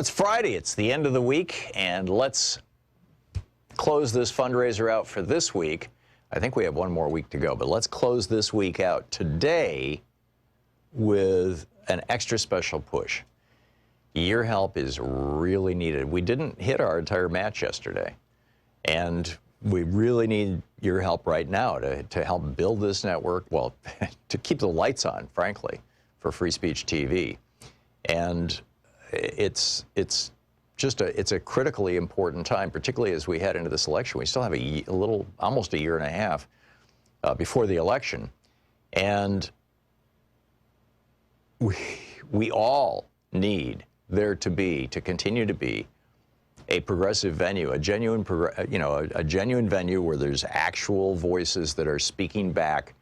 it's Friday. It's the end of the week, and let's close this fundraiser out for this week. I think we have one more week to go, but let's close this week out today with an extra special push. Your help is really needed. We didn't hit our entire match yesterday, and we really need your help right now to help build this network, well, to keep the lights on, frankly, for Free Speech TV. And it's a critically important time, particularly as we head into this election. We still have almost a year and a half before the election, and we all need there to continue to be a progressive venue, a genuine venue where there's actual voices that are speaking back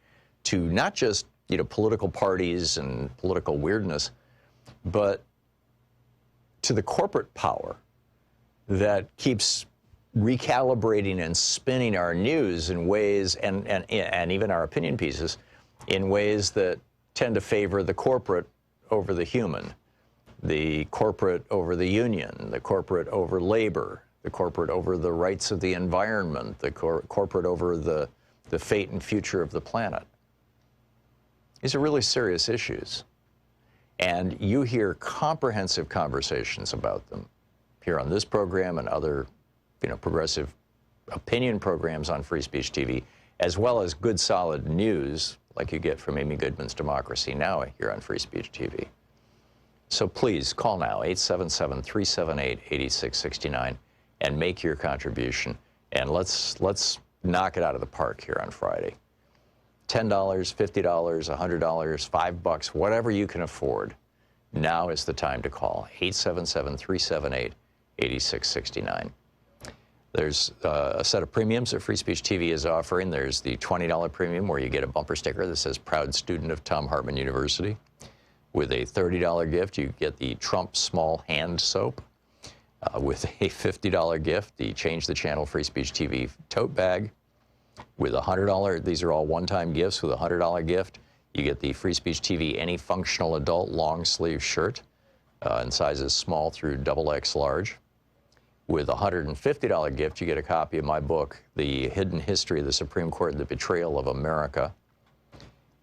to not just political parties and political weirdness, but to the corporate power that keeps recalibrating and spinning our news in ways, and even our opinion pieces, in ways that tend to favor the corporate over the human, the corporate over the union, the corporate over labor, the corporate over the rights of the environment, the corporate over the fate and future of the planet. These are really serious issues. And you hear comprehensive conversations about them here on this program and other, progressive opinion programs on Free Speech TV, as well as good, solid news like you get from Amy Goodman's Democracy Now! Here on Free Speech TV. So please call now, 877-378-8669, and make your contribution. And let's knock it out of the park here on Friday. $10, $50, $100, $5, whatever you can afford. Now is the time to call, 877-378-8669. There's a set of premiums that Free Speech TV is offering. There's the $20 premium where you get a bumper sticker that says Proud Student of Thom Hartmann University. With a $30 gift, you get the Trump Small Hand Soap. With a $50 gift, the Change the Channel Free Speech TV tote bag. With a $100, these are all one-time gifts. With a $100 gift, you get the Free Speech TV Any Functional Adult long sleeve shirt in sizes small through XX large. With a $150 gift, you get a copy of my book, The Hidden History of the Supreme Court and the Betrayal of America.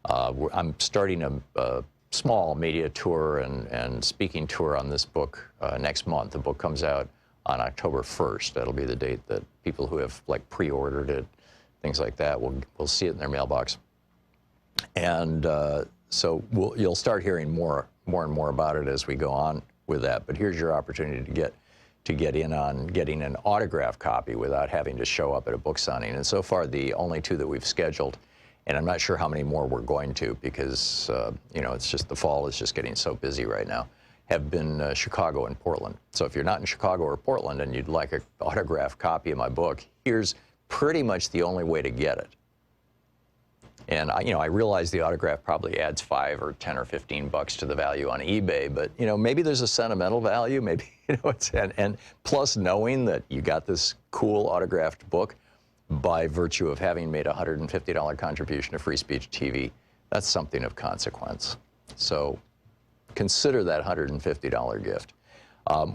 I'm starting a small media tour and speaking tour on this book next month. The book comes out on October 1st. That'll be the date that people who have pre-ordered it, things like that, will see it in their mailbox. And so you'll start hearing more and more about it as we go on with that. But here's your opportunity to get in on getting an autographed copy without having to show up at a book signing. And so far, the only two that we've scheduled, and I'm not sure how many more we're going to because, it's just the fall is just getting so busy right now, have been Chicago and Portland. So if you're not in Chicago or Portland and you'd like an autographed copy of my book, here's pretty much the only way to get it. And I realize the autograph probably adds $5 or $10 or $15 to the value on eBay, but maybe there's a sentimental value, maybe and plus knowing that you got this cool autographed book by virtue of having made a $150 contribution to Free Speech TV, that's something of consequence. So consider that $150 gift.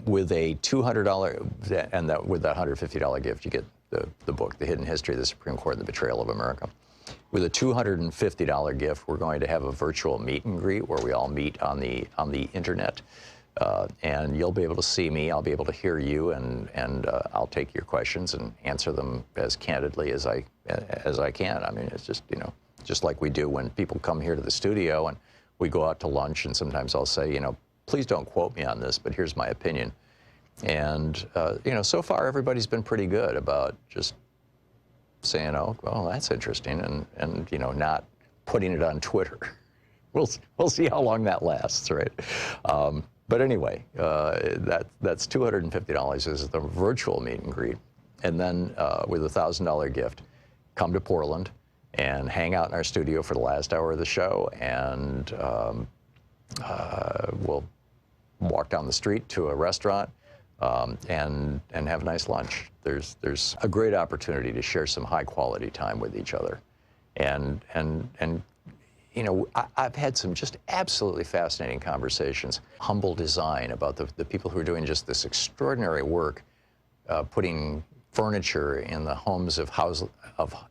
With a $200 and with that $150 gift, you get the book, The Hidden History of the Supreme Court and the Betrayal of America. With a $250 gift, we're going to have a virtual meet and greet where we all meet on the internet. And you'll be able to see me, I'll be able to hear you, and I'll take your questions and answer them as candidly as I can. I mean, it's just, just like we do when people come here to the studio and we go out to lunch, and sometimes I'll say, please don't quote me on this, but here's my opinion. And, so far everybody's been pretty good about just saying, oh, well, that's interesting, and not putting it on Twitter. We'll see how long that lasts, right? But anyway, that's $250 is the virtual meet and greet. And then with a $1,000 gift, come to Portland and hang out in our studio for the last hour of the show, and we'll walk down the street to a restaurant and have a nice lunch. There's a great opportunity to share some high quality time with each other, and I've had some just absolutely fascinating conversations. Humble Design, about the people who are doing just this extraordinary work, putting furniture in the homes of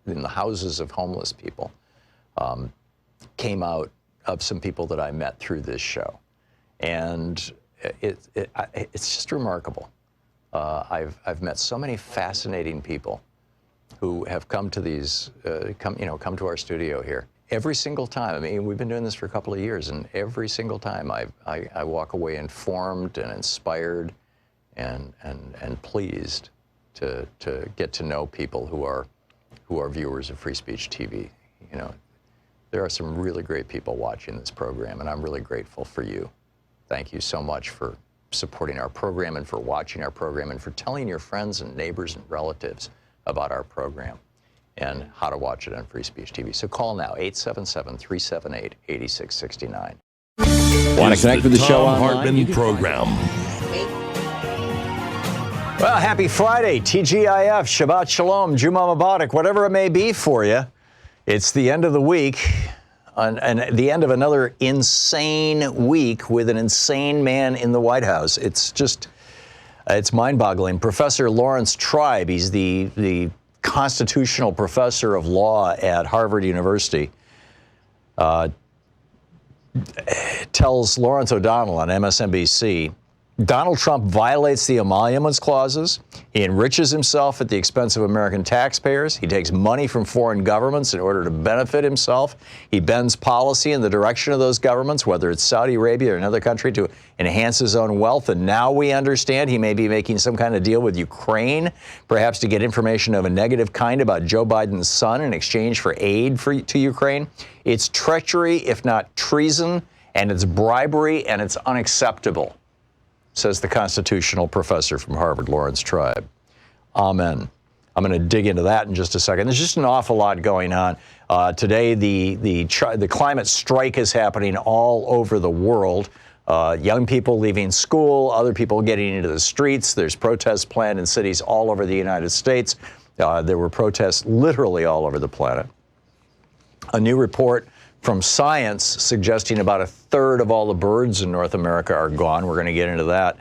in the houses of homeless people, came out of some people that I met through this show, and it's just remarkable. I've met so many fascinating people who have come to these, come to our studio here. Every single time, I mean, we've been doing this for a couple of years, and every single time I walk away informed and inspired and pleased to get to know people who are viewers of Free Speech TV. There are some really great people watching this program, and I'm really grateful for you. Thank you so much for supporting our program and for watching our program and for telling your friends and neighbors and relatives about our program and how to watch it on Free Speech TV. So call now, 877-378-8669. Want to connect with the show Thom online? Hartmann Program. Well, happy Friday, TGIF, Shabbat Shalom, Juma Mubarak, whatever it may be for you. It's the end of the week, and the end of another insane week with an insane man in the White House. It's mind-boggling. Professor Lawrence Tribe, he's the constitutional professor of law at Harvard University, tells Lawrence O'Donnell on MSNBC, Donald Trump violates the emoluments clauses. He enriches himself at the expense of American taxpayers. He takes money from foreign governments in order to benefit himself. He bends policy in the direction of those governments, whether it's Saudi Arabia or another country, to enhance his own wealth. And now we understand he may be making some kind of deal with Ukraine, perhaps to get information of a negative kind about Joe Biden's son in exchange for aid to Ukraine. It's treachery, if not treason, and it's bribery, and it's unacceptable, says the constitutional professor from Harvard, Lawrence Tribe. Amen. I'm going to dig into that in just a second. There's just an awful lot going on. Today, the climate strike is happening all over the world. Young people leaving school, other people getting into the streets. There's protests planned in cities all over the United States. There were protests literally all over the planet. A new report from Science suggesting about a third of all the birds in North America are gone. We're going to get into that.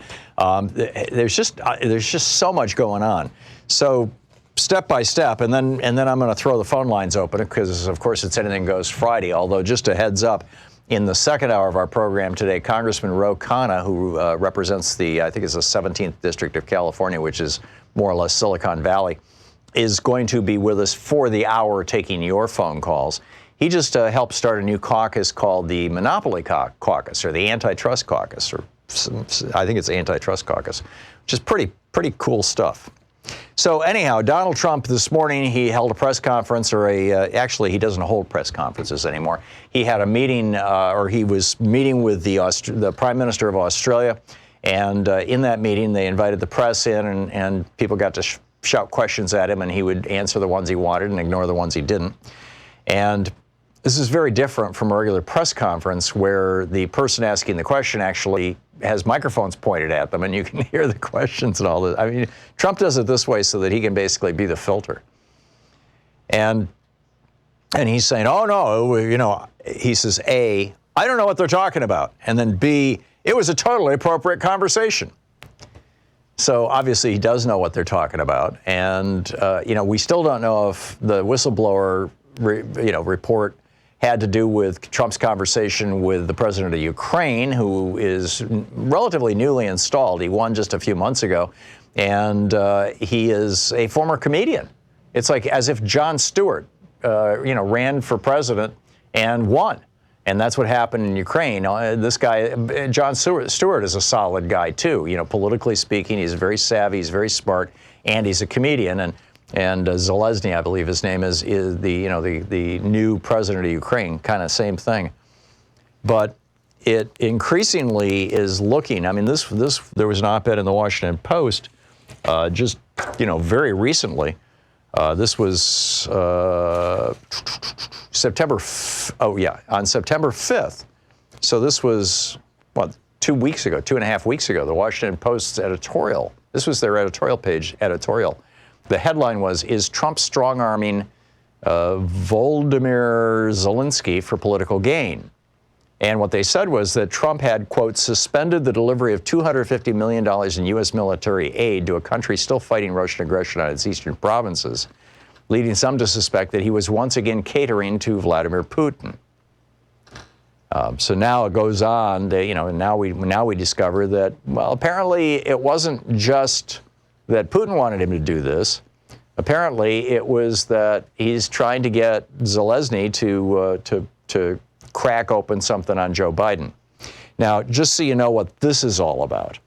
There's just so much going on. So step by step, and then I'm going to throw the phone lines open because, of course, it's Anything Goes Friday. Although, just a heads up, in the second hour of our program today, Congressman Ro Khanna, who represents I think it's the 17th District of California, which is more or less Silicon Valley, is going to be with us for the hour taking your phone calls. He just helped start a new caucus called the Monopoly Caucus, or the Antitrust Caucus, or I think it's Antitrust Caucus, which is pretty cool stuff. So anyhow, Donald Trump this morning, he held a press conference, or actually he doesn't hold press conferences anymore. He had a meeting, or he was meeting with the Prime Minister of Australia, and in that meeting they invited the press in, and people got to shout questions at him, and he would answer the ones he wanted and ignore the ones he didn't. And this is very different from a regular press conference where the person asking the question actually has microphones pointed at them and you can hear the questions and all that. I mean, Trump does it this way so that he can basically be the filter. And he's saying, oh, no, he says, A, I don't know what they're talking about. And then B, it was a totally appropriate conversation. So obviously he does know what they're talking about. And, we still don't know if the whistleblower, report had to do with Trump's conversation with the president of Ukraine, who is relatively newly installed. He won just a few months ago, and he is a former comedian. It's like as if Jon Stewart, ran for president and won. And that's what happened in Ukraine. This guy, Jon Stewart, is a solid guy, too. Politically speaking, he's very savvy, he's very smart, and he's a comedian. And Zelensky, I believe his name is the new president of Ukraine, kind of same thing. But it increasingly is looking. I mean, there was an op-ed in the Washington Post just very recently. This was September 5th. So this was 2 weeks ago, 2.5 weeks ago. The Washington Post's editorial. This was their editorial page. The headline was, "Is Trump strong-arming Volodymyr Zelensky for political gain. And what they said was that Trump had, quote, suspended the delivery of $250 million in U.S. military aid to a country still fighting Russian aggression on its eastern provinces, leading some to suspect that he was once again catering to Vladimir Putin. So now it goes on, and now we discover that, well, apparently it wasn't just that Putin wanted him to do this. Apparently it was that he's trying to get Zelensky to crack open something on Joe Biden. Now, just so you know what this is all about,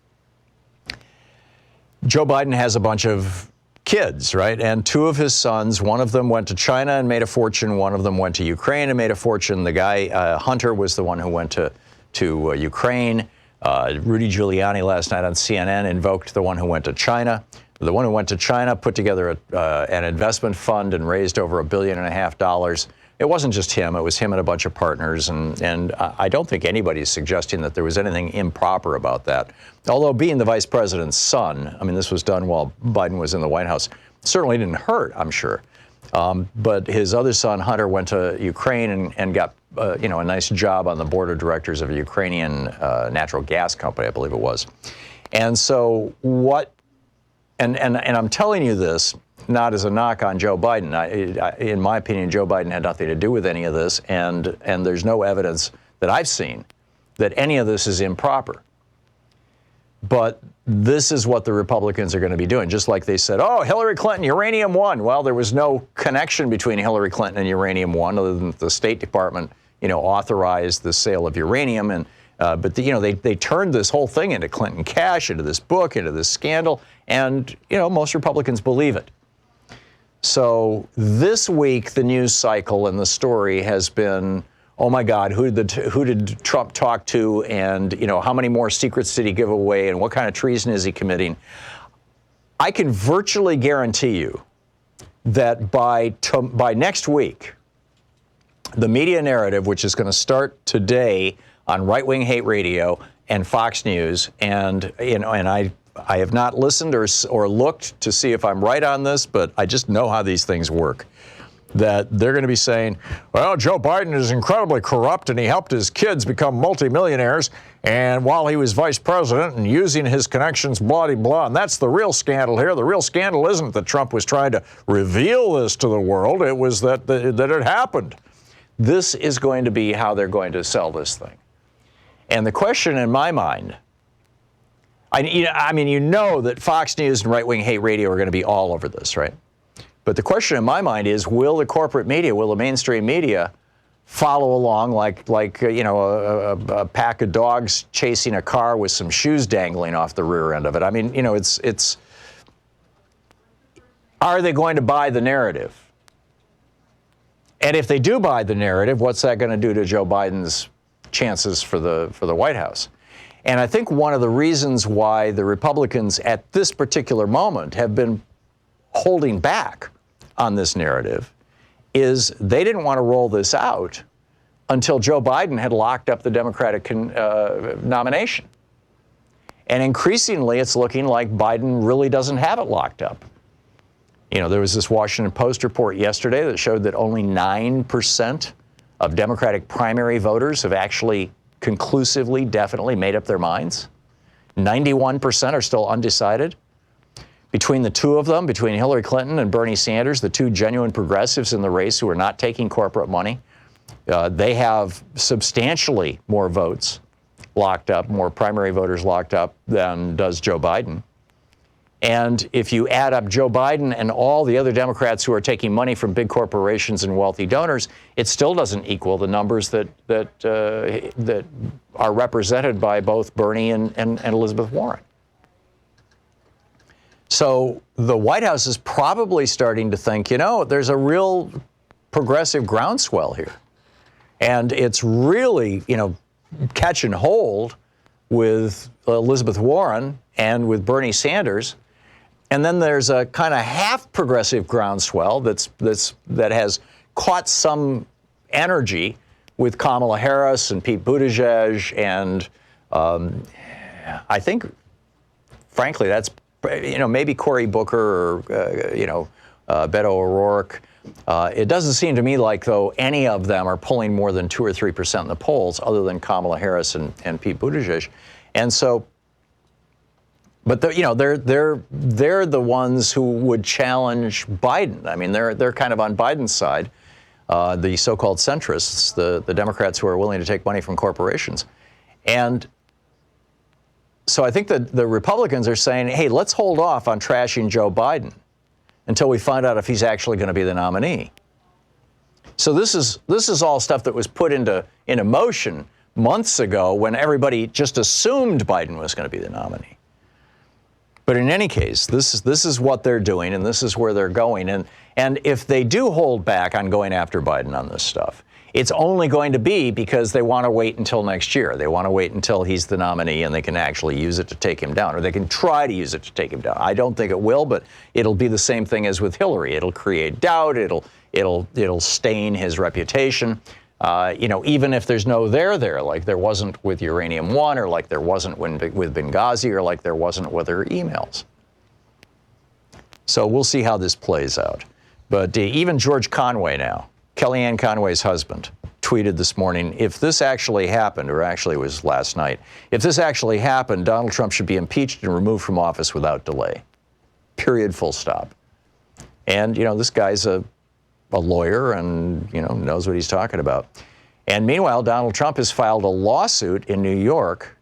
Joe Biden has a bunch of kids, right? And two of his sons, one of them went to China and made a fortune. One of them went to Ukraine and made a fortune. The guy, Hunter, was the one who went to Ukraine. Rudy Giuliani last night on CNN invoked the one who went to China. The one who went to China put together an investment fund and raised over $1.5 billion. It wasn't just him. It was him and a bunch of partners. And I don't think anybody's suggesting that there was anything improper about that. Although being the vice president's son, I mean, this was done while Biden was in the White House, certainly didn't hurt, I'm sure. But his other son, Hunter, went to Ukraine and got a nice job on the board of directors of a Ukrainian natural gas company, I believe it was. And so and I'm telling you this not as a knock on Joe Biden. In my opinion, Joe Biden had nothing to do with any of this, and there's no evidence that I've seen that any of this is improper. But this is what the Republicans are going to be doing, just like they said, oh, Hillary Clinton, uranium one. Well, there was no connection between Hillary Clinton and uranium one, other than the State Department, authorized the sale of uranium. And but they turned this whole thing into Clinton cash, into this book, into this scandal, and most Republicans believe it. So this week, the news cycle and the story has been, oh my God, who did Trump talk to, and how many more secrets did he give away, and what kind of treason is he committing? I can virtually guarantee you that by next week, the media narrative, which is going to start today on Right Wing Hate Radio and Fox News, and I have not listened or looked to see if I'm right on this, but I just know how these things work. That they're going to be saying, well, Joe Biden is incredibly corrupt and he helped his kids become multimillionaires, and while he was vice president and using his connections, blah, blah, and that's the real scandal here. The real scandal isn't that Trump was trying to reveal this to the world. It was that it happened. This is going to be how they're going to sell this thing. And the question in my mind, that Fox News and Right Wing Hate Radio are going to be all over this, right? But the question in my mind is, will the corporate media, will the mainstream media follow along like a pack of dogs chasing a car with some shoes dangling off the rear end of it? I mean, are they going to buy the narrative? And if they do buy the narrative, what's that going to do to Joe Biden's chances for the White House? And I think one of the reasons why the Republicans at this particular moment have been holding back on this narrative is they didn't want to roll this out until Joe Biden had locked up the Democratic nomination. And increasingly, it's looking like Biden really doesn't have it locked up. There was this Washington Post report yesterday that showed that only 9% of Democratic primary voters have actually conclusively, definitely made up their minds. 91% are still undecided. Between the two of them, between Hillary Clinton and Bernie Sanders, the two genuine progressives in the race who are not taking corporate money, they have substantially more votes locked up, more primary voters locked up than does Joe Biden. And if you add up Joe Biden and all the other Democrats who are taking money from big corporations and wealthy donors, it still doesn't equal the numbers that are represented by both Bernie and Elizabeth Warren. So the White House is probably starting to think, there's a real progressive groundswell here. And it's really, catching hold with Elizabeth Warren and with Bernie Sanders. And then there's a kind of half progressive groundswell that has caught some energy with Kamala Harris and Pete Buttigieg, and I think, frankly, that's maybe Cory Booker or Beto O'Rourke. It doesn't seem to me like, though, any of them are pulling more than 2 or 3% in the polls, other than Kamala Harris and Pete Buttigieg. And so, but they're the ones who would challenge Biden. I mean, they're kind of on Biden's side, the so-called centrists, the Democrats who are willing to take money from corporations. And so I think that the Republicans are saying, hey, let's hold off on trashing Joe Biden until we find out if he's actually going to be the nominee. So this is all stuff that was put into motion months ago when everybody just assumed Biden was going to be the nominee. But in any case, this is what they're doing, and this is where they're going. And if they do hold back on going after Biden on this stuff, it's only going to be because they want to wait until next year. They want to wait until he's the nominee and they can actually use it to take him down, or they can try to use it to take him down. I don't think it will, but it'll be the same thing as with Hillary. It'll create doubt. It'll stain his reputation. Even if there's no there, like there wasn't with Uranium One, or like there wasn't with Benghazi, or like there wasn't with her emails. So we'll see how this plays out. But even George Conway now, Kellyanne Conway's husband, tweeted this morning, if this actually happened, or actually it was last night, if this actually happened, Donald Trump should be impeached and removed from office without delay. Period, full stop. And, this guy's a lawyer and, knows what he's talking about. And meanwhile, Donald Trump has filed a lawsuit in New York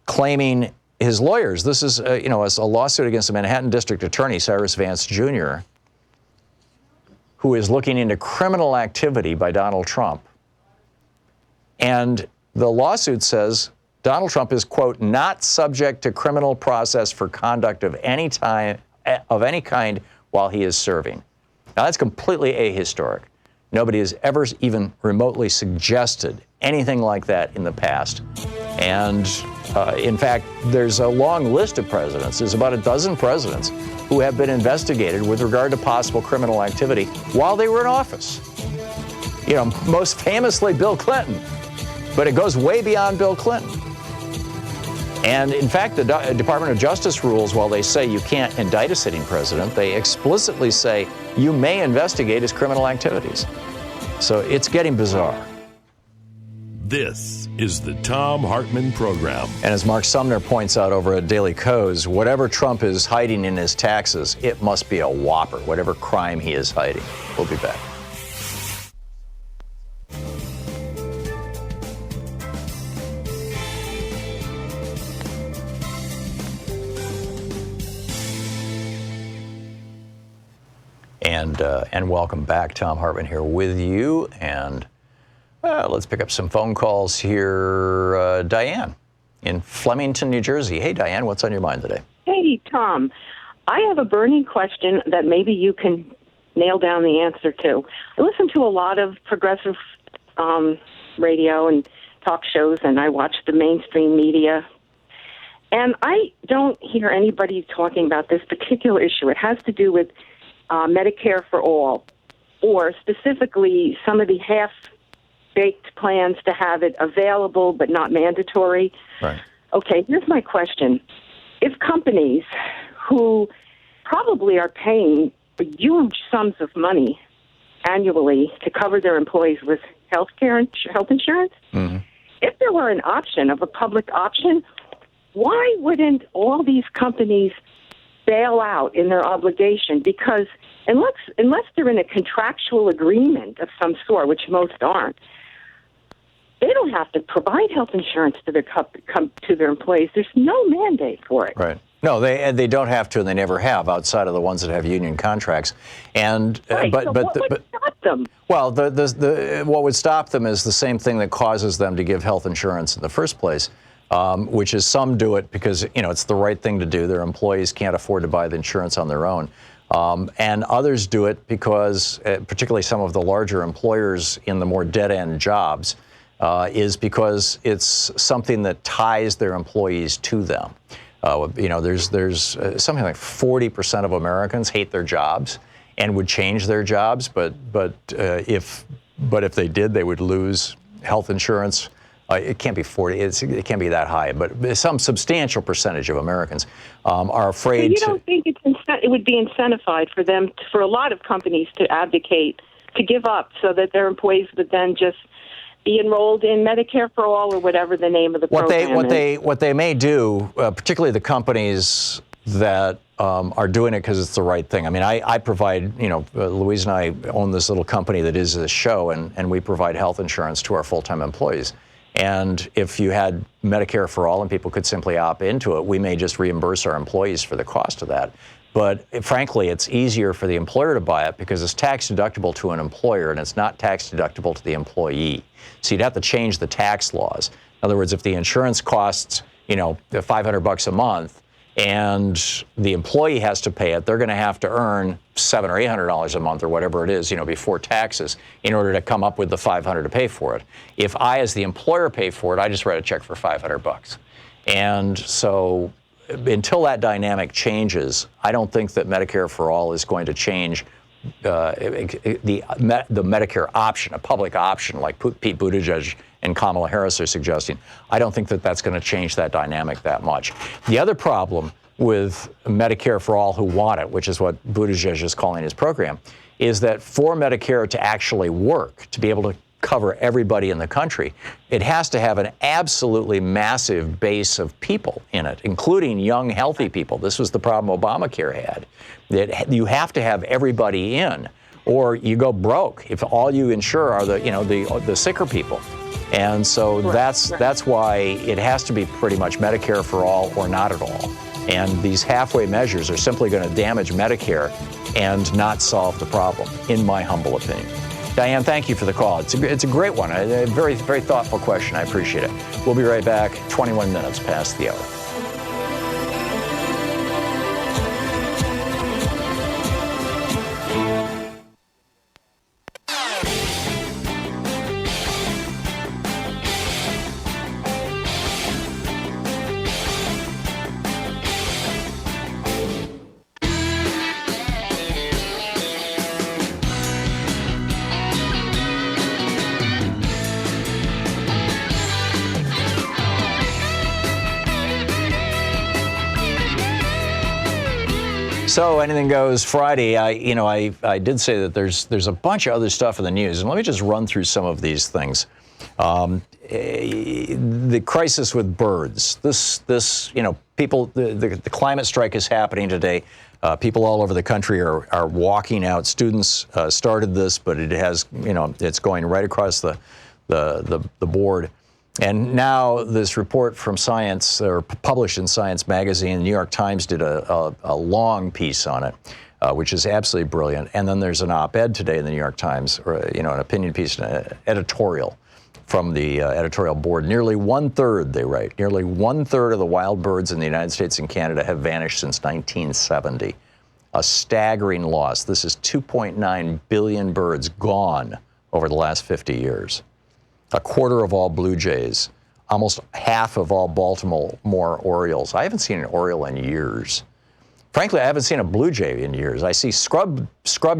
claiming his lawyers. This is, a lawsuit against the Manhattan District Attorney, Cyrus Vance Jr., who is looking into criminal activity by Donald Trump. And the lawsuit says Donald Trump is, quote, not subject to criminal process for conduct of any kind while he is serving. Now, that's completely ahistoric. Nobody has ever even remotely suggested anything like that in the past. And in fact, there's a long list of presidents. There's about a dozen presidents who have been investigated with regard to possible criminal activity while they were in office. Most famously Bill Clinton, but it goes way beyond Bill Clinton. And in fact, the Department of Justice rules, while they say you can't indict a sitting president, they explicitly say you may investigate his criminal activities. So it's getting bizarre. This is the Thom Hartmann Program. And as Mark Sumner points out over at Daily Kos, whatever Trump is hiding in his taxes, it must be a whopper, whatever crime he is hiding. We'll be back. And welcome back. Thom Hartmann here with you. And let's pick up some phone calls here. Diane in Flemington, New Jersey. Hey, Diane, what's on your mind today? Hey, Tom. I have a burning question that maybe you can nail down the answer to. I listen to a lot of progressive radio and talk shows, and I watch the mainstream media. And I don't hear anybody talking about this particular issue. It has to do with Medicare for all, or specifically some of the half-baked plans to have it available but not mandatory. Right. Okay, here's my question. If companies who probably are paying huge sums of money annually to cover their employees with health insurance, mm-hmm. if there were an option of a public option, why wouldn't all these companies bail out in their obligation? Because unless they're in a contractual agreement of some sort, which most aren't, they don't have to provide health insurance to their employees. There's no mandate for it. Right. No, they don't have to, and they never have, outside of the ones that have union contracts. And right. What would stop them? Well, what would stop them is the same thing that causes them to give health insurance in the first place. Which is some do it because, it's the right thing to do. Their employees can't afford to buy the insurance on their own. And others do it because, particularly some of the larger employers in the more dead-end jobs, is because it's something that ties their employees to them. There's something like 40% of Americans hate their jobs and would change their jobs, but if they did, they would lose health insurance It can't be 40. It can't be that high, but some substantial percentage of Americans are afraid. So you don't think it would be incentivized for them, for a lot of companies, to advocate to give up so that their employees would then just be enrolled in Medicare for All or whatever the name of the program is? What they may do, particularly the companies that are doing it because it's the right thing. I mean, I provide, Louise and I own this little company that is this show, and we provide health insurance to our full-time employees. And if you had Medicare for All and people could simply opt into it, we may just reimburse our employees for the cost of that. But frankly, it's easier for the employer to buy it because it's tax deductible to an employer and it's not tax deductible to the employee. So you'd have to change the tax laws. In other words, if the insurance costs, $500 a month and the employee has to pay it, they're going to have to earn $700 or $800 a month or whatever it is, before taxes in order to come up with the $500 to pay for it. If I, as the employer, pay for it, I just write a check for $500. And so until that dynamic changes, I don't think that Medicare for All is going to change the Medicare option, a public option like Pete Buttigieg and Kamala Harris are suggesting. I don't think that that's going to change that dynamic that much. The other problem with Medicare for All who want it, which is what Buttigieg is calling his program, is that for Medicare to actually work, to be able to cover everybody in the country, it has to have an absolutely massive base of people in it, including young, healthy people. This was the problem Obamacare had. That you have to have everybody in, or you go broke if all you insure are the sicker people. And so that's why it has to be pretty much Medicare for All or not at all. And these halfway measures are simply going to damage Medicare and not solve the problem, in my humble opinion. Diane, thank you for the call. It's a great one, a very, very thoughtful question. I appreciate it. We'll be right back, 21 minutes past the hour. So Anything Goes Friday. I did say that there's a bunch of other stuff in the news, and let me just run through some of these things. The crisis with birds. People. The climate strike is happening today. People all over the country are walking out. Students started this, but it has, it's going right across the board. And now this report from Science, or published in Science magazine, the New York Times did a long piece on it, which is absolutely brilliant. And then there's an op-ed today in the New York Times, or an opinion piece, an editorial from the editorial board. Nearly 1/3, they write, nearly 1/3 of the wild birds in the United States and Canada have vanished since 1970. A staggering loss. This is 2.9 billion birds gone over the last 50 years. A quarter of all blue jays, almost half of all Baltimore Orioles. I haven't seen an Oriole in years. Frankly, I haven't seen a blue jay in years. I see scrub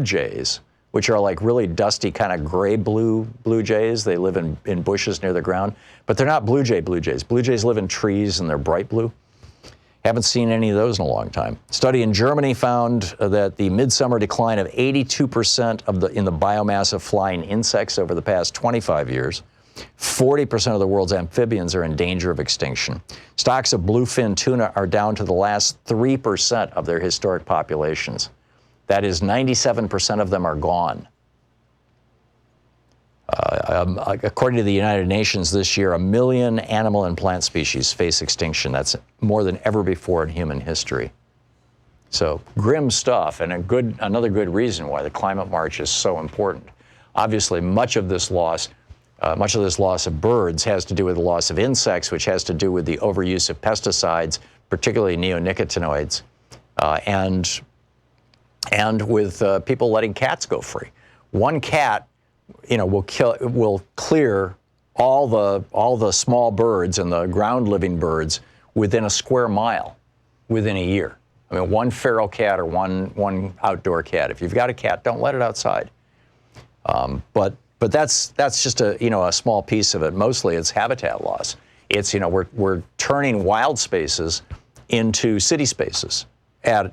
jays, which are like really dusty kind of gray blue jays. They live in bushes near the ground, but they're not blue jays. Blue jays live in trees and they're bright blue. Haven't seen any of those in a long time. Study in Germany found that the midsummer decline of 82% in the biomass of flying insects over the past 25 years. 40% of the world's amphibians are in danger of extinction. Stocks of bluefin tuna are down to the last 3% of their historic populations. That is, 97% of them are gone. According to the United Nations this year, 1 million animal and plant species face extinction. That's more than ever before in human history. So grim stuff, and another good reason why the climate march is so important. Obviously, much of this loss of birds has to do with the loss of insects, which has to do with the overuse of pesticides, particularly neonicotinoids, and with people letting cats go free. One cat, will clear all the small birds and the ground living birds within a square mile within a year. I mean, one feral cat or one outdoor cat. If you've got a cat, don't let it outside. But But that's just a small piece of it. Mostly it's habitat loss. It's we're turning wild spaces into city spaces at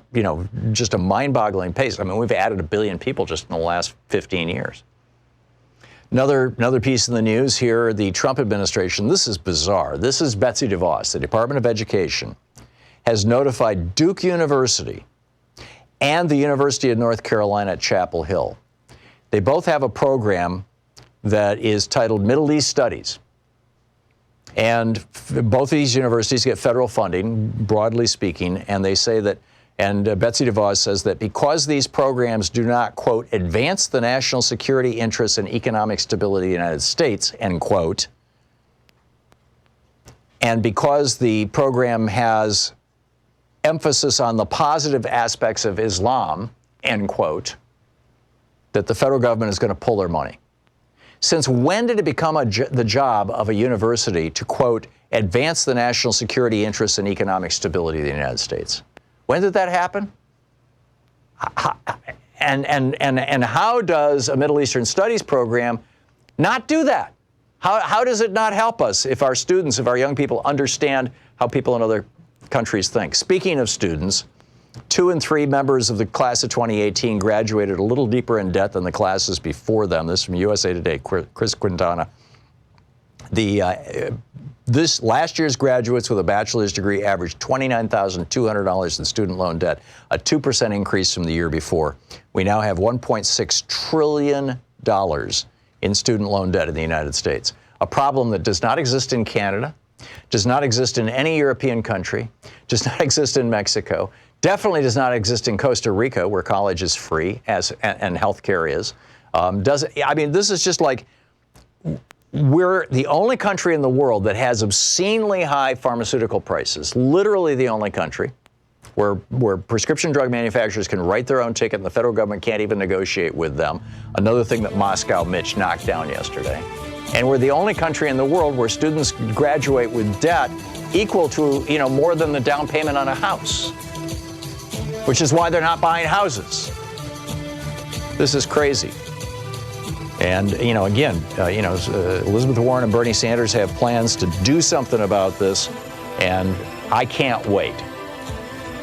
just a mind-boggling pace. I mean, we've added 1 billion people just in the last 15 years. Another piece in the news here, the Trump administration, this is bizarre. This is Betsy DeVos, the Department of Education, has notified Duke University and the University of North Carolina at Chapel Hill. They both have a program that is titled Middle East Studies. And both of these universities get federal funding, broadly speaking, and they say that, and Betsy DeVos says that because these programs do not, quote, advance the national security interests and economic stability of the United States, end quote, and because the program has emphasis on the positive aspects of Islam, end quote, that the federal government is going to pull their money. Since when did it become the job of a university to, quote, advance the national security interests and economic stability of the United States? When did that happen? And how does a Middle Eastern Studies program not do that? How does it not help us if our students, if our young people understand how people in other countries think? Speaking of students, 2 and 3 members of the class of 2018 graduated a little deeper in debt than the classes before them. This is from USA Today, Chris Quintana. This last year's graduates with a bachelor's degree averaged $29,200 in student loan debt, a 2% increase from the year before. We now have $1.6 trillion in student loan debt in the United States, a problem that does not exist in Canada, does not exist in any European country, does not exist in Mexico, definitely does not exist in Costa Rica, where college is free and healthcare is. This is just like, we're the only country in the world that has obscenely high pharmaceutical prices, literally the only country where prescription drug manufacturers can write their own ticket and the federal government can't even negotiate with them. Another thing that Moscow Mitch knocked down yesterday. And we're the only country in the world where students graduate with debt equal to, more than the down payment on a house, which is why they're not buying houses. This is crazy. And, Elizabeth Warren and Bernie Sanders have plans to do something about this, and I can't wait.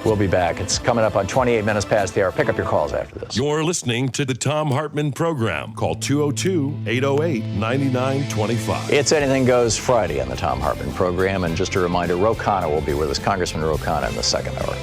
We'll be back. It's coming up on 28 minutes past the hour. Pick up your calls after this. You're listening to the Thom Hartmann Program. Call 202-808-9925. It's Anything Goes Friday on the Thom Hartmann Program. And just a reminder, Ro Khanna will be with us, Congressman Ro Khanna, in the second hour.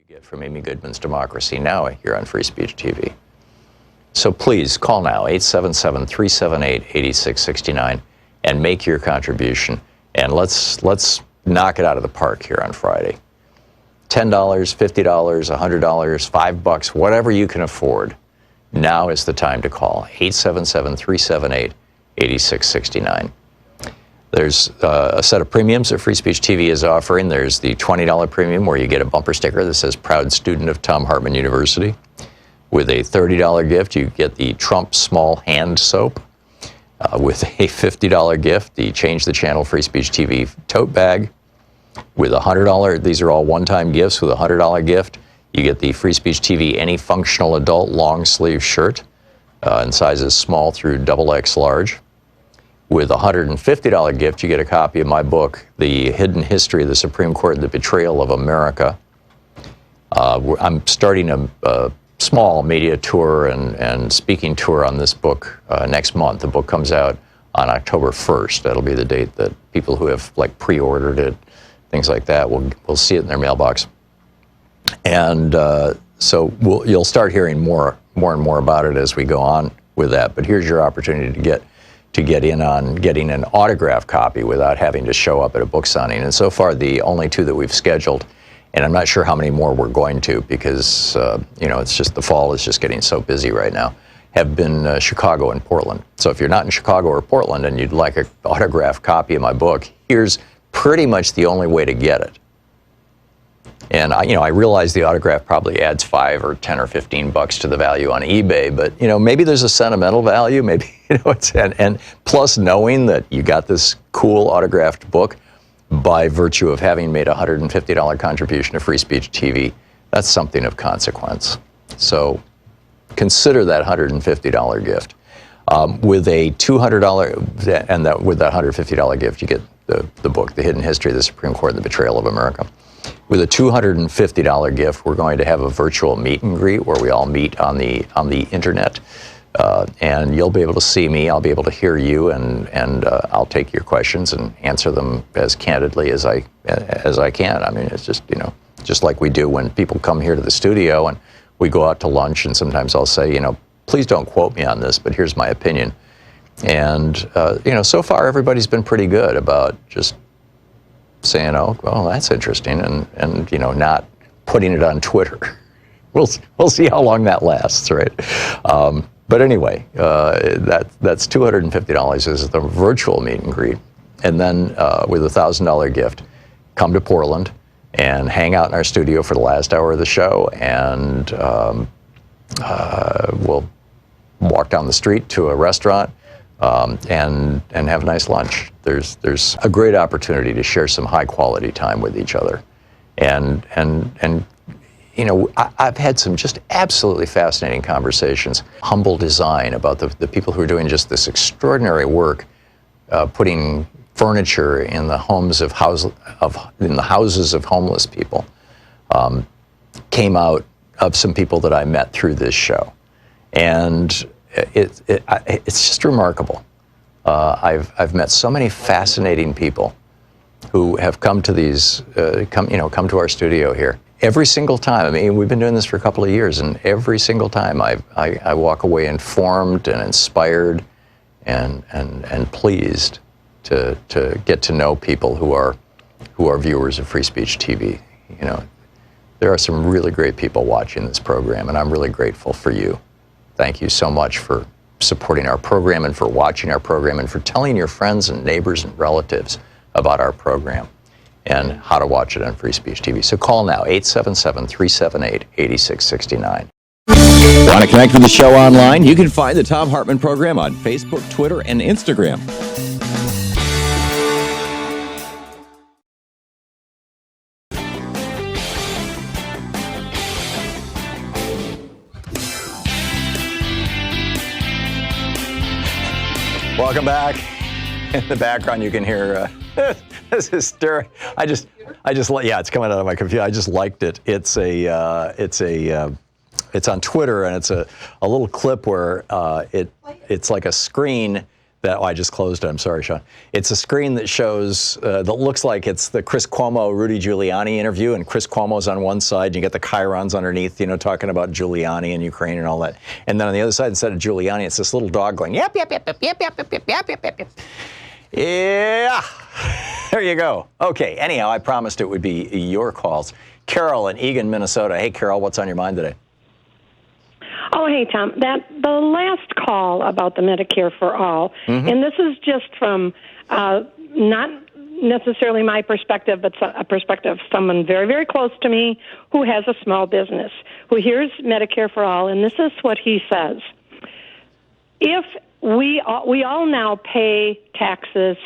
Get from Amy Goodman's Democracy Now! Here on Free Speech TV. So please call now, 877-378-8669, and make your contribution. And let's knock it out of the park here on Friday. $10, $50, $100, $5, whatever you can afford. Now is the time to call. 877-378-8669. There's a set of premiums that Free Speech TV is offering. There's the $20 premium where you get a bumper sticker that says proud student of Thom Hartmann University. With a $30 gift, you get the Trump small hand soap. With a $50 gift, the Change the Channel Free Speech TV tote bag. With a $100, these are all one-time gifts. With a $100 gift, you get the Free Speech TV Any Functional Adult long sleeve shirt in sizes small through XX large. With a $150 gift, you get a copy of my book, The Hidden History of the Supreme Court and the Betrayal of America. I'm starting a small media tour and speaking tour on this book next month. The book comes out on October 1st. That'll be the date that people who have pre-ordered it, things like that, will see it in their mailbox. And so you'll start hearing more and more about it as we go on with that. But here's your opportunity to get in on getting an autographed copy without having to show up at a book signing. And so far, the only two that we've scheduled, and I'm not sure how many more we're going to because, it's just the fall is just getting so busy right now, have been Chicago and Portland. So if you're not in Chicago or Portland and you'd like an autographed copy of my book, here's pretty much the only way to get it. And I realize the autograph probably adds $5 or $10 or $15 to the value on eBay, but maybe there's a sentimental value. Maybe it's and plus knowing that you got this cool autographed book by virtue of having made a $150 contribution to Free Speech TV, that's something of consequence. So consider that $150 gift. With a $200 with that $150 gift, you get the book, The Hidden History of the Supreme Court and the Betrayal of America. With a $250 gift, we're going to have a virtual meet and greet where we all meet on the internet, and you'll be able to see me. I'll be able to hear you, and I'll take your questions and answer them as candidly as I can. I mean, it's just like we do when people come here to the studio and we go out to lunch, and sometimes I'll say, please don't quote me on this, but here's my opinion. And so far everybody's been pretty good about just saying, oh, well, that's interesting, and not putting it on Twitter. We'll see how long that lasts, right? But anyway, that's $250 is the virtual meet and greet, and then with a $1,000 gift, come to Portland and hang out in our studio for the last hour of the show, and we'll walk down the street to a restaurant. And have a nice lunch. There's a great opportunity to share some high quality time with each other, and I've had some just absolutely fascinating conversations. Humble Design about the people who are doing just this extraordinary work, putting furniture in the homes of in the houses of homeless people, came out of some people that I met through this show, and it's just remarkable. I've met so many fascinating people who have come to come to our studio here. Every single time, I mean, we've been doing this for a couple of years, and every single time I walk away informed and inspired and pleased to get to know people who are viewers of Free Speech TV. There are some really great people watching this program, and I'm really grateful for you. Thank you so much for supporting our program and for watching our program and for telling your friends and neighbors and relatives about our program and how to watch it on Free Speech TV. So call now, 877-378-8669. Want to connect with the show online? You can find the Thom Hartmann Program on Facebook, Twitter, and Instagram. Welcome back. In the background, you can hear this hysteria. Yeah, it's coming out of my computer. I just liked it. It's on Twitter, and it's a little clip where it's like a screen that, I just closed it. I'm sorry, Sean. It's a screen that shows, that looks like it's the Chris Cuomo, Rudy Giuliani interview, and Chris Cuomo's on one side, and you get the chyrons underneath, talking about Giuliani and Ukraine and all that. And then on the other side, instead of Giuliani, it's this little dog going, yep, yep, yep, yep, yep, yep, yep, yep, yep, yep, yep. Yeah, there you go. Okay, anyhow, I promised it would be your calls. Carol in Eagan, Minnesota. Hey, Carol, what's on your mind today? Oh, hey, Tom. The last call about the Medicare for All, and this is just from not necessarily my perspective, but a perspective of someone very, very close to me who has a small business, who hears Medicare for All, and this is what he says. If we all now pay taxes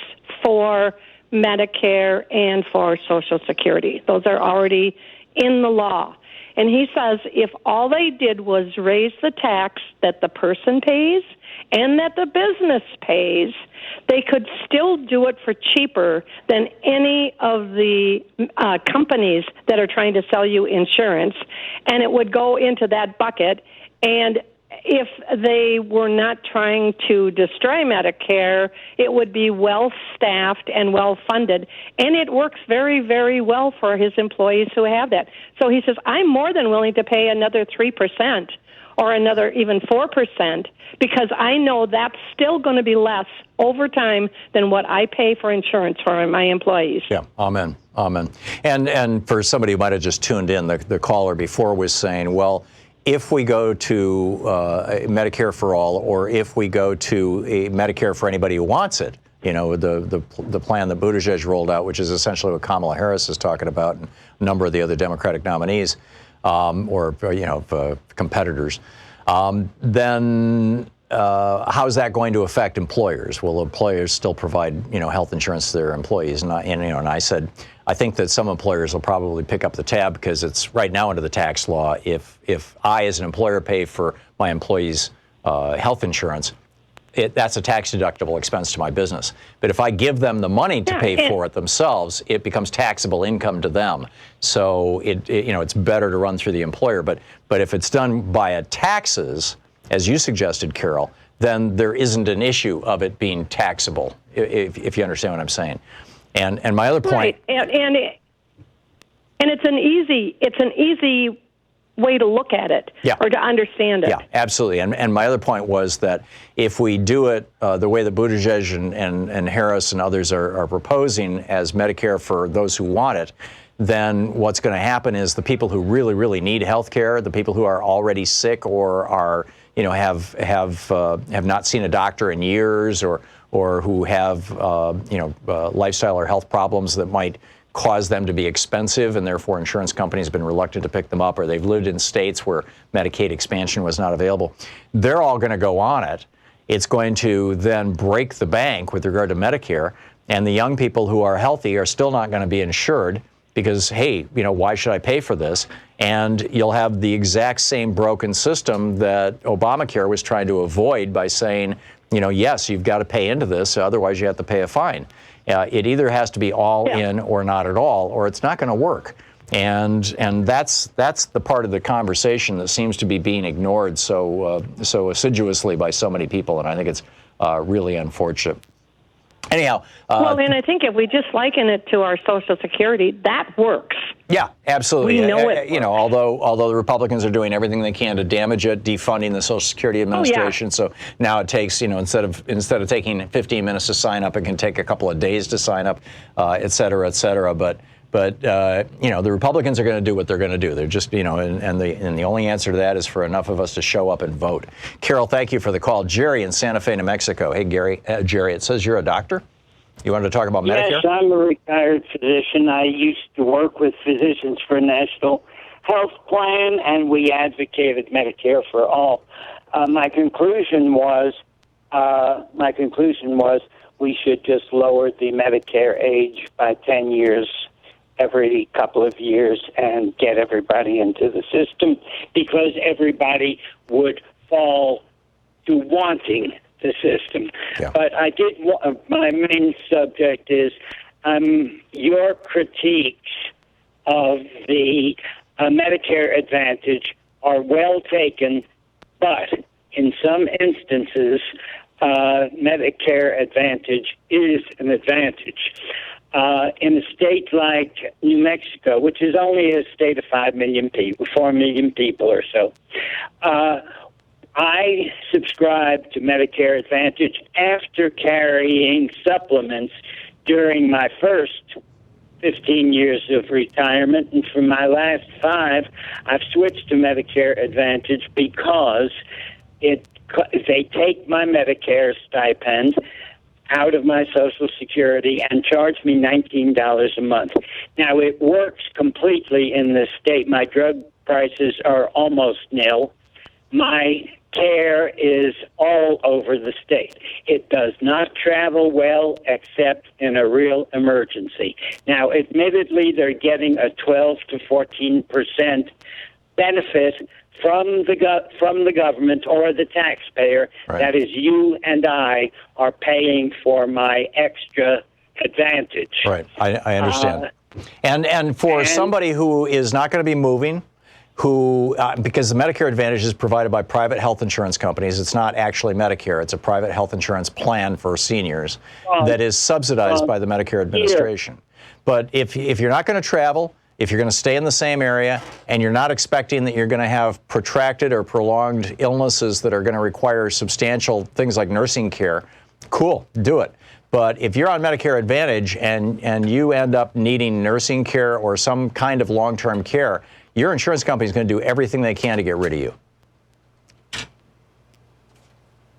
for Medicare and for Social Security. Those are already in the law. And he says if all they did was raise the tax that the person pays and that the business pays, they could still do it for cheaper than any of the companies that are trying to sell you insurance, and it would go into that bucket. And if they were not trying to destroy Medicare, it would be well-staffed and well-funded. And it works very, very well for his employees who have that. So he says, I'm more than willing to pay another 3% or another even 4% because I know that's still going to be less over time than what I pay for insurance for my employees. Yeah, amen, amen. And for somebody who might have just tuned in, the caller before was saying, well, if we go to Medicare for All, or if we go to a Medicare for anybody who wants it, you know, the plan that Buttigieg rolled out, which is essentially what Kamala Harris is talking about, and a number of the other Democratic nominees or competitors, then how is that going to affect employers? Will employers still provide, health insurance to their employees? And I said, I think that some employers will probably pick up the tab because it's right now under the tax law. If I, as an employer, pay for my employees' health insurance, that's a tax-deductible expense to my business. But if I give them the money to pay for it themselves, it becomes taxable income to them. So it's better to run through the employer. But if it's done via taxes, as you suggested, Carol, then there isn't an issue of it being taxable, if you understand what I'm saying. And my other point, right, and it's an easy way to look at it, or to understand it. Yeah, absolutely. And my other point was that if we do it the way that Buttigieg and Harris and others are proposing as Medicare for those who want it, then what's going to happen is the people who really, really need health care, the people who are already sick or are have not seen a doctor in years, or who have lifestyle or health problems that might cause them to be expensive, and therefore insurance companies have been reluctant to pick them up, or they've lived in states where Medicaid expansion was not available. They're all going to go on it. It's going to then break the bank with regard to Medicare, and the young people who are healthy are still not going to be insured because, hey, why should I pay for this? And you'll have the exact same broken system that Obamacare was trying to avoid by saying, yes, you've got to pay into this, otherwise you have to pay a fine. It either has to be all in or not at all, or it's not going to work. And that's the part of the conversation that seems to be being ignored so assiduously by so many people, and I think it's really unfortunate. Anyhow. Well, and I think if we just liken it to our Social Security, that works. Yeah, absolutely. We know it. Although the Republicans are doing everything they can to damage it, defunding the Social Security Administration. Oh, yeah. So now it takes, instead of taking 15 minutes to sign up, it can take a couple of days to sign up, et cetera, et cetera. But the Republicans are going to do what they're going to do. They're just, and the only answer to that is for enough of us to show up and vote. Carol, thank you for the call. Jerry in Santa Fe, New Mexico. Hey, Jerry, it says you're a doctor. You wanted to talk about Medicare? Yes, I'm a retired physician. I used to work with Physicians for a National Health Plan, and we advocated Medicare for all. My conclusion was we should just lower the Medicare age by 10 years every couple of years and get everybody into the system, because everybody would fall to wanting the system. Yeah. But my main subject is your critiques of the Medicare Advantage are well taken, but in some instances, Medicare Advantage is an advantage. In a state like New Mexico, which is only a state of 4 million people or so, I subscribed to Medicare Advantage after carrying supplements during my first 15 years of retirement, and for my last 5, I've switched to Medicare Advantage because they take my Medicare stipend out of my Social Security and charge me $19 a month. Now, it works completely in this state. My drug prices are almost nil. My care is all over the state. It does not travel well except in a real emergency. Now, admittedly, they're getting a 12 to 14% benefit from the government or the taxpayer. Right. That is, you and I are paying for my extra advantage. Right, I understand. And for somebody who is not going to be moving, who, because the Medicare Advantage is provided by private health insurance companies, it's not actually Medicare, it's a private health insurance plan for seniors that is subsidized by the Medicare administration. But if you're not going to travel, if you're going to stay in the same area, and you're not expecting that you're going to have protracted or prolonged illnesses that are going to require substantial things like nursing care, cool, do it. But if you're on Medicare Advantage and you end up needing nursing care or some kind of long-term care, your insurance company is going to do everything they can to get rid of you.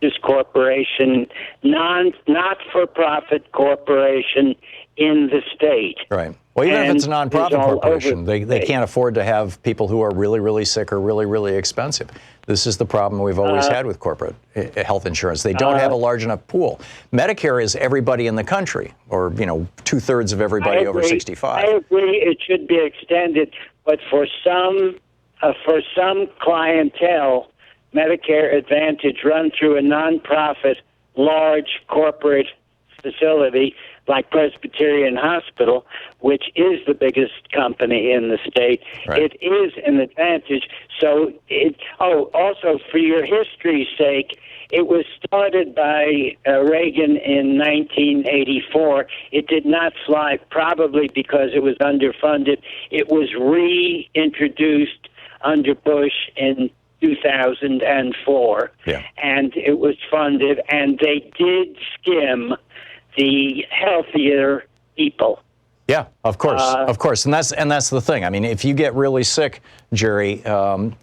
This corporation, not-for-profit corporation in the state. Right. Well, even if it's a nonprofit corporation, they can't afford to have people who are really, really sick or really, really expensive. This is the problem we've always had with corporate health insurance. They don't have a large enough pool. Medicare is everybody in the country, or 2/3 of everybody over 65. I agree. It should be extended, but for some clientele, Medicare Advantage run through a nonprofit, large corporate facility like Presbyterian Hospital, which is the biggest company in the state. Right. It is an advantage. So, also for your history's sake, it was started by Reagan in 1984. It did not fly, probably because it was underfunded. It was reintroduced under Bush in 2004, and it was funded, and they did skim the healthier people. Yeah, of course, and that's the thing. I mean, if you get really sick, Jerry, and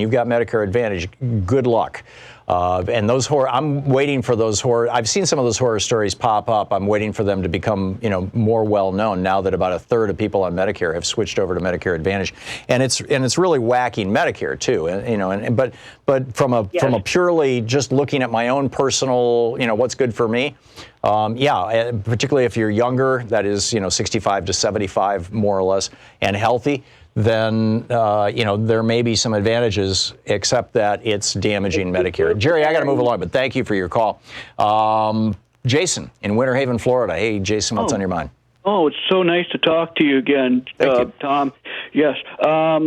you've got Medicare Advantage, good luck. And those I'm waiting for those I've seen some of those horror stories pop up. I'm waiting for them to become, more well known now that about 1/3 of people on Medicare have switched over to Medicare Advantage, and it's really whacking Medicare too. But from a purely just looking at my own personal, what's good for me. Particularly if you're younger, that is, 65 to 75 more or less, and healthy, then, there may be some advantages, except that it's damaging Medicare. Jerry, I got to move along, but thank you for your call. Jason in Winter Haven, Florida. Hey, Jason, what's on your mind? Oh, it's so nice to talk to you again, Tom. Yes. I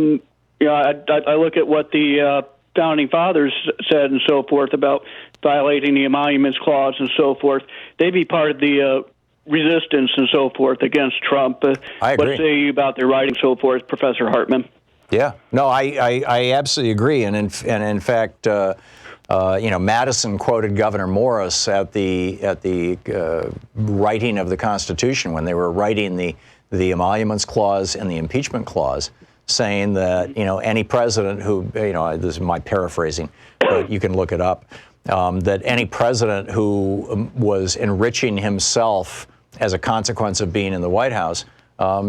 look at what the Founding Fathers said and so forth about violating the Emoluments Clause and so forth. They'd be part of the resistance and so forth against Trump. I agree. What say you about their writing so forth, Professor Hartmann? Yeah, no, I absolutely agree. And in fact, Madison quoted Governor Morris at the writing of the Constitution when they were writing the Emoluments Clause and the Impeachment Clause, saying that any president who this is my paraphrasing, but you can look it up, that any president who was enriching himself as a consequence of being in the White House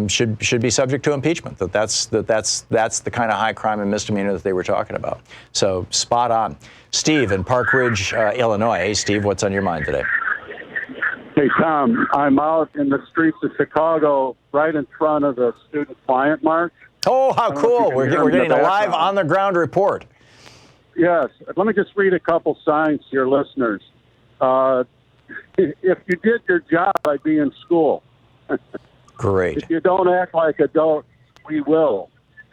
should be subject to impeachment. That's the kind of high crime and misdemeanor that they were talking about. So spot on. Steve in Park Ridge, Illinois. Hey, Steve, what's on your mind today? Hey, Tom, I'm out in the streets of Chicago right in front of the Student Client March. Oh, how cool. We're getting a live on-the-ground report. Yes. Let me just read a couple signs to your listeners. If you did your job, I'd be in school. Great. If you don't act like adults, we will.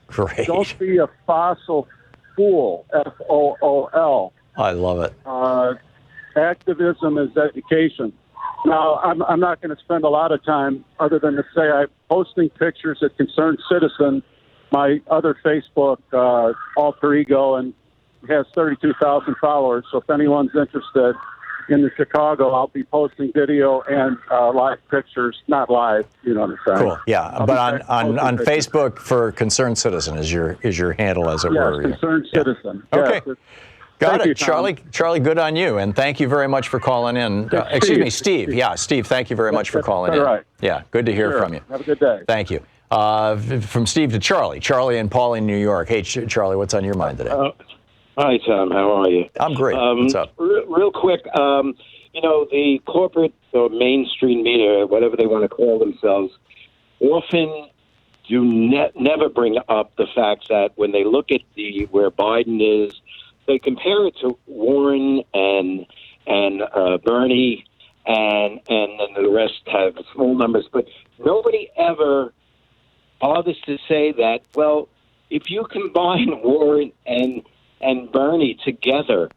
Great. Don't be a fossil fool, FOOL. I love it. Activism is education. Now, I'm not going to spend a lot of time other than to say I'm posting pictures at Concerned Citizen, my other Facebook alter ego, and has 32,000 followers. So if anyone's interested in the Chicago, I'll be posting video and live pictures. Not live, you know what I'm saying? Cool. Yeah, but on Facebook for Concerned Citizen is your handle, as it were. Concerned Citizen. Okay. Yes. Got Thank it, you, Tom. Charlie. Good on you, and thank you very much for calling in. Excuse me, Steve. Yeah, Steve. Thank you very much for calling in. Right. Yeah, good to hear from you. Have a good day. Thank you. From Steve to Charlie. Charlie and Paul in New York. Hey, Charlie, what's on your mind today? Hi, Tom. How are you? I'm great. What's up? Real quick, the corporate or mainstream media, whatever they want to call themselves, often do never bring up the fact that when they look at where Biden is, they compare it to Warren and Bernie, and then the rest have small numbers. But nobody ever bothers to say that, well, if you combine Warren and Bernie together,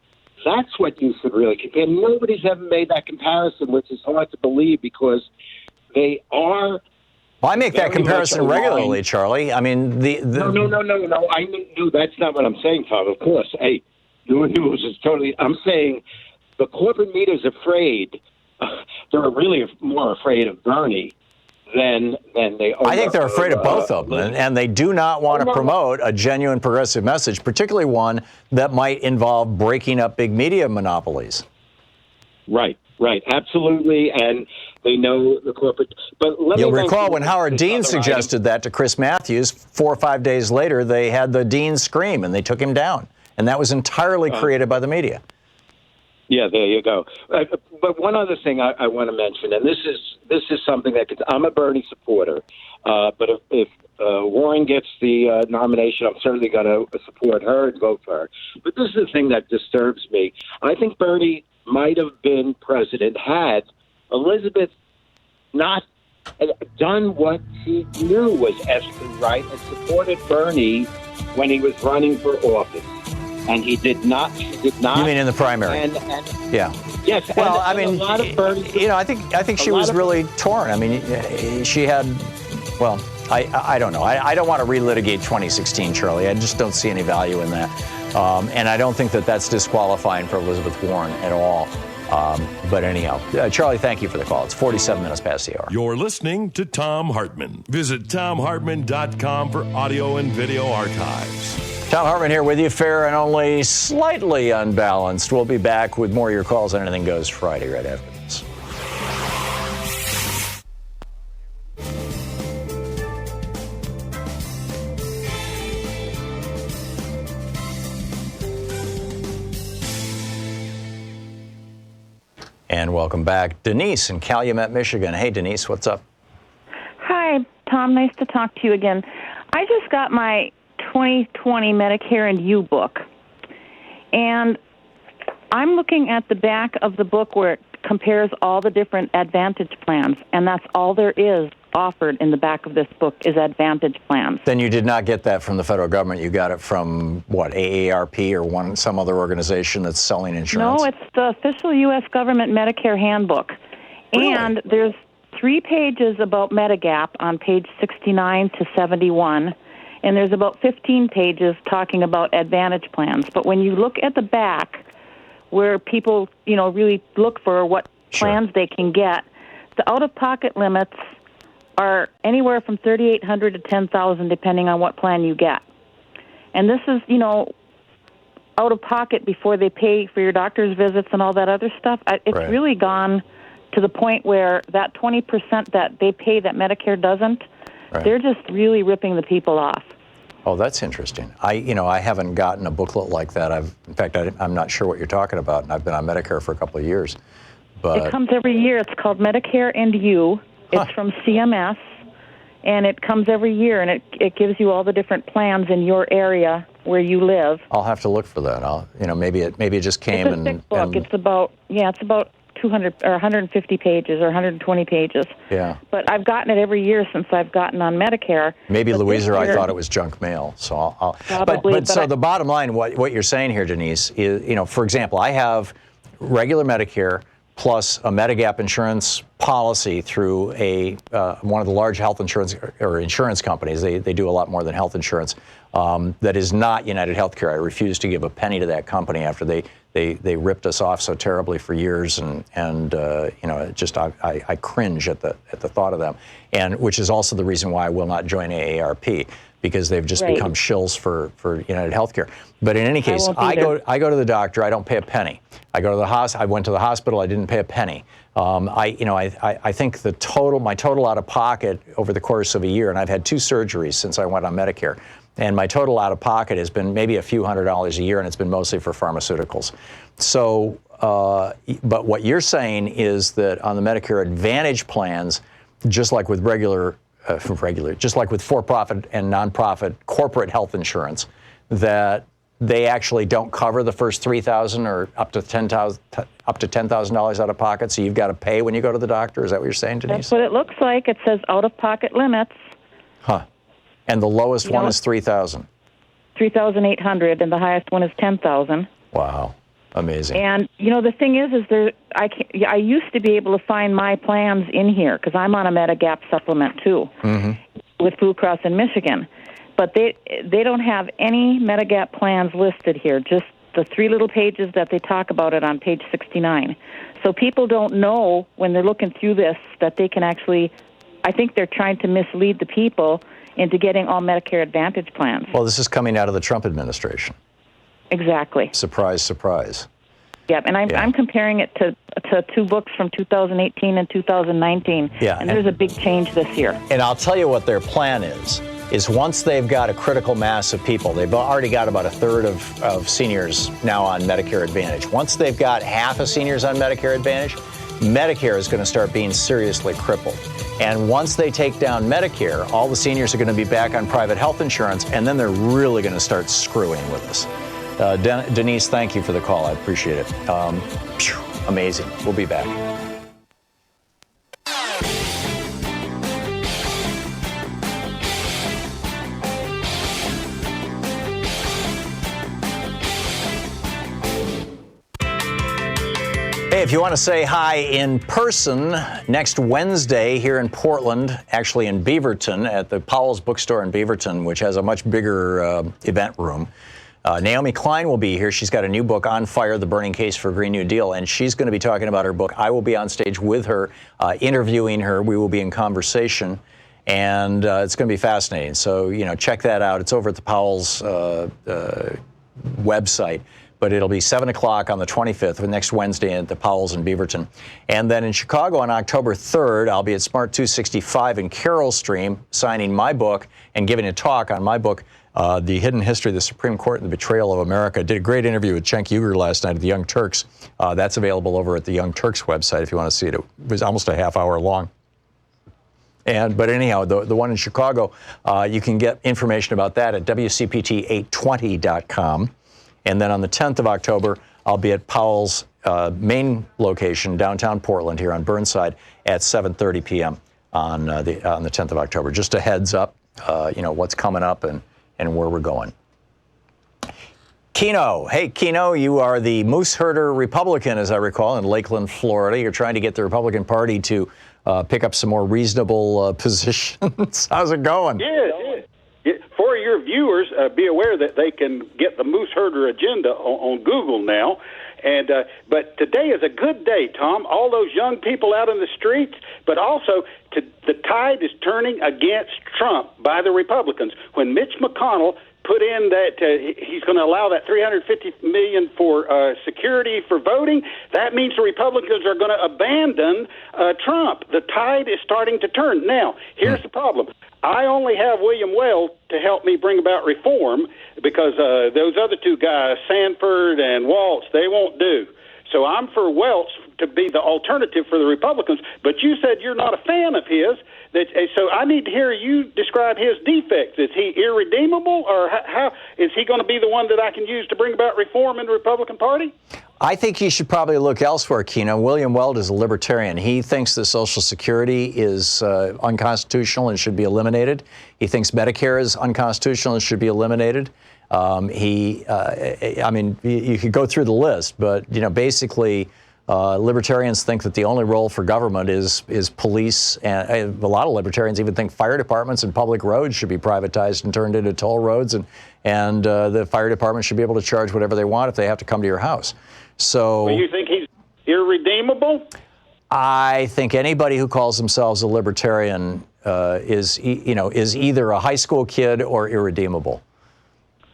that's what you should really compare. Nobody's ever made that comparison, which is hard to believe because they are. Well, I make that comparison regularly, Charlie. I mean, No. I knew that's not what I'm saying, Tom. Of course, hey, your news is totally. I'm saying the corporate media's afraid. They're really more afraid of Bernie than they are. I think they're afraid of both of them, and they do not want to promote a genuine progressive message, particularly one that might involve breaking up big media monopolies. Right, absolutely, and they know the corporate. But you'll recall when Howard Dean suggested that to Chris Matthews, 4 or 5 days later, they had the Dean scream, and they took him down, and that was entirely created by the media. Yeah, there you go. But one other thing I want to mention, and this is something that I'm a Bernie supporter, but if Warren gets the nomination, I'm certainly going to support her and vote for her. But this is the thing that disturbs me. I think Bernie might have been president had Elizabeth not done what she knew was ethically right and supported Bernie when he was running for office. And she did not. You mean in the primary? And yeah. Yes. Well, and a lot of Bernie, I think she was really torn. I mean, she had. Well, I don't know. I don't want to relitigate 2016, Charlie. I just don't see any value in that, and I don't think that that's disqualifying for Elizabeth Warren at all. But anyhow, Charlie, thank you for the call. It's 47 minutes past the hour. You're listening to Thom Hartmann. Visit ThomHartmann.com for audio and video archives. Thom Hartmann here with you, fair and only slightly unbalanced. We'll be back with more of your calls on Anything Goes Friday right after this. And welcome back, Denise in Calumet, Michigan. Hey, Denise, what's up? Hi, Tom. Nice to talk to you again. I just got my 2020 Medicare and You book, and I'm looking at the back of the book where it compares all the different Advantage plans, and that's all there is offered in the back of this book is Advantage plans. Then you did not get that from the federal government. You got it from, what, AARP or some other organization that's selling insurance? No, it's the official U.S. government Medicare handbook. Really? And there's 3 pages about Medigap on page 69 to 71. And there's about 15 pages talking about Advantage plans. But when you look at the back, where people, really look for what plans they can get, the out-of-pocket limits are anywhere from $3,800 to $10,000, depending on what plan you get. And this is, out-of-pocket before they pay for your doctor's visits and all that other stuff. It's really gone to the point where that 20% that they pay that Medicare doesn't, they're just really ripping the people off. Oh, that's interesting. I haven't gotten a booklet like that. In fact, I'm not sure what you're talking about, and I've been on Medicare for a couple of years. But it comes every year. It's called Medicare and You. It's from CMS, and it comes every year, and it gives you all the different plans in your area where you live. I'll have to look for that. Maybe it just came. It's a thick book. It's about 200 or 150 pages or 120 pages. Yeah. But I've gotten it every year since I've gotten on Medicare. Maybe Louise or I thought it was junk mail. So I'll probably. But the bottom line, what you're saying here, Denise, is, for example, I have regular Medicare plus a Medigap insurance policy through one of the large health insurance or insurance companies. They do a lot more than health insurance. That is not United Healthcare. I refuse to give a penny to that company after they ripped us off so terribly for years, and just I cringe at the thought of them, and which is also the reason why I will not join AARP, because they've just become shills for United Healthcare. But in any case, I go to the doctor. I don't pay a penny. I go to the I went to the hospital. I didn't pay a penny. I think my total out of pocket over the course of a year, and I've had 2 surgeries since I went on Medicare, and my total out of pocket has been maybe a few $100s a year, and it's been mostly for pharmaceuticals. So, but what you're saying is that on the Medicare Advantage plans, just like with just like with for-profit and nonprofit corporate health insurance, that they actually don't cover the first $3,000 or up to $10,000 out of pocket. So you've got to pay when you go to the doctor. Is that what you're saying, Denise? That's what it looks like. It says out-of-pocket limits. Huh. And the lowest one is $3,000. $3,800, and the highest one is $10,000. Wow. Amazing. And, the thing is I used to be able to find my plans in here because I'm on a Medigap supplement, too, with Blue Cross in Michigan. But they don't have any Medigap plans listed here, just the 3 little pages that they talk about it on page 69. So people don't know when they're looking through this that they can actually, I think they're trying to mislead the people into getting all Medicare Advantage plans. Well, this is coming out of the Trump administration. Exactly. Surprise, surprise. Yep, and I'm comparing it to 2 books from 2018 and 2019. Yeah, and there's a big change this year. And I'll tell you what their plan is once they've got a critical mass of people, they've already got about 1/3 of seniors now on Medicare Advantage. Once they've got half of seniors on Medicare Advantage, Medicare is going to start being seriously crippled. And once they take down Medicare, all the seniors are going to be back on private health insurance, and then they're really going to start screwing with us. Denise, thank you for the call. I appreciate it. Amazing. We'll be back. Hey, if you want to say hi in person, next Wednesday here in Portland, actually in Beaverton, at the Powell's Bookstore in Beaverton, which has a much bigger event room, Naomi Klein will be here. She's got a new book, On Fire, The Burning Case for a Green New Deal, and she's going to be talking about her book. I will be on stage with her, interviewing her. We will be in conversation, and it's going to be fascinating. So, check that out. It's over at the Powell's website. But it'll be 7 o'clock on the 25th, next Wednesday at the Powell's in Beaverton. And then in Chicago on October 3rd, I'll be at Smart 265 in Carroll Stream, signing my book and giving a talk on my book, The Hidden History of the Supreme Court and the Betrayal of America. I did a great interview with Cenk Uygur last night at the Young Turks. That's available over at the Young Turks website if you want to see it. It was almost a half hour long. But anyhow, the one in Chicago, you can get information about that at WCPT820.com. And then on the 10th of October, I'll be at Powell's main location, downtown Portland, here on Burnside, at 7:30 p.m. on the 10th of October. Just a heads up, what's coming up and where we're going. Keno, hey Keno, you are the moose herder Republican, as I recall, in Lakeland, Florida. You're trying to get the Republican Party to pick up some more reasonable positions. How's it going? Yeah. For your viewers, be aware that they can get the Moose Herder agenda on Google now. But today is a good day, Tom. All those young people out in the streets, but also the tide is turning against Trump by the Republicans. When Mitch McConnell put in that he's going to allow that $350 million for security for voting, that means the Republicans are going to abandon Trump. The tide is starting to turn. Now, here's the problem. I only have William Weld to help me bring about reform because those other 2 guys, Sanford and Waltz, they won't do. So I'm for Welch to be the alternative for the Republicans. But you said you're not a fan of his. So I need to hear you describe his defects. Is he irredeemable, or how is he going to be the one that I can use to bring about reform in the Republican Party? I think you should probably look elsewhere, Keno. William Weld is a libertarian. He thinks that Social Security is unconstitutional and should be eliminated. He thinks Medicare is unconstitutional and should be eliminated. You could go through the list, but basically, Libertarians think that the only role for government is police, and a lot of libertarians even think fire departments and public roads should be privatized and turned into toll roads, and the fire department should be able to charge whatever they want if they have to come to your house. So, well, you think he's irredeemable? I think anybody who calls themselves a libertarian is either a high school kid or irredeemable.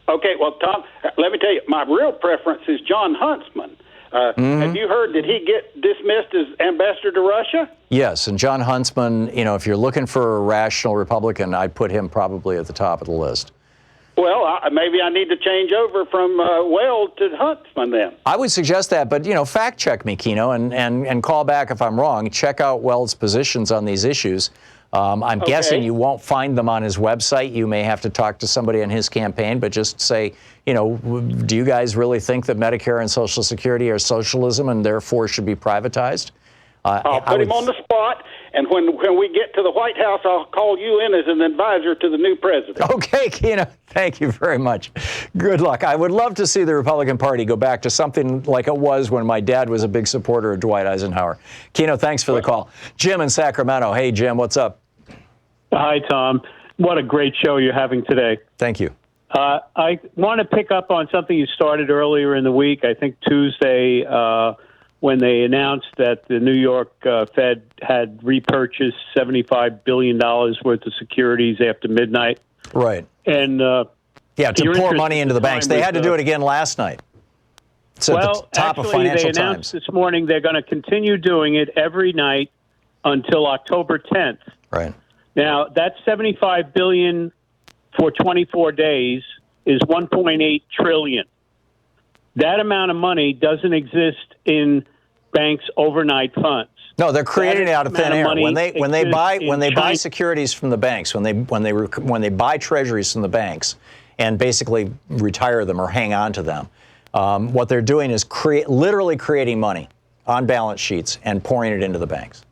Okay, well, Tom, let me tell you, my real preference is John Huntsman. Have you heard, did he get dismissed as ambassador to Russia? Yes, and John Huntsman, if you're looking for a rational Republican, I'd put him probably at the top of the list. Well, maybe I need to change over from Weld to Huntsman then. I would suggest that, but, fact check me, Keno, and call back if I'm wrong. Check out Weld's positions on these issues. I'm guessing you won't find them on his website. You may have to talk to somebody in his campaign, but just say, do you guys really think that Medicare and Social Security are socialism and therefore should be privatized? I'll put him on the spot, and when we get to the White House, I'll call you in as an advisor to the new president. Okay, Keno, thank you very much. Good luck. I would love to see the Republican Party go back to something like it was when my dad was a big supporter of Dwight Eisenhower. Keno, thanks for the call. Jim in Sacramento. Hey, Jim, what's up? Hi, Tom. What a great show you're having today. Thank you. I want to pick up on something you started earlier in the week, I think Tuesday, when they announced that the New York Fed had repurchased $75 billion worth of securities after midnight. Right. And to pour money into the banks. They had to do it again last night. So at the top of Financial Times. They announced this morning they're going to continue doing it every night until October 10th. Right. Now, that $75 billion for 24 days is $1.8 trillion. That amount of money doesn't exist in banks' overnight funds. No, they're creating it out of thin air. When they buy securities from the banks, when they buy treasuries from the banks, and basically retire them or hang on to them, what they're doing is literally creating money on balance sheets and pouring it into the banks.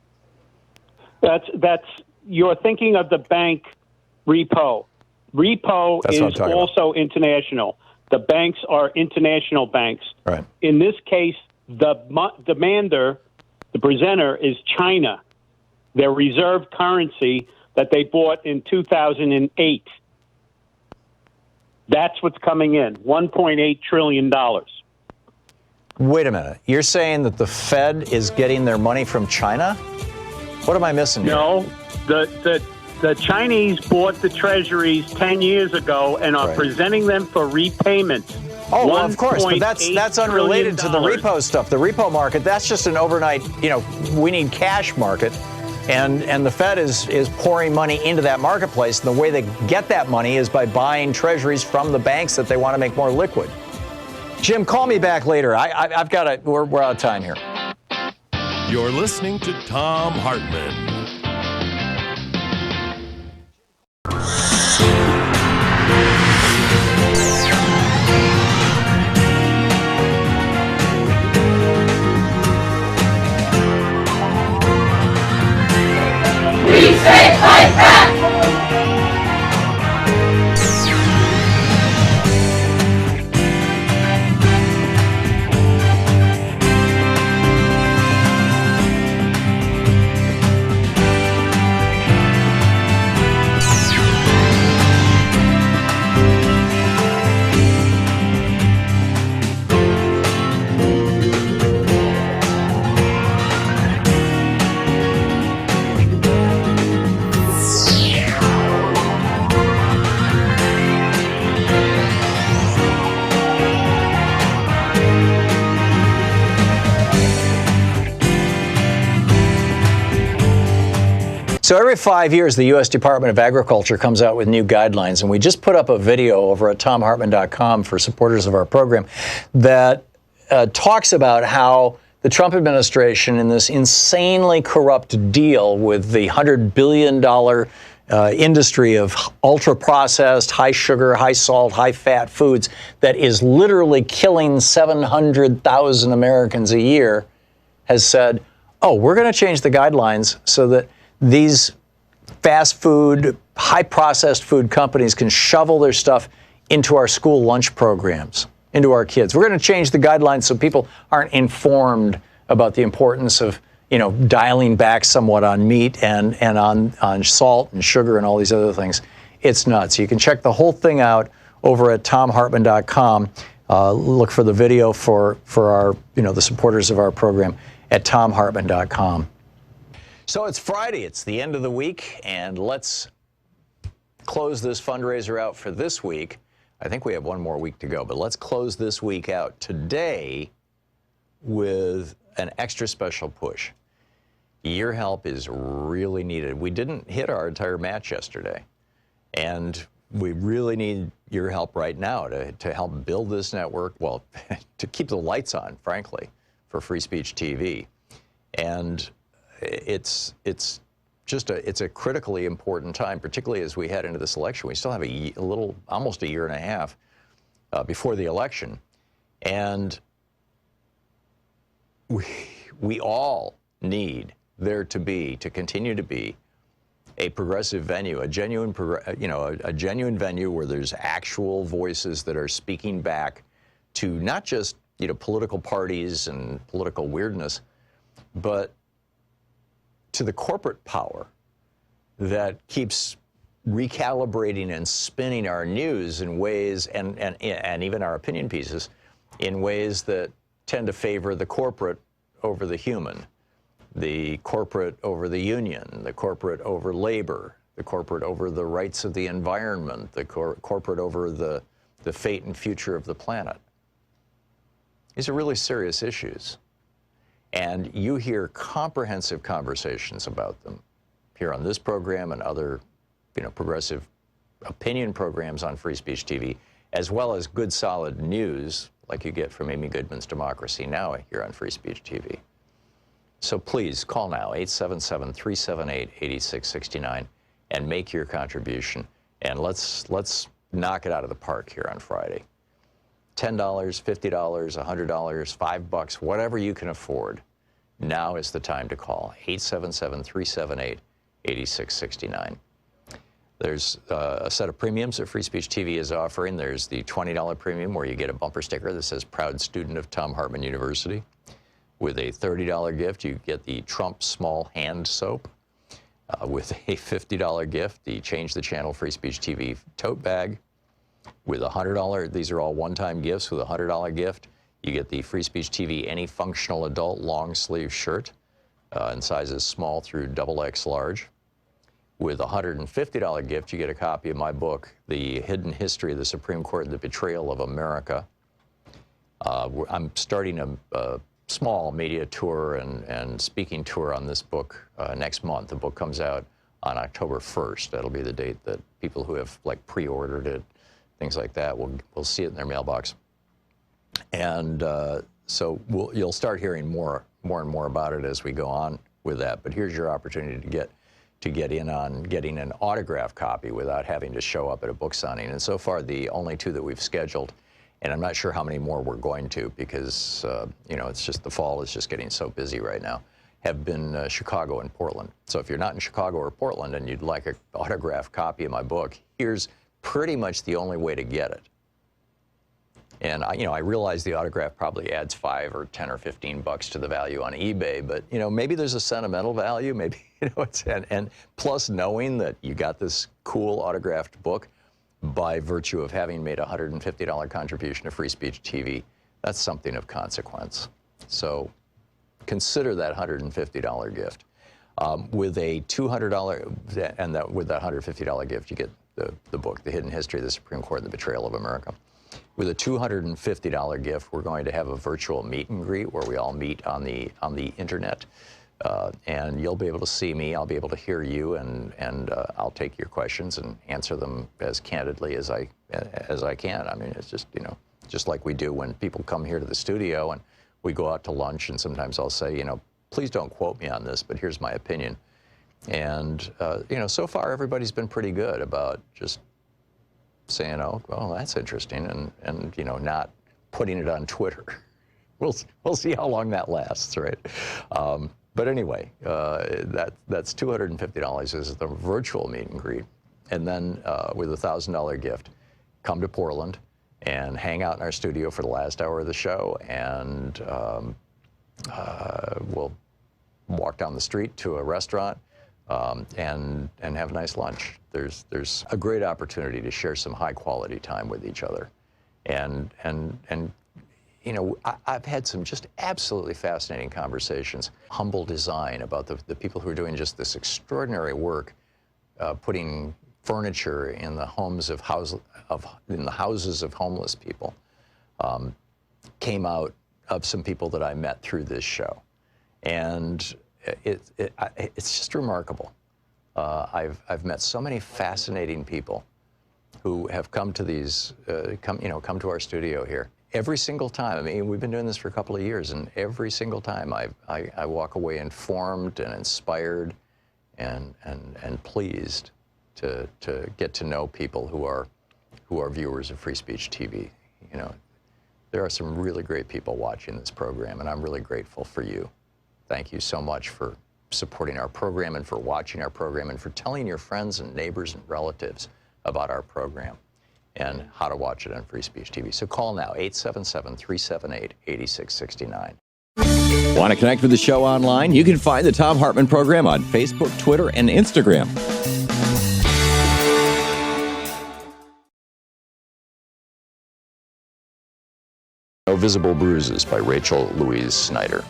You're thinking of the bank repo. Repo is also international. The banks are international banks. Right. In this case, the demander, the presenter, is China, their reserve currency that they bought in 2008. That's what's coming in, $1.8 trillion. Wait a minute. You're saying that the Fed is getting their money from China? What am I missing here? No, the Chinese bought the treasuries 10 years ago and are presenting them for repayment. Oh, well, of course, but that's unrelated to the repo stuff. The repo market, that's just an overnight, we need cash market. And the Fed is pouring money into that marketplace. And the way they get that money is by buying treasuries from the banks that they want to make more liquid. Jim, call me back later. We're out of time here. You're listening to Thom Hartmann. We say fight back! So every 5 years, the U.S. Department of Agriculture comes out with new guidelines, and we just put up a video over at thomhartmann.com for supporters of our program that talks about how the Trump administration, in this insanely corrupt deal with the $100 billion industry of ultra-processed, high-sugar, high-salt, high-fat foods that is literally killing 700,000 Americans a year, has said, oh, we're going to change the guidelines so that these fast food, high-processed food companies can shovel their stuff into our school lunch programs, into our kids. We're going to change the guidelines so people aren't informed about the importance of, dialing back somewhat on meat and on salt and sugar and all these other things. It's nuts. You can check the whole thing out over at thomhartmann.com. Look for the video for our, the supporters of our program at thomhartmann.com. So it's Friday. It's the end of the week, and let's close this fundraiser out for this week. I think we have one more week to go, but let's close this week out today with an extra special push. Your help is really needed. We didn't hit our entire match yesterday, and we really need your help right now to help build this network, well, to keep the lights on, frankly, for Free Speech TV. And it's a critically important time, particularly as we head into this election. We still have almost a year and a half before the election. And we all need there to continue to be a progressive venue, a genuine venue where there's actual voices that are speaking back to not just, political parties and political weirdness, but to the corporate power that keeps recalibrating and spinning our news in ways, and even our opinion pieces, in ways that tend to favor the corporate over the human, the corporate over the union, the corporate over labor, the corporate over the rights of the environment, the corporate over the fate and future of the planet. These are really serious issues. And you hear comprehensive conversations about them here on this program and other, progressive opinion programs on Free Speech TV, as well as good, solid news like you get from Amy Goodman's Democracy Now! Here on Free Speech TV. So please call now, 877-378-8669, and make your contribution. And let's knock it out of the park here on Friday. $10, $50, $100, $5, whatever you can afford. Now is the time to call, 877-378-8669. There's a set of premiums that Free Speech TV is offering. There's the $20 premium where you get a bumper sticker that says Proud Student of Thom Hartmann University. With a $30 gift, you get the Trump Small Hand Soap. With a $50 gift, the Change the Channel Free Speech TV tote bag. With a $100, these are all one-time gifts. With a $100 gift, you get the Free Speech TV Any Functional Adult Long Sleeve Shirt in sizes small through XXL large. With a $150 gift, you get a copy of my book, The Hidden History of the Supreme Court and the Betrayal of America. I'm starting a small media tour and speaking tour on this book next month. The book comes out on October 1st. That'll be the date that people who have pre-ordered it, things like that, will see it in their mailbox. And so you'll start hearing more and more about it as we go on with that. But here's your opportunity to get in on getting an autographed copy without having to show up at a book signing. And so far, the only two that we've scheduled, and I'm not sure how many more we're going to because, it's just the fall is just getting so busy right now, have been Chicago and Portland. So if you're not in Chicago or Portland and you'd like an autographed copy of my book, here's pretty much the only way to get it. And I realize the autograph probably adds $5 or $10 or $15 to the value on eBay, but maybe there's a sentimental value, maybe it's and plus knowing that you got this cool autographed book by virtue of having made a $150 contribution to Free Speech TV, that's something of consequence. So consider that $150 gift. With a $200, and with that $150 gift, you get the book, The Hidden History of the Supreme Court and the Betrayal of America. With a $250 gift, we're going to have a virtual meet and greet where we all meet on the internet. And you'll be able to see me, I'll be able to hear you, and I'll take your questions and answer them as candidly as I can. I mean, it's just, just like we do when people come here to the studio and we go out to lunch, and sometimes I'll say, please don't quote me on this, but here's my opinion. And, so far everybody's been pretty good about just saying, oh, well, that's interesting, and not putting it on Twitter. We'll see how long that lasts, right? But anyway, that's $250 is the virtual meet and greet. And then with a $1,000 gift, come to Portland and hang out in our studio for the last hour of the show and we'll walk down the street to a restaurant and have a nice lunch. There's a great opportunity to share some high quality time with each other, and you know, I've had some just absolutely fascinating conversations. Humble Design, about the people who are doing just this extraordinary work, putting furniture in the homes of in the houses of homeless people, came out of some people that I met through this show, and it's just remarkable. I've met so many fascinating people who have come to these, come to our studio here. Every single time, I mean, we've been doing this for a couple of years, and every single time I walk away informed and inspired and pleased to get to know people who are viewers of Free Speech TV. You know, there are some really great people watching this program, and I'm really grateful for you. Thank you so much for supporting our program and for watching our program and for telling your friends and neighbors and relatives about our program and how to watch it on Free Speech TV. So call now, 877-378-8669. Want to connect with the show online? You can find the Thom Hartmann Program on Facebook, Twitter, and Instagram. No Visible Bruises by Rachel Louise Snyder.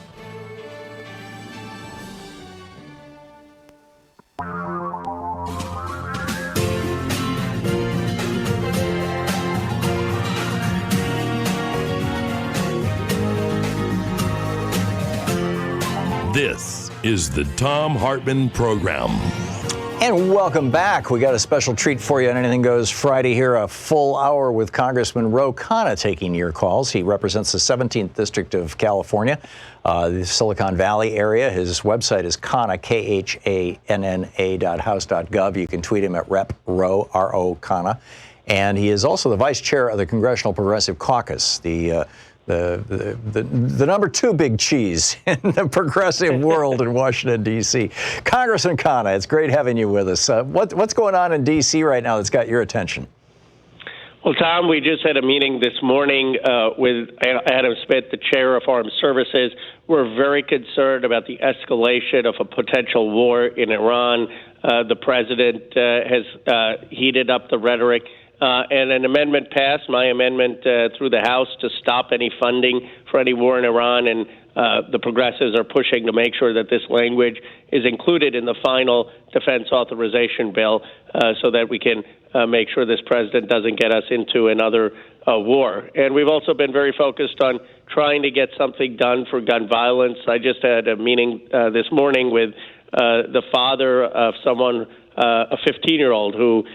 This is the Thom Hartmann Program. And welcome back. We got a special treat for you on Anything Goes Friday here, a full hour with Congressman Ro Khanna taking your calls. He represents the 17th District of California, the Silicon Valley area. His website is Khanna, KHANNA.house.gov. You can tweet him at Rep. Ro, R-O, Khanna. And he is also the vice chair of the Congressional Progressive Caucus, the number 2 big cheese in the progressive world in Washington, D.C. Congressman Khanna, it's great having you with us. What's going on in D.C. right now that's got your attention? Well, Tom, we just had a meeting this morning with Adam Smith, the chair of Armed Services. We're very concerned about the escalation of a potential war in Iran. The president has heated up the rhetoric. And an amendment passed, my amendment through the House, to stop any funding for any war in Iran. And the progressives are pushing to make sure that this language is included in the final defense authorization bill so that we can make sure this president doesn't get us into another war. And we've also been very focused on trying to get something done for gun violence. I just had a meeting this morning with the father of someone, a 15-year-old who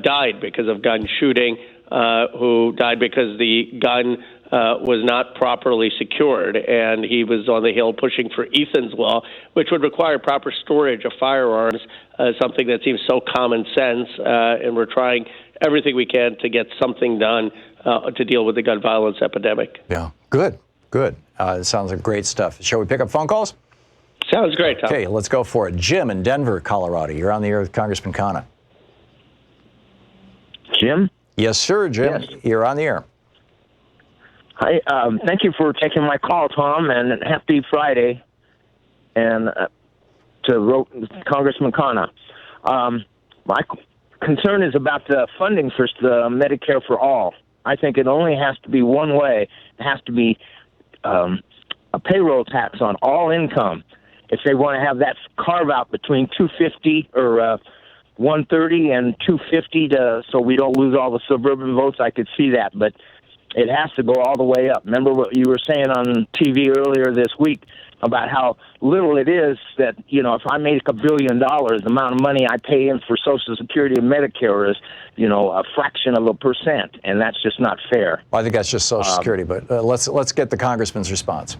died because of gun shooting, who died because the gun was not properly secured, and he was on the Hill pushing for Ethan's Law, which would require proper storage of firearms, something that seems so common sense, and we're trying everything we can to get something done to deal with the gun violence epidemic. Yeah, good. It sounds like great stuff. Shall we pick up phone calls? Sounds great, Tom. Okay, let's go for it. Jim in Denver, Colorado. You're on the air with Congressman Khanna. Jim? Yes, sir, Jim. Yes. You're on the air. Hi. Thank you for taking my call, Tom, and happy Friday. And to Congressman Khanna. My concern is about the funding for the Medicare for All. I think it only has to be one way. It has to be a payroll tax on all income. If they want to have that carve out between $250 or $130 and $250 so we don't lose all the suburban votes, I could see that. But it has to go all the way up. Remember what you were saying on TV earlier this week about how little it is that, you know, if I make $1 billion, the amount of money I pay in for Social Security and Medicare is, you know, a fraction of a percent, and that's just not fair. Well, I think that's just Social Security, but let's get the congressman's response.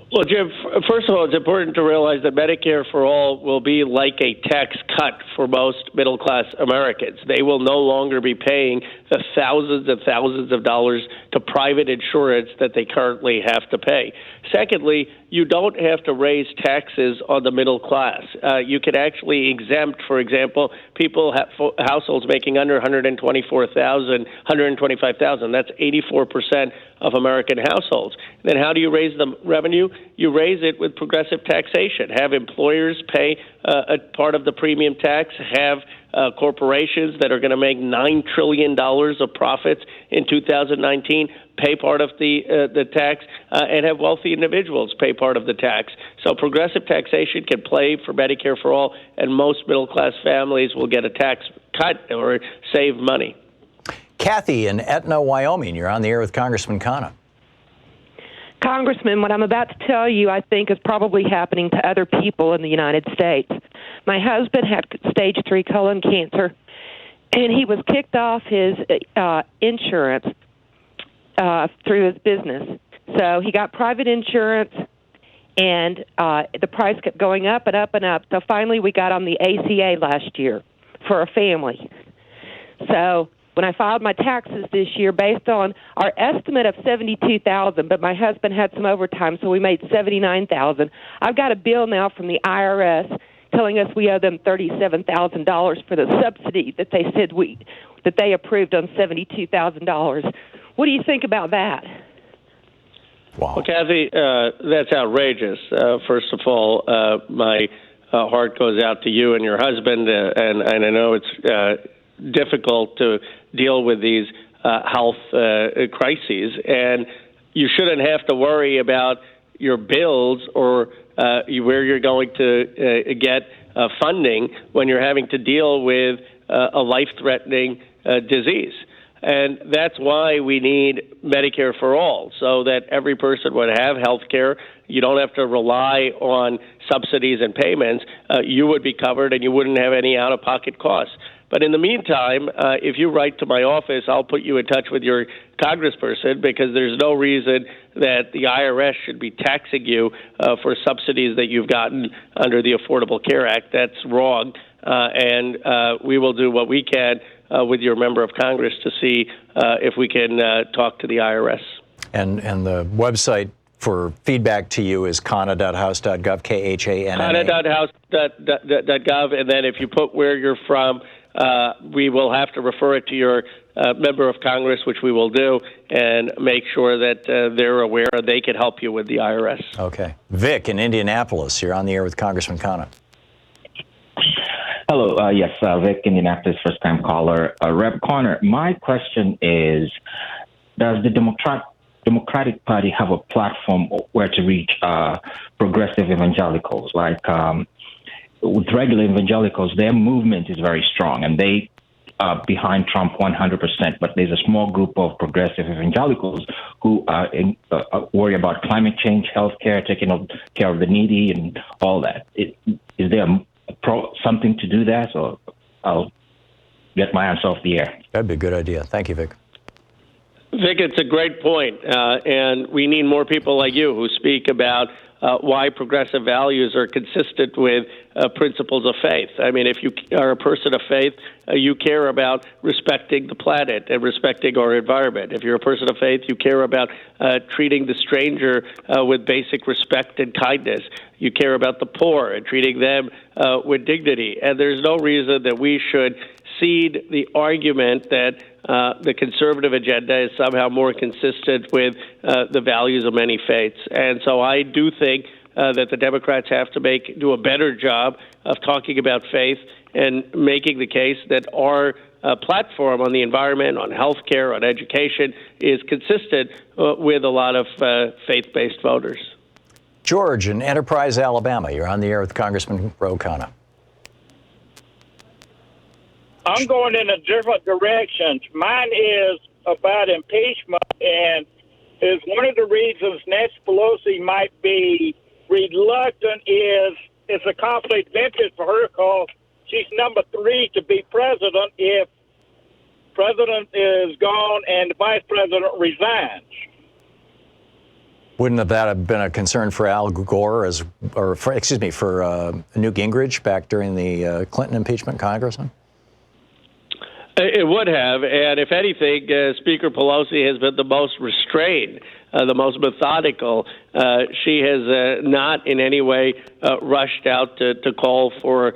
Well, Jim, first of all, it's important to realize that Medicare for All will be like a tax cut for most middle-class Americans. They will no longer be paying the thousands and thousands of dollars to private insurance that they currently have to pay. Secondly, you don't have to raise taxes on the middle class. You can actually exempt, for example, households making under $125,000. That's 84% of American households. Then how do you raise the revenue? You raise it with progressive taxation. Have employers pay a part of the premium tax, have corporations that are going to make $9 trillion of profits in 2019 pay part of the tax, and have wealthy individuals pay part of the tax. So progressive taxation can play for Medicare for all, and most middle-class families will get a tax cut or save money. Kathy in Etna, Wyoming, you're on the air with Congressman Khanna. Congressman, what I'm about to tell you, I think, is probably happening to other people in the United States. My husband had stage 3 colon cancer, and he was kicked off his insurance through his business. So he got private insurance, and the price kept going up and up and up. So finally we got on the ACA last year for a family. So when I filed my taxes this year, based on our estimate of $72,000, but my husband had some overtime, so we made $79,000. I've got a bill now from the IRS telling us we owe them $37,000 for the subsidy that they said that they approved on $72,000. What do you think about that? Wow. Well, Kathy, that's outrageous. First of all, my heart goes out to you and your husband, and I know it's difficult to deal with these health crises, and you shouldn't have to worry about your bills or where you're going to get funding when you're having to deal with a life-threatening disease. And that's why we need Medicare for all, so that every person would have health care. You don't have to rely on subsidies and payments. You would be covered, and you wouldn't have any out-of-pocket costs. But in the meantime, if you write to my office, I'll put you in touch with your congressperson, because there's no reason that the IRS should be taxing you for subsidies that you've gotten under the Affordable Care Act. That's wrong, and we will do what we can with your member of Congress to see if we can talk to the IRS. And the website for feedback to you is khanna.house.gov, KHANNA. Khanna.house.gov, and then if you put where you're from, we will have to refer it to your member of Congress, which we will do, and make sure that they're aware they can help you with the IRS. Okay. Vic in Indianapolis, you're on the air with Congressman Khanna. Hello, yes, Vic, Indianapolis, first-time caller. Rep. Khanna, my question is, does the Democratic Party have a platform where to reach progressive evangelicals? Like with regular evangelicals, their movement is very strong, and they are behind Trump 100%, but there's a small group of progressive evangelicals who worry about climate change, healthcare, taking care of the needy, and all that. Is there something to do that, or I'll get my answer off the air? That'd be a good idea. Thank you, Vic. Vic, it's a great point, and we need more people like you who speak about why progressive values are consistent with principles of faith. I mean, if you are a person of faith, you care about respecting the planet and respecting our environment. If you're a person of faith, you care about treating the stranger with basic respect and kindness. You care about the poor and treating them with dignity. And there's no reason that we should cede the argument that the conservative agenda is somehow more consistent with the values of many faiths. And so I do think that the Democrats have to do a better job of talking about faith and making the case that our platform on the environment, on health care, on education is consistent with a lot of faith-based voters. George in Enterprise, Alabama, you're on the air with Congressman Ro Khanna. I'm going in a different direction. Mine is about impeachment, and is one of the reasons Nancy Pelosi might be reluctant is it's a conflict of interest for her because she's number 3 to be president if president is gone and the vice president resigns. Wouldn't that have been a concern for Al Gore for Newt Gingrich back during the Clinton impeachment, Congressman? It would have, and if anything, Speaker Pelosi has been the most restrained, the most methodical. She has not in any way rushed out to call for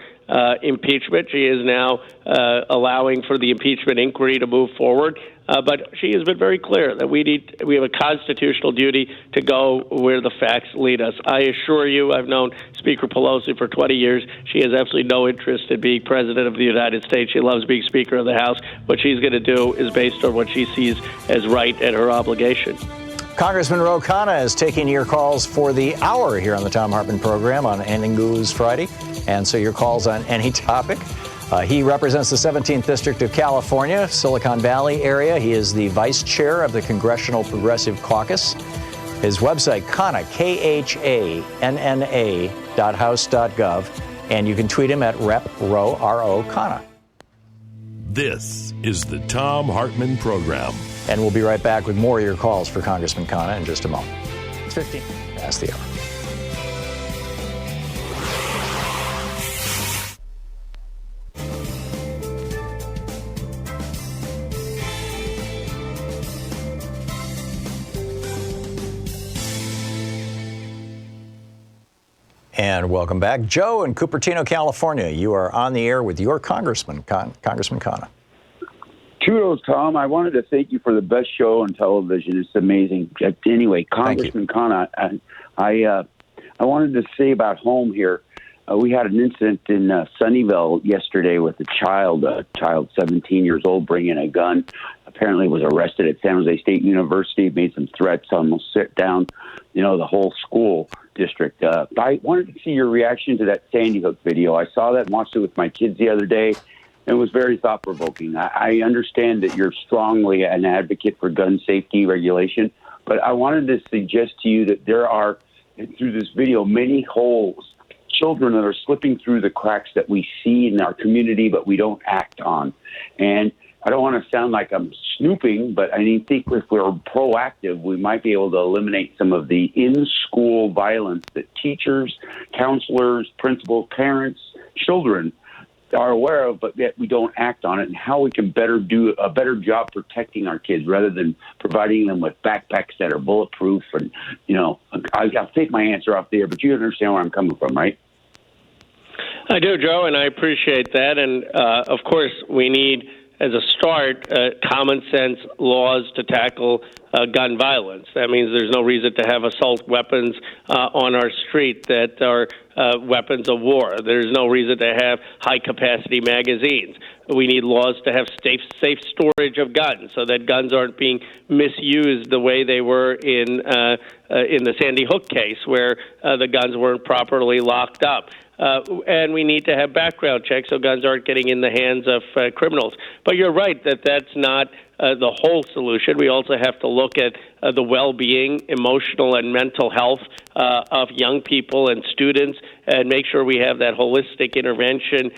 impeachment. She is now allowing for the impeachment inquiry to move forward. But she has been very clear that we have a constitutional duty to go where the facts lead us. I assure you, I've known Speaker Pelosi for 20 years. She has absolutely no interest in being President of the United States. She loves being Speaker of the House. What she's going to do is based on what she sees as right and her obligation. Congressman Ro Khanna is taking your calls for the hour here on the Thom Hartmann Program on Ending News Friday. And so your calls on any topic. He represents the 17th District of California, Silicon Valley area. He is the vice chair of the Congressional Progressive Caucus. His website, Khanna, KHANNA.house.gov. And you can tweet him at Rep. Ro, R-O, Khanna. This is the Thom Hartmann Program. And we'll be right back with more of your calls for Congressman Khanna in just a moment. It's 15 past the hour. And welcome back. Joe in Cupertino, California. You are on the air with your Congressman Khanna. Kudos, Tom. I wanted to thank you for the best show on television. It's amazing. Anyway, Congressman Khanna, I wanted to say about home here. We had an incident in Sunnyvale yesterday with a child 17 years old, bringing a gun. Apparently was arrested at San Jose State University, made some threats, almost set down, the whole school district. I wanted to see your reaction to that Sandy Hook video. I saw that and watched it with my kids the other day. It was very thought-provoking. I understand that you're strongly an advocate for gun safety regulation, but I wanted to suggest to you that there are, through this video, many holes, children that are slipping through the cracks that we see in our community, but we don't act on. And I don't want to sound like I'm snooping, but I think if we're proactive, we might be able to eliminate some of the in-school violence that teachers, counselors, principals, parents, children are aware of, but yet we don't act on it, and how we can do a better job protecting our kids rather than providing them with backpacks that are bulletproof. And, I'll take my answer off the air, but you understand where I'm coming from, right? I do, Joe, and I appreciate that. And, of course, we need, as a start, common sense laws to tackle gun violence. That means there's no reason to have assault weapons on our street that are weapons of war. There's no reason to have high-capacity magazines. We need laws to have safe storage of guns so that guns aren't being misused the way they were in the Sandy Hook case, where the guns weren't properly locked up. And we need to have background checks so guns aren't getting in the hands of criminals. But you're right that that's not the whole solution. We also have to look at the well-being, emotional and mental health of young people and students, and make sure we have that holistic intervention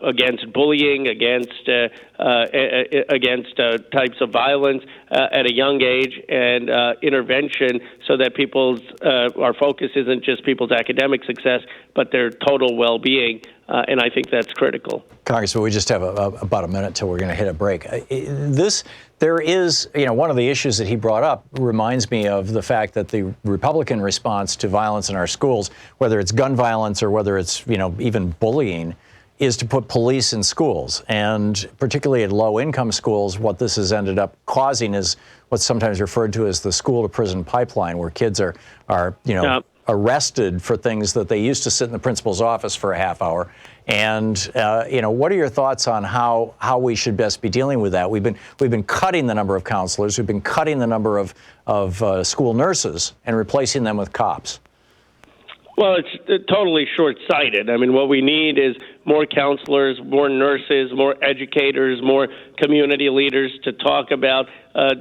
against bullying, against types of violence at a young age, and intervention so that our focus isn't just people's academic success, but their total well-being. And I think that's critical. Congressman, we just have about a minute till we're going to hit a break. There is, one of the issues that he brought up reminds me of the fact that the Republican response to violence in our schools, whether it's gun violence or whether it's, even bullying, is to put police in schools. And particularly at low-income schools, what this has ended up causing is what's sometimes referred to as the school-to-prison pipeline, where kids are arrested for things that they used to sit in the principal's office for a half hour. And what are your thoughts on how we should best be dealing with that? We've been cutting the number of counselors, we've been cutting the number of school nurses and replacing them with cops. Well, it's totally short-sighted. I mean, what we need is more counselors, more nurses, more educators, more community leaders to talk about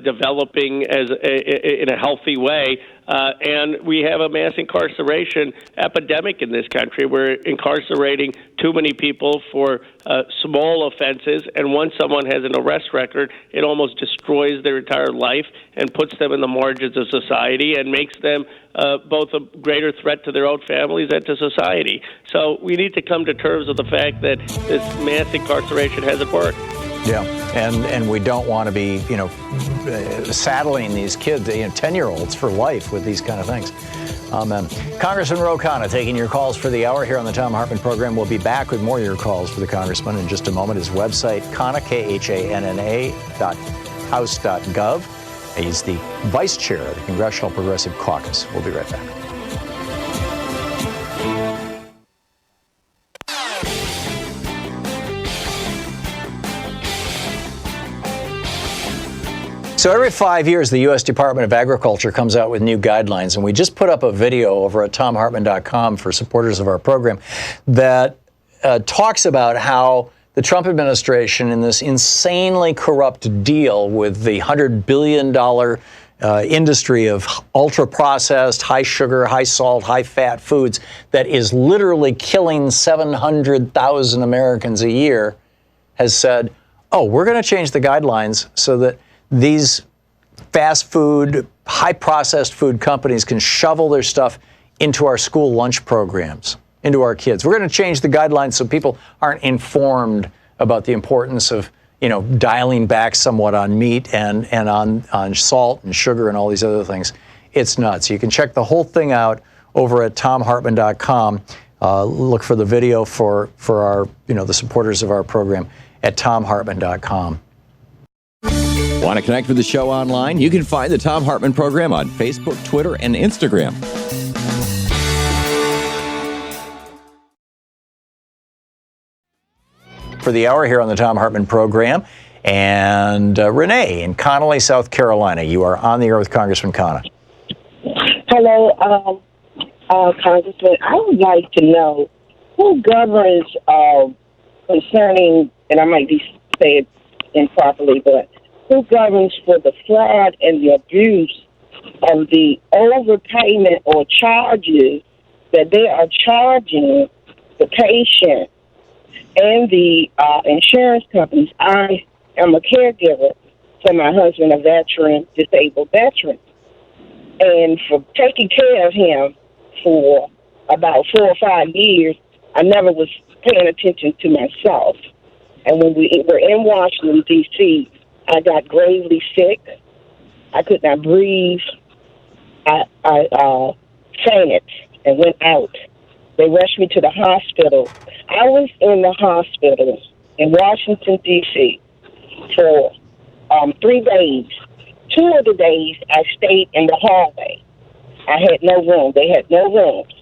developing in a healthy way. And we have a mass incarceration epidemic in this country. We're incarcerating too many people for small offenses, and once someone has an arrest record, it almost destroys their entire life and puts them in the margins of society and makes them both a greater threat to their own families and to society. So we need to come to terms with the fact that this mass incarceration hasn't worked. Yeah, and we don't want to be, saddling these kids, 10-year-olds for life with these kind of things. Amen. Congressman Ro Khanna taking your calls for the hour here on the Thom Hartmann Program. We'll be back with more of your calls for the Congressman in just a moment. His website, Khanna, KHANNA.house.gov. house.gov. He's the vice chair of the Congressional Progressive Caucus. We'll be right back. So every 5 years, the U.S. Department of Agriculture comes out with new guidelines, and we just put up a video over at thomhartmann.com for supporters of our program that talks about how the Trump administration, in this insanely corrupt deal with the $100 billion industry of ultra-processed, high-sugar, high-salt, high-fat foods that is literally killing 700,000 Americans a year, has said, oh, we're going to change the guidelines so that these fast food, high-processed food companies can shovel their stuff into our school lunch programs, into our kids. We're going to change the guidelines so people aren't informed about the importance of, dialing back somewhat on meat and on salt and sugar and all these other things. It's nuts. You can check the whole thing out over at thomhartmann.com. Look for the video for our, the supporters of our program at thomhartmann.com. Want to connect with the show online? You can find the Thom Hartmann Program on Facebook, Twitter, and Instagram. For the hour here on the Thom Hartmann Program. And Renee in Connally, South Carolina. You are on the air with Congressman Khanna. Hello, Congressman. I would like to know who governs concerning, and I might be saying it improperly, but who governs for the fraud and the abuse of the overpayment or charges that they are charging the patient and the insurance companies. I am a caregiver for my husband, a disabled veteran. And for taking care of him for about 4 or 5 years, I never was paying attention to myself. And when we were in Washington, D.C., I got gravely sick. I could not breathe. I fainted and went out. They rushed me to the hospital. I was in the hospital in Washington, D.C. for 3 days. 2 of the days I stayed in the hallway. I had no room. They had no rooms.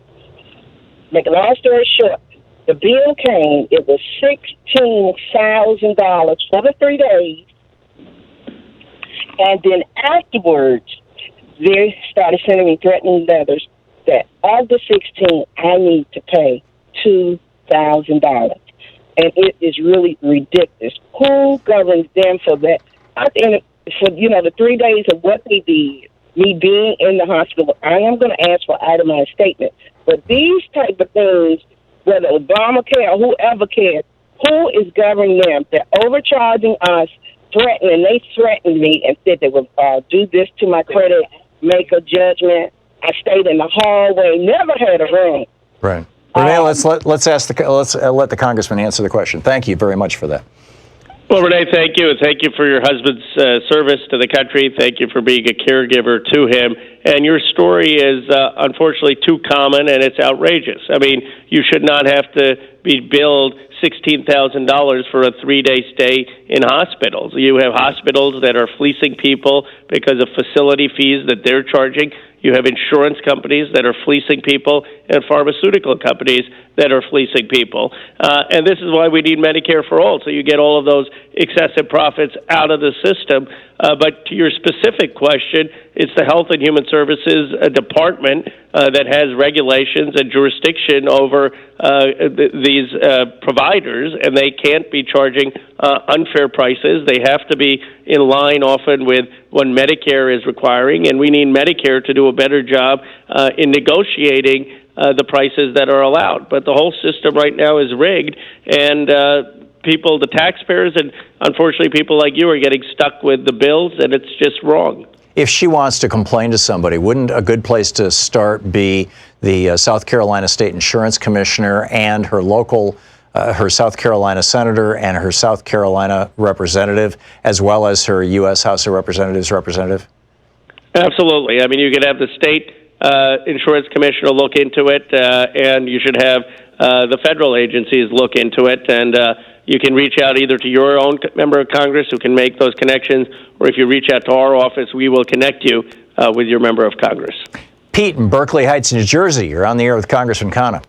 Make a long story short, the bill came. It was $16,000 for the 3 days. And then afterwards, they started sending me threatening letters that of the 16, I need to pay $2,000. And it is really ridiculous. Who governs them for that? I think for, the 3 days of what they did, me being in the hospital, I am going to ask for itemized statement. But these type of things, whether Obamacare or whoever cares, who is governing them? They're overcharging us, threatening. They threatened me and said they would do this to my credit, make a judgment. I stayed in the hallway, never had a room. Right. Renee, let's let the congressman answer the question. Thank you very much for that. Well, Renee, thank you, and thank you for your husband's service to the country. Thank you for being a caregiver to him. And your story is unfortunately too common, and it's outrageous. I mean, you should not have to be billed $16,000 for a 3-day stay in hospitals. You have hospitals that are fleecing people because of facility fees that they're charging. You have insurance companies that are fleecing people and pharmaceutical companies that are fleecing people. And this is why we need Medicare for all, so you get all of those excessive profits out of the system. But to your specific question, it's the Health and Human Services Department that has regulations and jurisdiction over these providers, and they can't be charging unfair prices. They have to be in line often with what Medicare is requiring, and we need Medicare to do a better job in negotiating the prices that are allowed. But the whole system right now is rigged, and people, the taxpayers, and unfortunately people like you are getting stuck with the bills, and it's just wrong. If she wants to complain to somebody, wouldn't a good place to start be the South Carolina State Insurance Commissioner and her local, her South Carolina Senator and her South Carolina representative, as well as her U.S. House of Representatives representative? Absolutely. I mean, you could have the state insurance commissioner look into it, and you should have the federal agencies look into it. And you can reach out either to your own member of Congress who can make those connections, or if you reach out to our office, we will connect you with your member of Congress. Pete in Berkeley Heights, New Jersey. You're on the air with Congressman Khanna.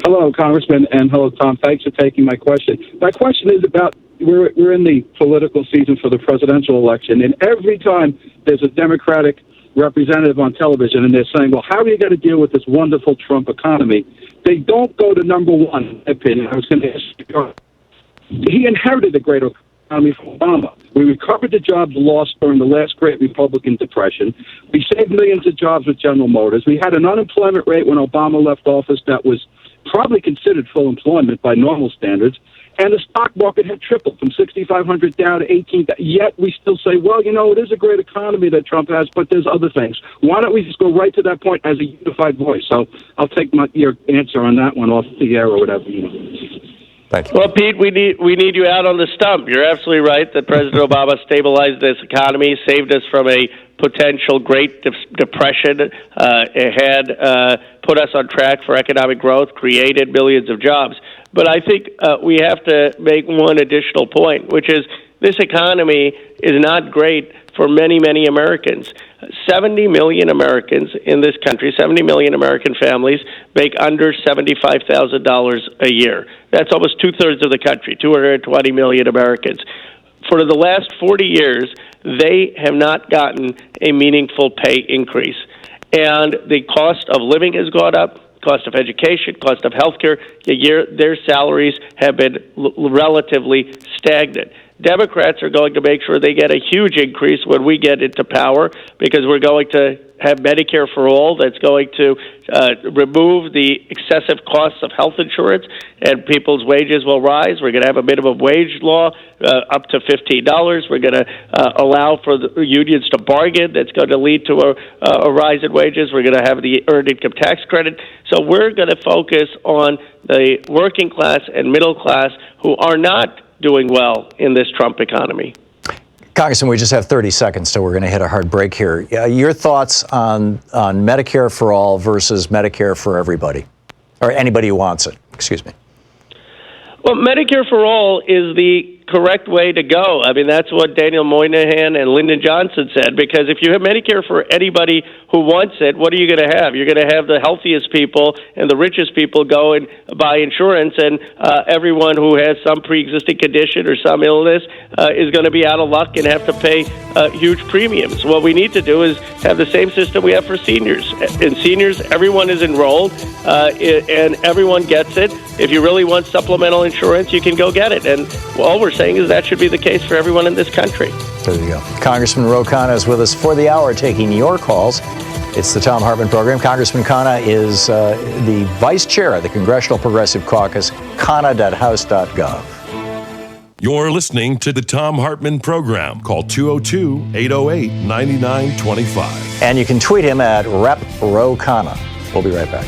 Hello, Congressman, and hello, Tom. Thanks for taking my question. My question is about we're in the political season for the presidential election, and every time there's a Democratic representative on television and they're saying, well, how are you going to deal with this wonderful Trump economy? They don't go to number one, in my opinion. I was going to ask you, he inherited the great economy from Obama. We recovered the jobs lost during the last great Republican Depression. We saved millions of jobs with General Motors. We had an unemployment rate when Obama left office that was probably considered full employment by normal standards. And the stock market had tripled from 6,500 down to 18,000. Yet we still say, well, you know, it is a great economy that Trump has, but there's other things. Why don't we just go right to that point as a unified voice? So I'll take your answer on that one off the air or whatever. You know. Thank you. Well, Pete, we need you out on the stump. You're absolutely right that President Obama stabilized this economy, saved us from a potential Great Depression, had put us on track for economic growth, created millions of jobs. But I think we have to make one additional point, which is this economy is not great for many, many Americans. 70 million Americans in this country, 70 million American families make under $75,000 a year. That's almost two-thirds of the country, 220 million Americans. For the last 40 years, they have not gotten a meaningful pay increase. And the cost of living has gone up, cost of education, cost of health care. Their salaries have been relatively stagnant. Democrats are going to make sure they get a huge increase when we get into power, because we're going to have Medicare for all that's going to remove the excessive costs of health insurance, and people's wages will rise. We're going to have a minimum wage law up to $15. We're going to allow for the unions to bargain. That's going to lead to a rise in wages. We're going to have the earned income tax credit. So we're going to focus on the working class and middle class who are not doing well in this Trump economy. Congressman, we just have 30 seconds, so we're going to hit a hard break here. Your thoughts on Medicare for all versus Medicare for everybody, or anybody who wants it, excuse me. Well, Medicare for all is the correct way to go. I mean, that's what Daniel Moynihan and Lyndon Johnson said, because if you have Medicare for anybody who wants it, what are you going to have? You're going to have the healthiest people and the richest people go and buy insurance, and everyone who has some pre-existing condition or some illness is going to be out of luck and have to pay huge premiums. What we need to do is have the same system we have for seniors. In seniors, everyone is enrolled, and everyone gets it. If you really want supplemental insurance, you can go get it. And all we're saying is that should be the case for everyone in this country. There you go. Congressman Ro Khanna is with us for the hour, taking your calls. It's the Thom Hartmann Program. Congressman Khanna is the vice chair of the Congressional Progressive Caucus, khanna.house.gov. You're listening to the Thom Hartmann Program. Call 202-808-9925. And you can tweet him at Rep. Ro Khanna. We'll be right back.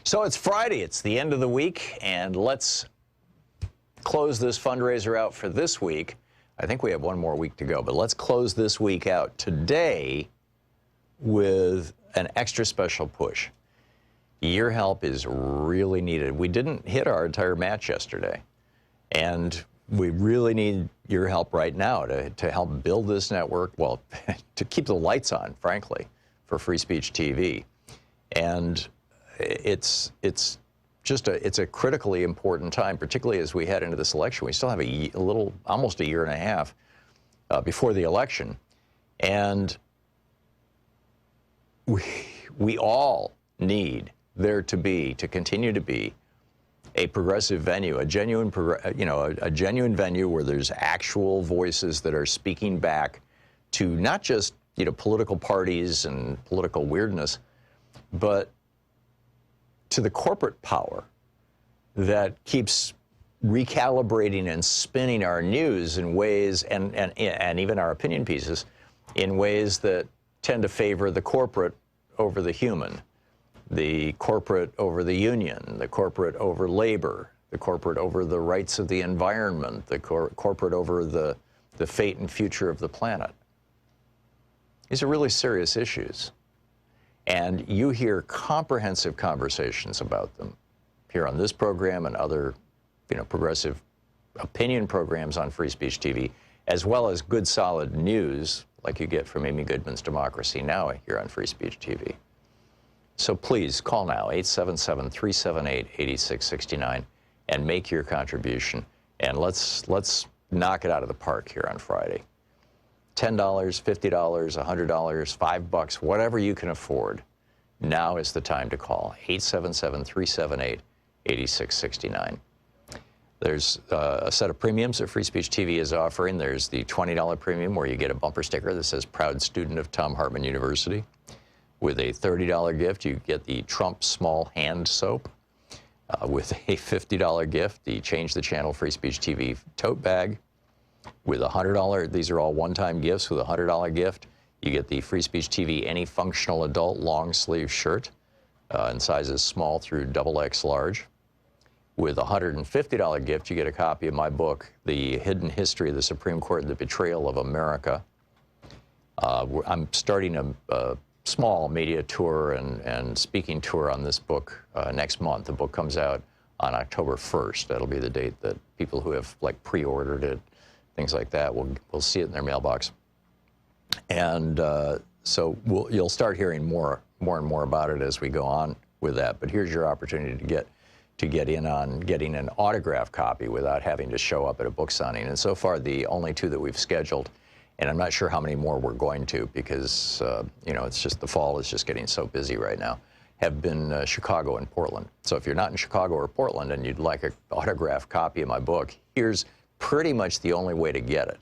So it's Friday, it's the end of the week, and let's close this fundraiser out for this week. I think we have one more week to go, but let's close this week out today with an extra special push. Your help is really needed. We didn't hit our entire match yesterday, and we really need your help right now to help build this network, well, to keep the lights on, frankly, for Free Speech TV. And it's a critically important time, particularly as we head into this election. We still have almost a year and a half before the election, and we all need there to continue to be a progressive venue, a genuine venue where there's actual voices that are speaking back to not just political parties and political weirdness, but to the corporate power that keeps recalibrating and spinning our news in ways, and even our opinion pieces, in ways that tend to favor the corporate over the human, the corporate over the union, the corporate over labor, the corporate over the rights of the environment, the corporate over the fate and future of the planet. These are really serious issues. And you hear comprehensive conversations about them here on this program and other, progressive opinion programs on Free Speech TV, as well as good, solid news like you get from Amy Goodman's Democracy Now! Here on Free Speech TV. So please call now, 877-378-8669, and make your contribution. And let's knock it out of the park here on Friday. $10, $50, $100, $5, whatever you can afford. Now is the time to call, 877-378-8669. There's a set of premiums that Free Speech TV is offering. There's the $20 premium where you get a bumper sticker that says Proud Student of Thom Hartmann University. With a $30 gift, you get the Trump Small Hand Soap. With a $50 gift, the Change the Channel Free Speech TV tote bag. With a $100, these are all one-time gifts. With a $100 gift, you get the Free Speech TV Any Functional Adult Long Sleeve Shirt in sizes small through XX large. With a $150 gift, you get a copy of my book, The Hidden History of the Supreme Court and the Betrayal of America. I'm starting a small media tour and speaking tour on this book next month. The book comes out on October 1st. That'll be the date that people who have pre-ordered it, things like that, will see it in their mailbox. And so you'll start hearing more and more about it as we go on with that. But here's your opportunity to get in on getting an autographed copy without having to show up at a book signing. And so far, the only two that we've scheduled, and I'm not sure how many more we're going to because, it's just the fall is just getting so busy right now, have been Chicago and Portland. So if you're not in Chicago or Portland and you'd like an autographed copy of my book, here's pretty much the only way to get it.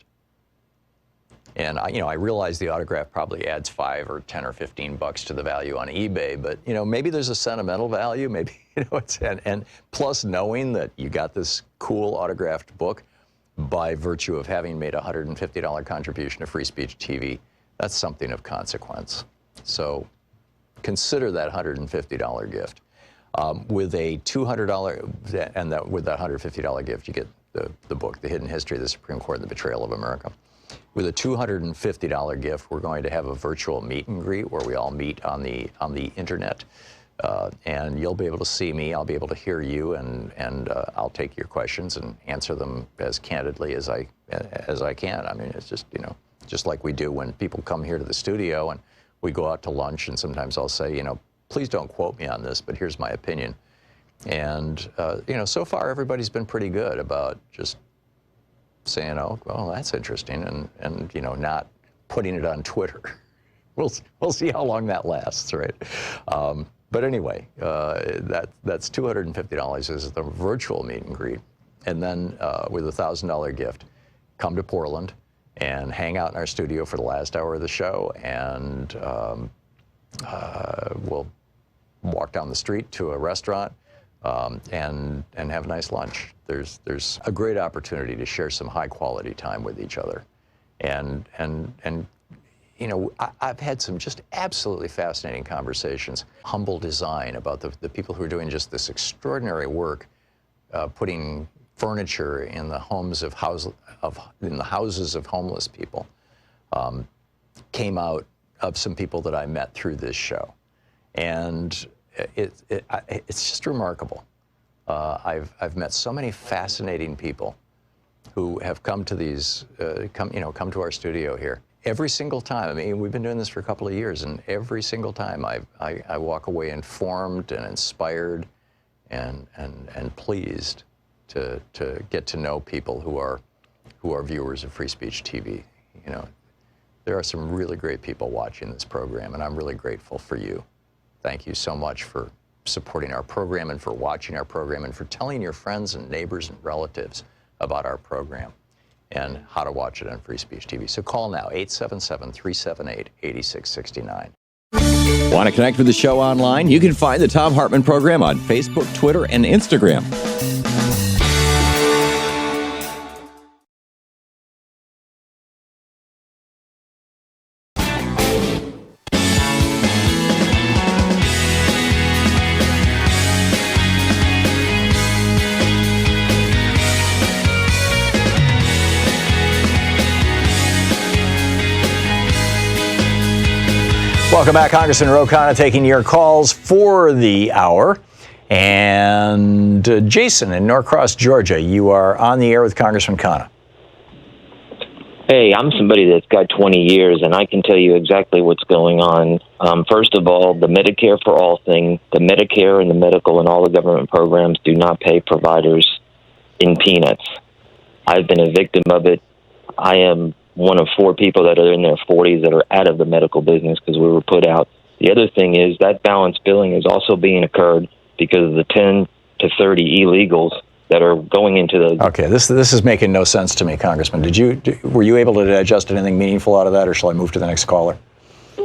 And I realize the autograph probably adds $5 or $10 or $15 to the value on eBay, but maybe there's a sentimental value, maybe and plus knowing that you got this cool autographed book by virtue of having made a $150 contribution to Free Speech TV, that's something of consequence. So consider that $150 gift. With a $200 and with that $150 gift, you get the book, The Hidden History of the Supreme Court and the Betrayal of America. With a $250 gift, we're going to have a virtual meet and greet where we all meet on the internet. And you'll be able to see me, I'll be able to hear you, and I'll take your questions and answer them as candidly as I can. I mean, it's just, just like we do when people come here to the studio and we go out to lunch, and sometimes I'll say, please don't quote me on this, but here's my opinion. And, so far everybody's been pretty good about just saying, oh, well, that's interesting, and not putting it on Twitter. We'll see how long that lasts, right? But anyway, that's $250 is the virtual meet and greet. And then with a $1,000 gift, come to Portland and hang out in our studio for the last hour of the show, and we'll walk down the street to a restaurant and have a nice lunch. There's a great opportunity to share some high quality time with each other, and I've had some just absolutely fascinating conversations. Humble Design, about the people who are doing just this extraordinary work, putting furniture in the homes in the houses of homeless people, came out of some people that I met through this show, and it's just remarkable. I've met so many fascinating people who have come to these, come to our studio here. Every single time, I mean, we've been doing this for a couple of years, and every single time I walk away informed and inspired and pleased to get to know people who are viewers of Free Speech TV. There are some really great people watching this program, and I'm really grateful for you. Thank you so much for supporting our program and for watching our program and for telling your friends and neighbors and relatives about our program and how to watch it on Free Speech TV. So call now, 877-378-8669. Want to connect with the show online? You can find the Thom Hartmann Program on Facebook, Twitter, and Instagram. Welcome back. Congressman Ro Khanna taking your calls for the hour. And Jason in Norcross, Georgia, you are on the air with Congressman Khanna. Hey, I'm somebody that's got 20 years, and I can tell you exactly what's going on. First of all, the Medicare for All thing, the Medicare and the medical and all the government programs do not pay providers in peanuts. I've been a victim of it. I am one of 4 people that are in their 40s that are out of the medical business because we were put out. The other thing is that balanced billing is also being occurred because of the 10 to 30 illegals that are going into the... Okay, this is making no sense to me, Congressman. Were you able to digest anything meaningful out of that, or shall I move to the next caller?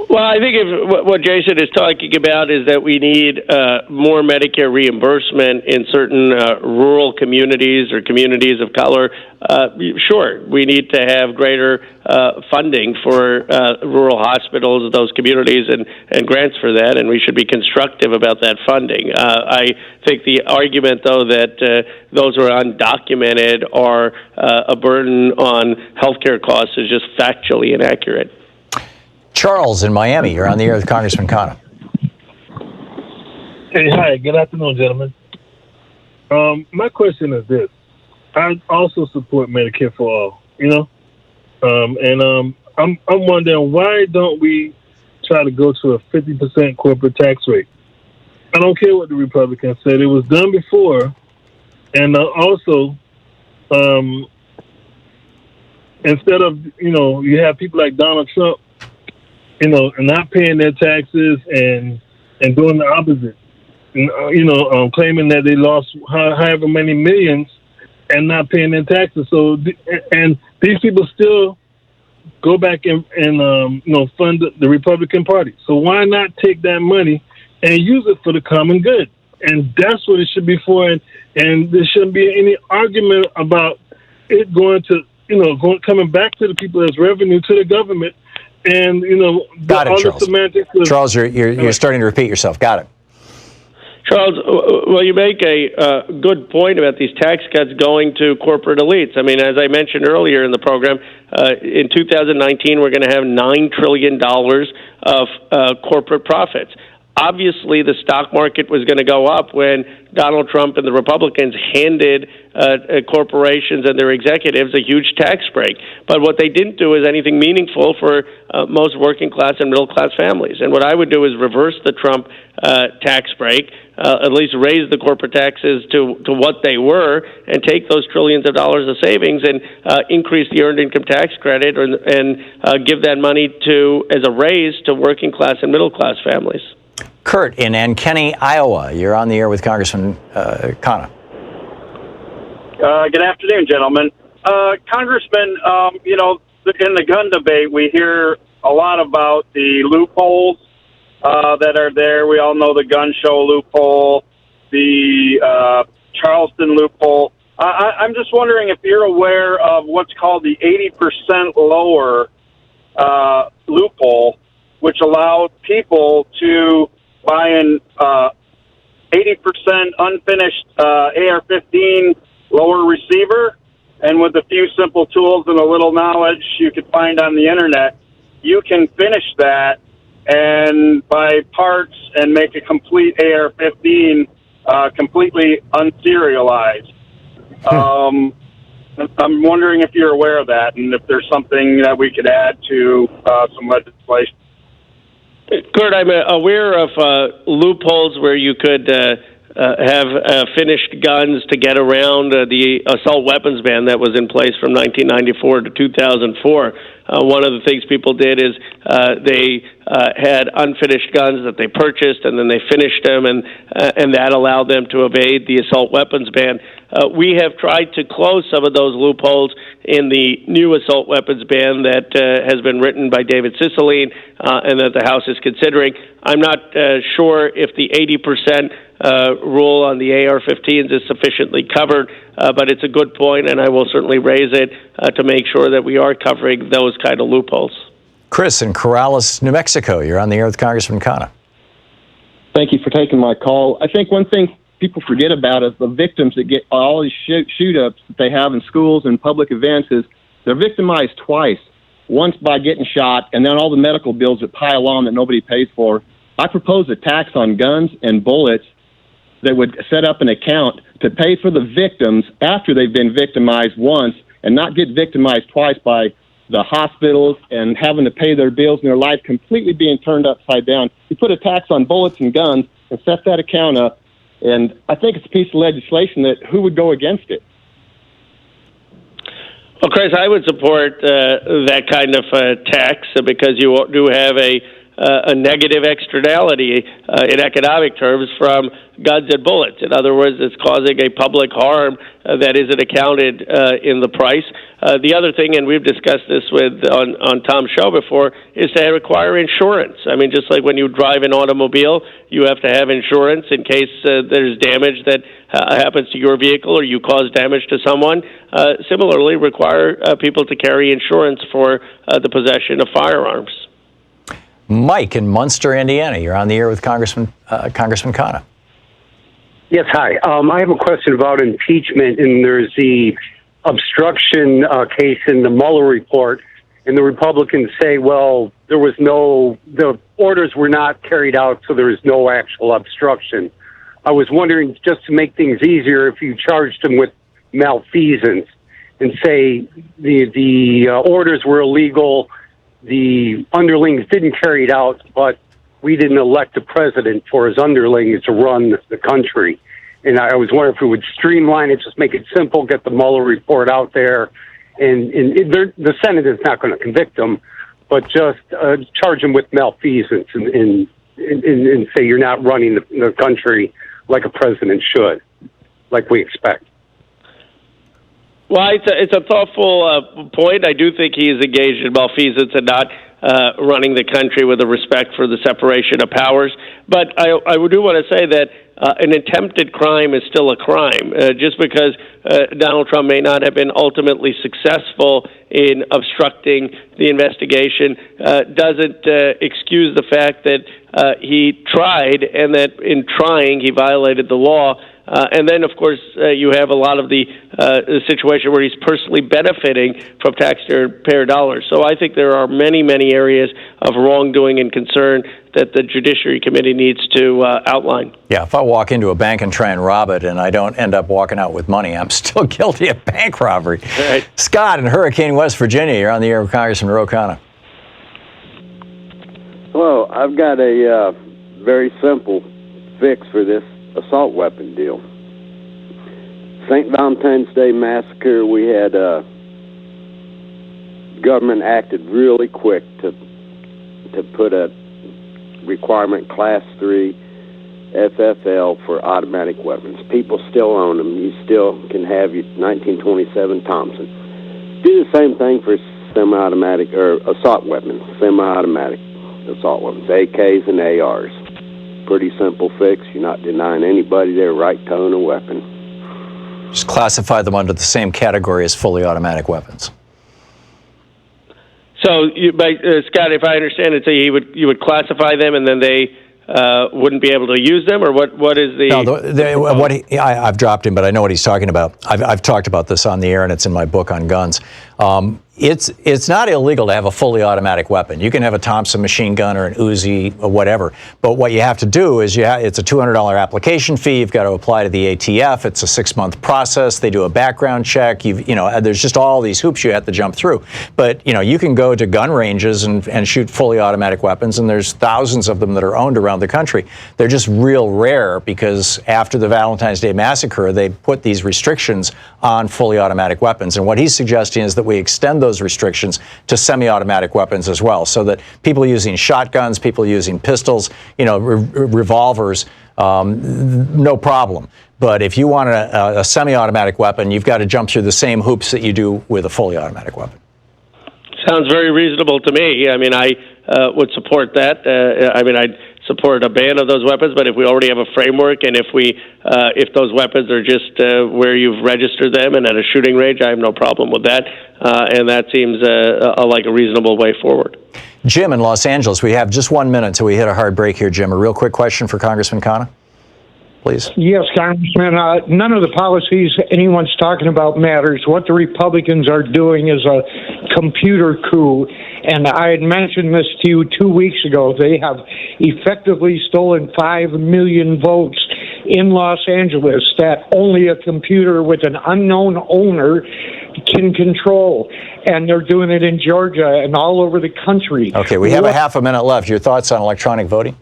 Well, I think what Jason is talking about is that we need more Medicare reimbursement in certain rural communities or communities of color. Sure, we need to have greater funding for rural hospitals in those communities and grants for that, and we should be constructive about that funding. I think the argument, though, that those who are undocumented are a burden on healthcare costs is just factually inaccurate. Charles in Miami, you're on the air with Congressman Khanna. Hey, hi. Good afternoon, gentlemen. My question is this. I also support Medicare for all, I'm wondering, why don't we try to go to a 50% corporate tax rate? I don't care what the Republicans said. It was done before. And also, instead of, you have people like Donald Trump, and not paying their taxes and doing the opposite, claiming that they lost however many millions and not paying their taxes. So, and these people still go back and fund the Republican Party. So why not take that money and use it for the common good? And that's what it should be for. And there shouldn't be any argument about it going to, coming back to the people as revenue to the government. And, Got it, all Charles. the semantics. Charles, you're starting to repeat yourself. Got it. Charles, well, you make a good point about these tax cuts going to corporate elites. I mean, as I mentioned earlier in the program, in 2019, we're going to have $9 trillion of corporate profits. Obviously, the stock market was going to go up when Donald Trump and the Republicans handed corporations and their executives a huge tax break. But what they didn't do is anything meaningful for most working class and middle class families. And what I would do is reverse the Trump tax break, at least raise the corporate taxes to what they were, and take those trillions of dollars of savings and increase the earned income tax credit and give that money as a raise to working class and middle class families. Kurt in Ankeny, Iowa. You're on the air with Congressman Khanna. Good afternoon, gentlemen. Congressman, in the gun debate, we hear a lot about the loopholes that are there. We all know the gun show loophole, the Charleston loophole. I'm just wondering if you're aware of what's called the 80% lower loophole, which allowed people to buy an 80% unfinished AR-15 lower receiver, and with a few simple tools and a little knowledge you could find on the internet, you can finish that and buy parts and make a complete AR-15 completely unserialized. I'm wondering if you're aware of that and if there's something that we could add to some legislation. Kurt, I'm aware of loopholes where you could have finished guns to get around the assault weapons ban that was in place from 1994 to 2004. One of the things people did is they had unfinished guns that they purchased, and then they finished them, and that allowed them to evade the assault weapons ban. We have tried to close some of those loopholes in the new assault weapons ban that has been written by David Cicilline and that the House is considering. I'm not sure if the 80% rule on the AR-15s is sufficiently covered, but it's a good point, and I will certainly raise it to make sure that we are covering those kind of loopholes. Chris in Corrales, New Mexico. You're on the air with Congressman Khanna. Thank you for taking my call. I think one thing people forget about is the victims that get all these shoot-ups that they have in schools and public events is they're victimized twice. once by getting shot, and then all the medical bills that pile on that nobody pays for. I propose a tax on guns and bullets that would set up an account to pay for the victims after they've been victimized once and not get victimized twice by the hospitals and having to pay their bills and their life completely being turned upside down. You put a tax on bullets and guns and set that account up, and I think it's a piece of legislation that who would go against it? Well, Chris, I would support that kind of tax because you do have a negative externality in economic terms from guns and bullets. In other words, it's causing a public harm that isn't accounted in the price. The other thing, and we've discussed this on Tom's show before, is to require insurance. I mean, just like when you drive an automobile, you have to have insurance in case there's damage that happens to your vehicle or you cause damage to someone. Similarly, require people to carry insurance for the possession of firearms. Mike in Munster, Indiana. You're on the air with Congressman Khanna. Yes, hi. I have a question about impeachment, and there's the obstruction case in the Mueller report, and the Republicans say, well, the orders were not carried out, so there is no actual obstruction. I was wondering, just to make things easier, if you charged them with malfeasance and say the orders were illegal, the underlings didn't carry it out, but we didn't elect a president for his underlings to run the country. And I was wondering if we would streamline it, just make it simple, get the Mueller report out there. And the Senate is not going to convict them, but just charge them with malfeasance and say you're not running the country like a president should, like we expect. Well, it's a thoughtful point. I do think he is engaged in malfeasance and not running the country with a respect for the separation of powers. But I do want to say that an attempted crime is still a crime. Just because Donald Trump may not have been ultimately successful in obstructing the investigation doesn't excuse the fact that he tried, and that in trying he violated the law. And then, of course, you have a lot of the situation where he's personally benefiting from taxpayer dollars. So I think there are many, many areas of wrongdoing and concern that the Judiciary Committee needs to outline. Yeah, if I walk into a bank and try and rob it and I don't end up walking out with money, I'm still guilty of bank robbery. Right. Scott in Hurricane, West Virginia, you're on the air with Congressman Ro Khanna. Hello, I've got a very simple fix for this assault weapon deal. St. Valentine's Day massacre, we had government acted really quick to put a requirement Class 3 FFL for automatic weapons. People still own them. You still can have your 1927 Thompson. Do the same thing for semi-automatic or assault weapons, semi-automatic assault weapons, AKs and ARs. Pretty simple fix. You're not denying anybody their right to own a weapon. Just classify them under the same category as fully automatic weapons. So, Scott, if I understand it, so you would classify them, and then they wouldn't be able to use them, or what is the? No, I've dropped him, but I know what he's talking about. I've talked about this on the air, and it's in my book on guns. It's not illegal to have a fully automatic weapon. You can have a Thompson machine gun or an Uzi or whatever. But what you have to do is it's a $200 application fee. You've got to apply to the ATF. It's a 6-month process. They do a background check. There's just all these hoops you have to jump through. But you can go to gun ranges and shoot fully automatic weapons, and there's thousands of them that are owned around the country. They're just real rare because after the Valentine's Day massacre, they put these restrictions on fully automatic weapons. And what he's suggesting is that we extend those restrictions to semi-automatic weapons as well, so that people using shotguns, people using pistols, revolvers, no problem. But if you want a semi-automatic weapon, you've got to jump through the same hoops that you do with a fully automatic weapon. Sounds very reasonable to me. I mean, I would support that. I'd support a ban of those weapons, but if we already have a framework, and if those weapons are just where you've registered them and at a shooting range, I have no problem with that, and that seems like a reasonable way forward. Jim in Los Angeles, we have just 1 minute till we hit a hard break here, Jim. A real quick question for Congressman Khanna? please. Yes, Congressman. None of the policies anyone's talking about matters. What the Republicans are doing is a computer coup. And I had mentioned this to you 2 weeks ago. They have effectively stolen 5 million votes in Los Angeles that only a computer with an unknown owner can control. And they're doing it in Georgia and all over the country. Okay, we have a half a minute left. Your thoughts on electronic voting?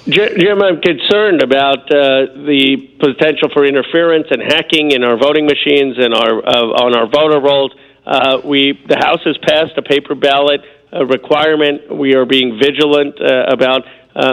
Jim, I'm concerned about the potential for interference and hacking in our voting machines and on our voter rolls. The House has passed a paper ballot requirement. We are being vigilant about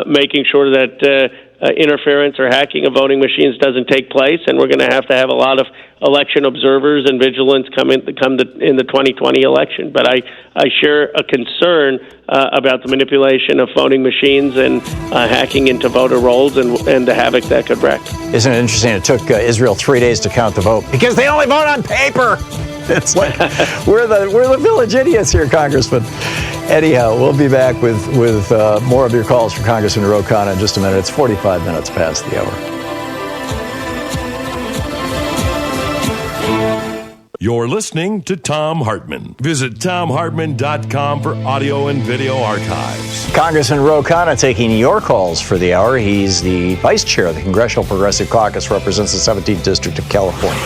making sure that interference or hacking of voting machines doesn't take place, and we're going to have a lot of election observers and vigilance come in the 2020 election. But I share a concern about the manipulation of voting machines and hacking into voter rolls and the havoc that could wreak. Isn't it interesting? It took Israel 3 days to count the vote because they only vote on paper. It's like we're the village idiots here, Congressman. Anyhow, we'll be back with more of your calls for Congressman Ro Khanna in just a minute. It's 45 minutes past the hour. You're listening to Thom Hartmann. Visit ThomHartmann.com for audio and video archives. Congressman Ro Khanna taking your calls for the hour. He's the vice chair of the Congressional Progressive Caucus, represents the 17th District of California.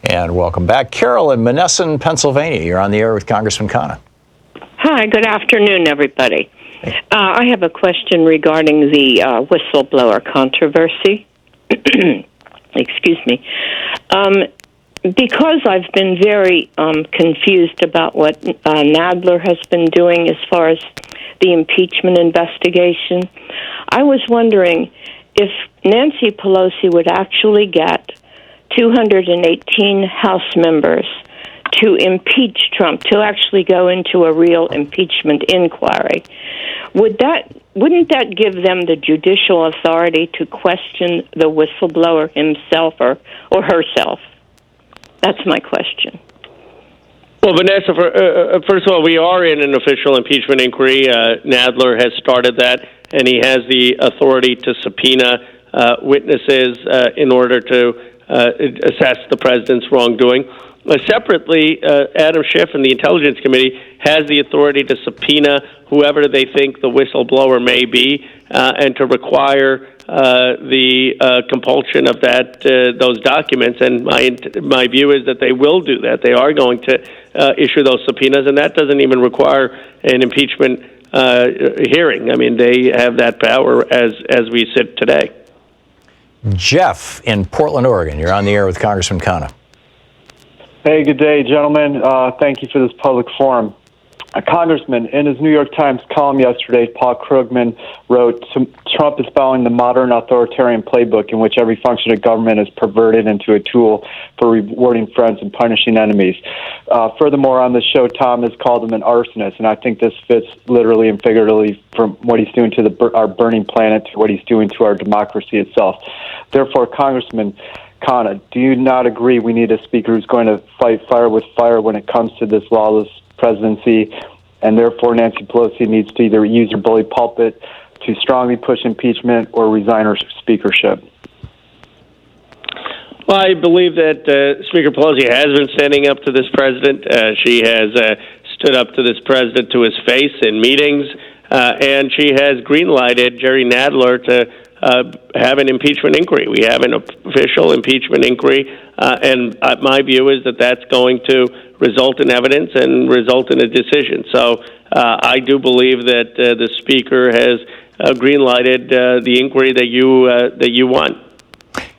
And welcome back. Carol in Monessen, Pennsylvania. You're on the air with Congressman Khanna. Hi, good afternoon, everybody. I have a question regarding the whistleblower controversy. Excuse me. Because I've been very confused about what Nadler has been doing as far as the impeachment investigation, I was wondering if Nancy Pelosi would actually get 218 House members to impeach Trump, to actually go into a real impeachment inquiry. Wouldn't that give them the judicial authority to question the whistleblower himself or herself? That's my question. Well, Vanessa, first of all, we are in an official impeachment inquiry. Nadler has started that, and he has the authority to subpoena witnesses in order to assess the president's wrongdoing. Separately, Adam Schiff and the Intelligence Committee has the authority to subpoena whoever they think the whistleblower may be, and to require the compulsion of those documents. And my view is that they will do that. They are going to issue those subpoenas, and that doesn't even require an impeachment hearing. I mean, they have that power as we sit today. Jeff in Portland, Oregon. You're on the air with Congressman Khanna. Hey, good day, gentlemen. Thank you for this public forum. Congressman, in his New York Times column yesterday, Paul Krugman wrote, Trump is following the modern authoritarian playbook in which every function of government is perverted into a tool for rewarding friends and punishing enemies. Furthermore, on the show, Tom has called him an arsonist, and I think this fits literally and figuratively from what he's doing to our burning planet to what he's doing to our democracy itself. Therefore, Congressman Khanna, do you not agree we need a speaker who's going to fight fire with fire when it comes to this lawless presidency, and therefore Nancy Pelosi needs to either use her bully pulpit to strongly push impeachment or resign her speakership? Well, I believe that Speaker Pelosi has been standing up to this president. She has stood up to this president to his face in meetings, and she has green-lighted Jerry Nadler to have an impeachment inquiry. We have an official impeachment inquiry, and my view is that that's going to result in evidence and result in a decision. So I do believe that the Speaker has green-lighted the inquiry that you want.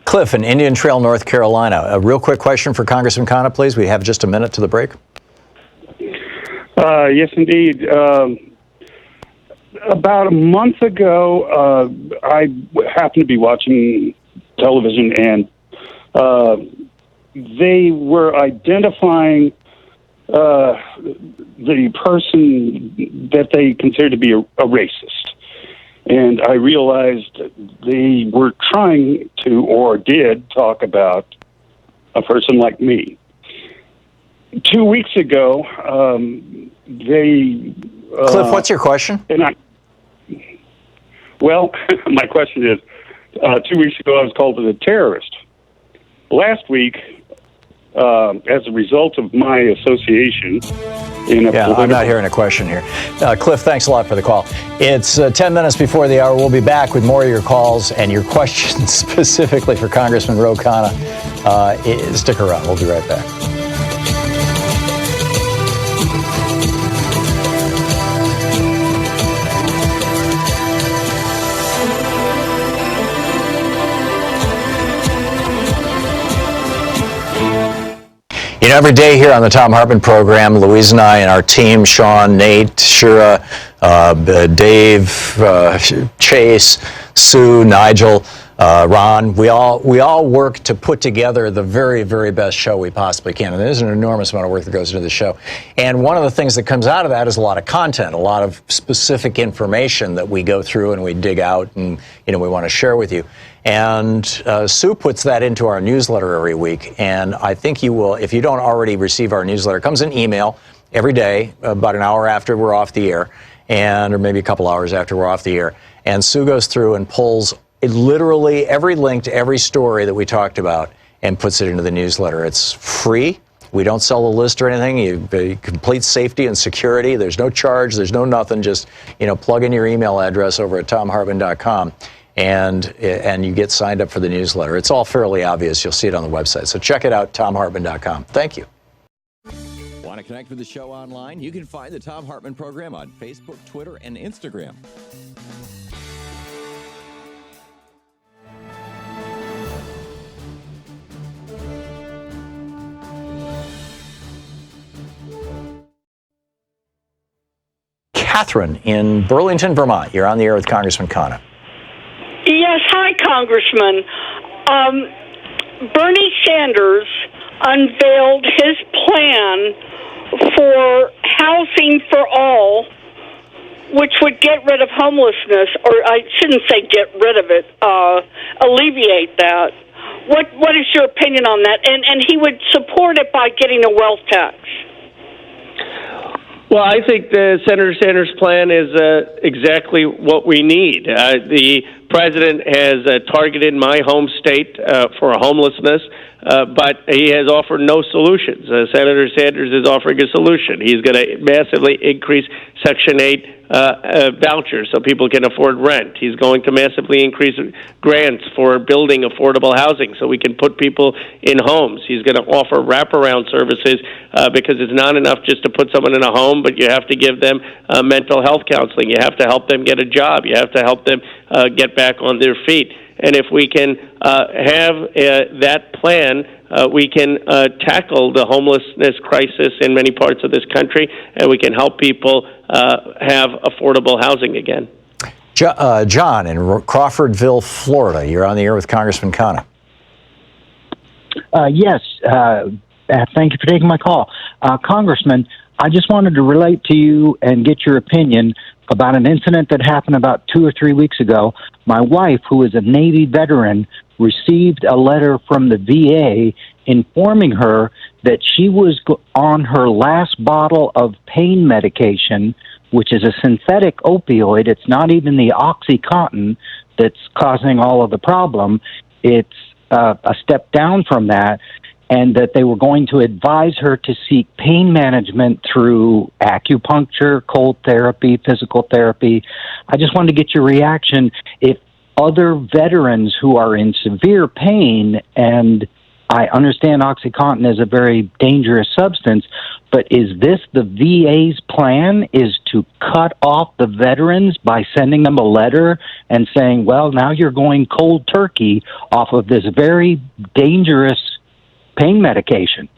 Cliff in Indian Trail, North Carolina. A real quick question for Congressman Khanna, please. We have just a minute to the break. Yes, indeed. About a month ago, I happened to be watching television, and they were identifying the person that they considered to be a racist. and I realized they were trying to, or did, talk about a person like me. 2 weeks ago, they... Cliff, what's your question? Well, my question is, 2 weeks ago I was called a terrorist. Last week, as a result of my association in a I'm not hearing a question here. Cliff, thanks a lot for the call. It's 10 minutes before the hour. We'll be back with more of your calls and your questions specifically for Congressman Ro Khanna. Stick around. We'll be right back. You know, every day here on the Thom Hartmann Program, Louise and I and our team, Sean, Nate, Shira, Dave, Chase, Sue, Nigel, Ron, we all work to put together the very, very best show we possibly can. And there's an enormous amount of work that goes into the show. And one of the things that comes out of that is a lot of content, a lot of specific information that we go through and we dig out and, we want to share with you. And Sue puts that into our newsletter every week. And I think you will, if you don't already receive our newsletter, it comes in email every day, about an hour after we're off the air, or maybe a couple hours after we're off the air. And Sue goes through and pulls literally every link to every story that we talked about and puts it into the newsletter. It's free. We don't sell a list or anything. You complete safety and security. There's no charge. There's no nothing. Just, plug in your email address over at thomhartmann.com. And you get signed up for the newsletter. It's all fairly obvious. You'll see it on the website. So check it out, thomhartmann.com. Thank you. Want to connect with the show online? You can find the Thom Hartmann Program on Facebook, Twitter, and Instagram. Catherine in Burlington, Vermont. You're on the air with Congressman Khanna. Yes, hi, Congressman. Bernie Sanders unveiled his plan for housing for all, which would get rid of homelessness, or I shouldn't say get rid of it, alleviate that. What is your opinion on that? And he would support it by getting a wealth tax. Well, I think the Senator Sanders' plan is exactly what we need. The president has targeted my home state for homelessness, but he has offered no solutions. Senator Sanders is offering a solution. He's going to massively increase Section 8 vouchers so people can afford rent. He's going to massively increase grants for building affordable housing so we can put people in homes. He's going to offer wraparound services because it's not enough just to put someone in a home, but you have to give them mental health counseling. You have to help them get a job. You have to help them get back on their feet. And if we can have that plan, we can tackle the homelessness crisis in many parts of this country, and we can help people have affordable housing again. John in Crawfordville, Florida. You're on the air with Congressman Khanna. Yes. Thank you for taking my call. Congressman, I just wanted to relate to you and get your opinion about an incident that happened about 2 or 3 weeks ago. My wife, who is a Navy veteran, received a letter from the VA informing her that she was on her last bottle of pain medication, which is a synthetic opioid. It's not even the OxyContin that's causing all of the problem. It's a step down from that, and that they were going to advise her to seek pain management through acupuncture, cold therapy, physical therapy. I just wanted to get your reaction. If other veterans who are in severe pain, and I understand OxyContin is a very dangerous substance, but is this the VA's plan, is to cut off the veterans by sending them a letter and saying, well, now you're going cold turkey off of this very dangerous pain medication?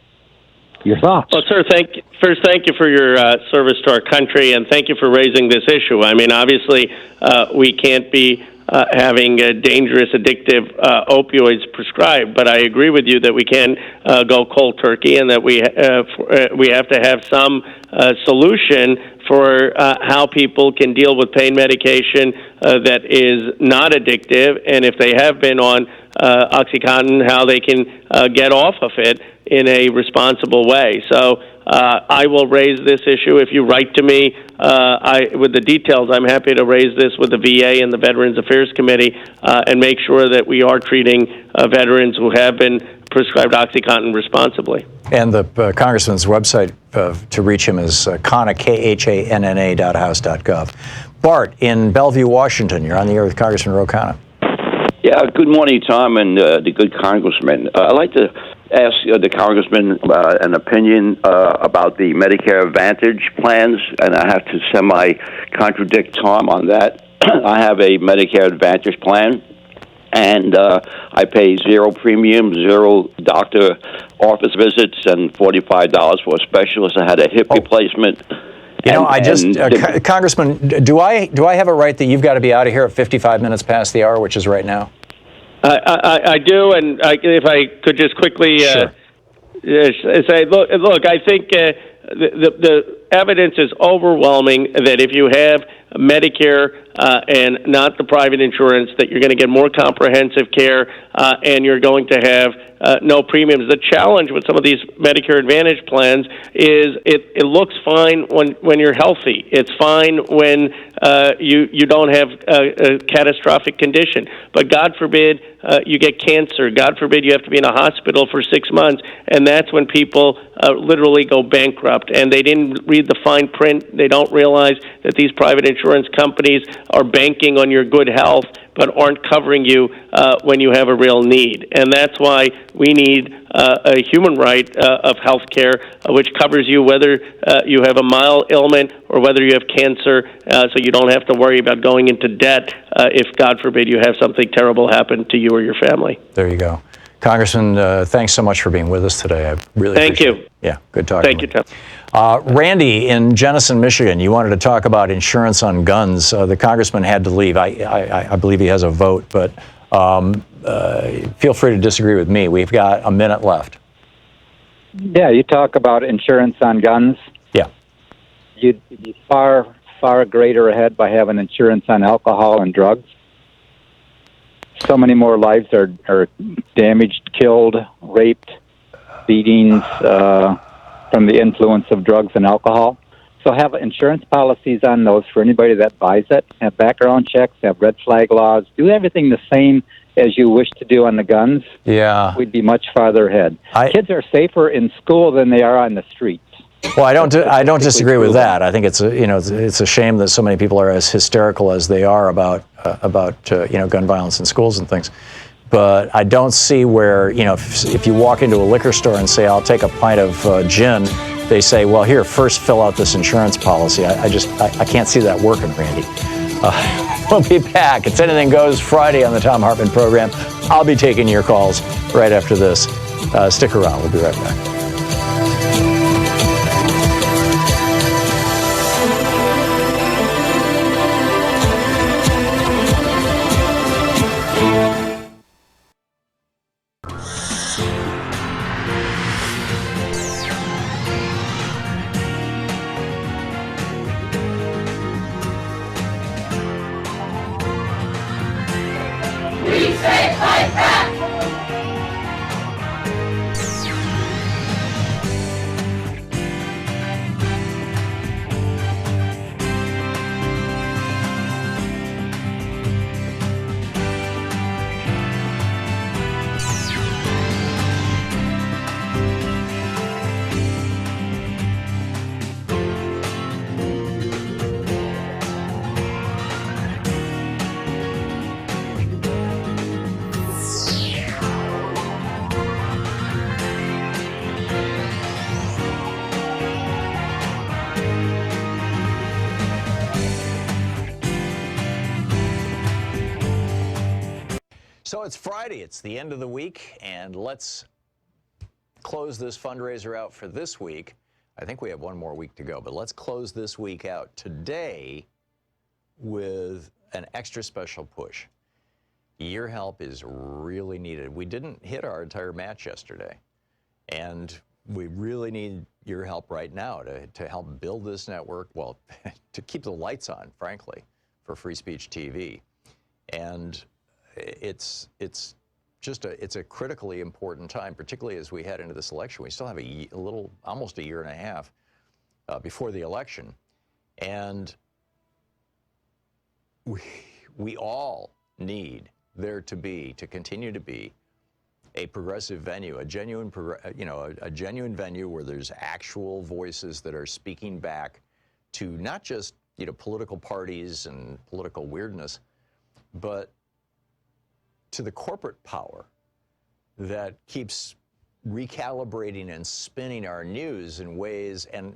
Your thoughts? Well, sir, thank you for your service to our country, and thank you for raising this issue. I mean, obviously, we can't be having dangerous, addictive opioids prescribed, but I agree with you that we can go cold turkey, and that we have to have some solution for how people can deal with pain medication that is not addictive, and if they have been on OxyContin, how they can get off of it in a responsible way. So I will raise this issue. If you write to me with the details, I'm happy to raise this with the VA and the Veterans Affairs Committee and make sure that we are treating veterans who have been prescribed OxyContin responsibly. And the Congressman's website to reach him is Khanna, KHANNA.house.gov. Bart, in Bellevue, Washington, you're on the air with Congressman Ro Khanna. Yeah, good morning, Tom, and the good Congressman. I'd like to ask the Congressman an opinion about the Medicare Advantage plans, and I have to semi-contradict Tom on that. I have a Medicare Advantage plan, and I pay zero premium, zero doctor office visits, and $45 for a specialist. I had a hip replacement. You know, Congressman, do I have it right that you've got to be out of here at 55 minutes past the hour, which is right now? I do, and if I could just quickly say, look, I think the evidence is overwhelming that if you have Medicare and not the private insurance, that you're going to get more comprehensive care and you're going to have no premiums. The challenge with some of these Medicare Advantage plans is it looks fine when you're healthy. It's fine when you don't have a catastrophic condition. But God forbid you get cancer. God forbid you have to be in a hospital for 6 months, and that's when people literally go bankrupt. And they didn't read the fine print. They don't realize that these private insurance companies are banking on your good health but aren't covering you when you have a real need. And that's why we need a human right of health care, which covers you whether you have a mild ailment or whether you have cancer, so you don't have to worry about going into debt if, God forbid, you have something terrible happen to you or your family. There you go. Congressman, thanks so much for being with us today. I really appreciate it. Yeah, good talking. Thank you, Tom. Randy in Jenison, Michigan, you wanted to talk about insurance on guns. The congressman had to leave. I believe he has a vote, but feel free to disagree with me. We've got a minute left. Yeah, you talk about insurance on guns. Yeah. You'd be far greater ahead by having insurance on alcohol and drugs. So many more lives are damaged, killed, raped, beatings from the influence of drugs and alcohol. So have insurance policies on those for anybody that buys it. Have background checks, have red flag laws. Do everything the same as you wish to do on the guns. Yeah. We'd be much farther ahead. Kids are safer in school than they are on the streets. Well, I don't disagree with that. I think it's a shame that so many people are as hysterical as they are about gun violence in schools and things. But I don't see where, if you walk into a liquor store and say, I'll take a pint of gin, they say, well, here, first fill out this insurance policy. I can't see that working, Randy. We'll be back. It's Anything Goes Friday on the Thom Hartmann Program. I'll be taking your calls right after this. Stick around. We'll be right back. So it's Friday, it's the end of the week, and let's close this fundraiser out for this week. I think we have one more week to go, but let's close this week out today with an extra special push. Your help is really needed. We didn't hit our entire match yesterday, and we really need your help right now to help build this network, well, to keep the lights on, frankly, for Free Speech TV. And it's a critically important time, particularly as we head into this election. We still have almost a year and a half before the election. And we all need there to continue to be a progressive venue, a genuine venue where there's actual voices that are speaking back to not just, political parties and political weirdness, but to the corporate power that keeps recalibrating and spinning our news in ways, and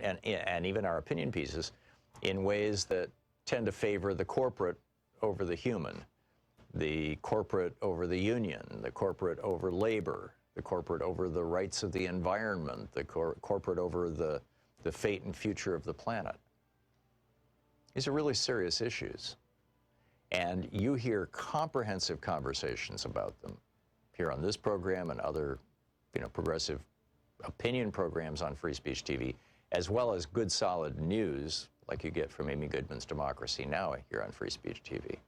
even our opinion pieces, in ways that tend to favor the corporate over the human, the corporate over the union, the corporate over labor, the corporate over the rights of the environment, the corporate over the fate and future of the planet. These are really serious issues. And you hear comprehensive conversations about them here on this program and other, progressive opinion programs on Free Speech TV, as well as good, solid news like you get from Amy Goodman's Democracy Now! Here on Free Speech TV.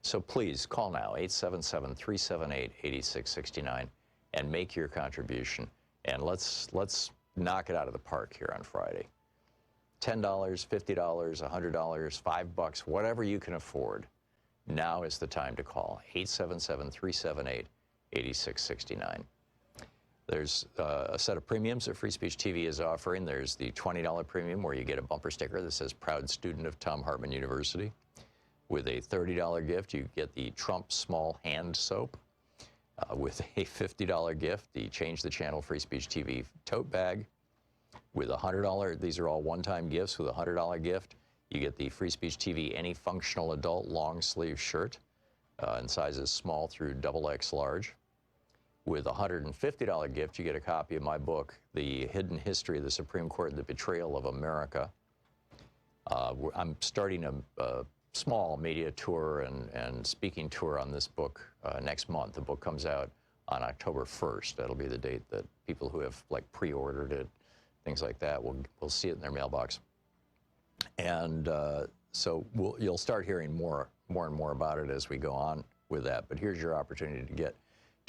So please call now, 877-378-8669, and make your contribution. And let's knock it out of the park here on Friday. $10, $50, $100, $5, whatever you can afford. Now is the time to call, 877-378-8669. There's a set of premiums that Free Speech TV is offering. There's the $20 premium where you get a bumper sticker that says Proud Student of Thom Hartmann University. With a $30 gift, you get the Trump Small Hand Soap. With a $50 gift, the Change the Channel Free Speech TV tote bag. With a $100, these are all one-time gifts. With a $100 gift, you get the Free Speech TV Any Functional Adult Long Sleeve Shirt in sizes small through XXL large. With a $150 gift, you get a copy of my book, The Hidden History of the Supreme Court and the Betrayal of America. I'm starting a small media tour and speaking tour on this book next month. The book comes out on October 1st. That'll be the date that people who have pre-ordered it, things like that, will see it in their mailbox. And so you'll start hearing more and more about it as we go on with that. But here's your opportunity to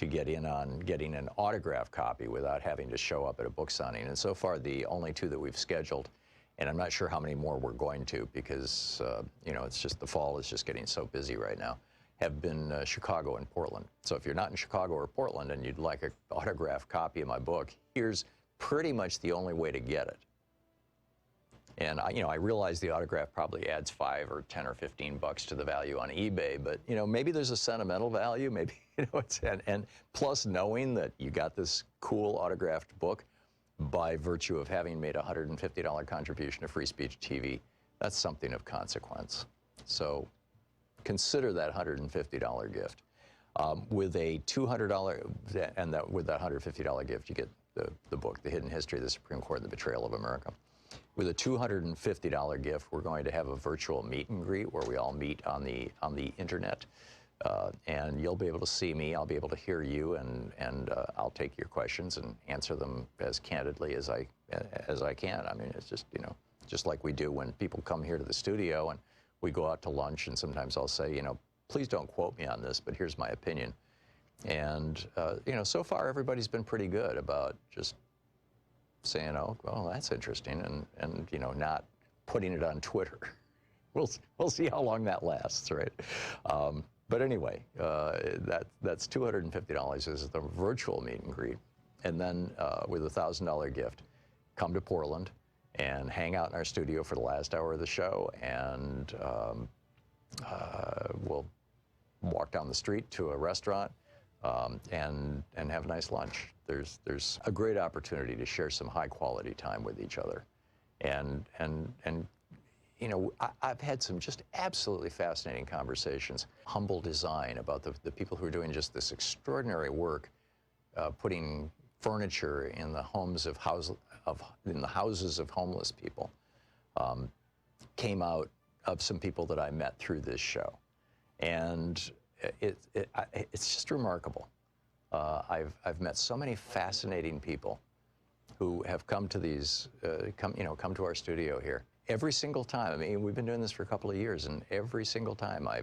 get in on getting an autographed copy without having to show up at a book signing. And so far, the only two that we've scheduled, and I'm not sure how many more we're going to because, it's just the fall is just getting so busy right now, have been Chicago and Portland. So if you're not in Chicago or Portland and you'd like an autographed copy of my book, here's pretty much the only way to get it. And I realize the autograph probably adds $5 or $10 or $15 to the value on eBay, but maybe there's a sentimental value, maybe it's and plus knowing that you got this cool autographed book by virtue of having made a $150 contribution to Free Speech TV, that's something of consequence. So consider that $150 gift. With a $200 and with that $150 gift, you get the book, The Hidden History of the Supreme Court and the Betrayal of America. With a $250 gift, we're going to have a virtual meet and greet where we all meet on the internet, and you'll be able to see me. I'll be able to hear you, and I'll take your questions and answer them as candidly as I can. I mean, it's just just like we do when people come here to the studio and we go out to lunch, and sometimes I'll say, please don't quote me on this, but here's my opinion. And so far everybody's been pretty good about just saying, oh, well, that's interesting, and not putting it on Twitter. We'll see how long that lasts, right? But anyway, that's $250 is the virtual meet and greet, and then with a $1,000 gift, come to Portland and hang out in our studio for the last hour of the show, and we'll walk down the street to a restaurant and have a nice lunch. There's a great opportunity to share some high quality time with each other, and I've had some just absolutely fascinating conversations. Humble Design, about the people who are doing just this extraordinary work, putting furniture in the homes in the houses of homeless people, came out of some people that I met through this show, and it's just remarkable. I've met so many fascinating people who have come to these, come to our studio here. Every single time. I mean, we've been doing this for a couple of years, and every single time I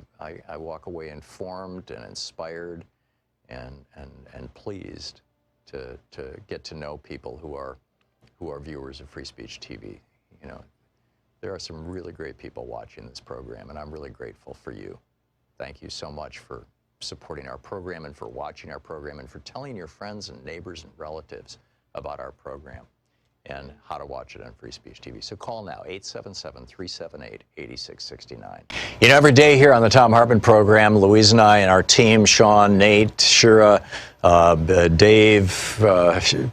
walk away informed and inspired and pleased to get to know people who are viewers of Free Speech TV. You know, there are some really great people watching this program, and I'm really grateful for you. Thank you so much for supporting our program and for watching our program and for telling your friends and neighbors and relatives about our program and how to watch it on Free Speech TV. So call now, 877-378-8669. You know, every day here on the Thom Hartmann Program, Louise and I and our team, Sean, Nate, Shira, Dave,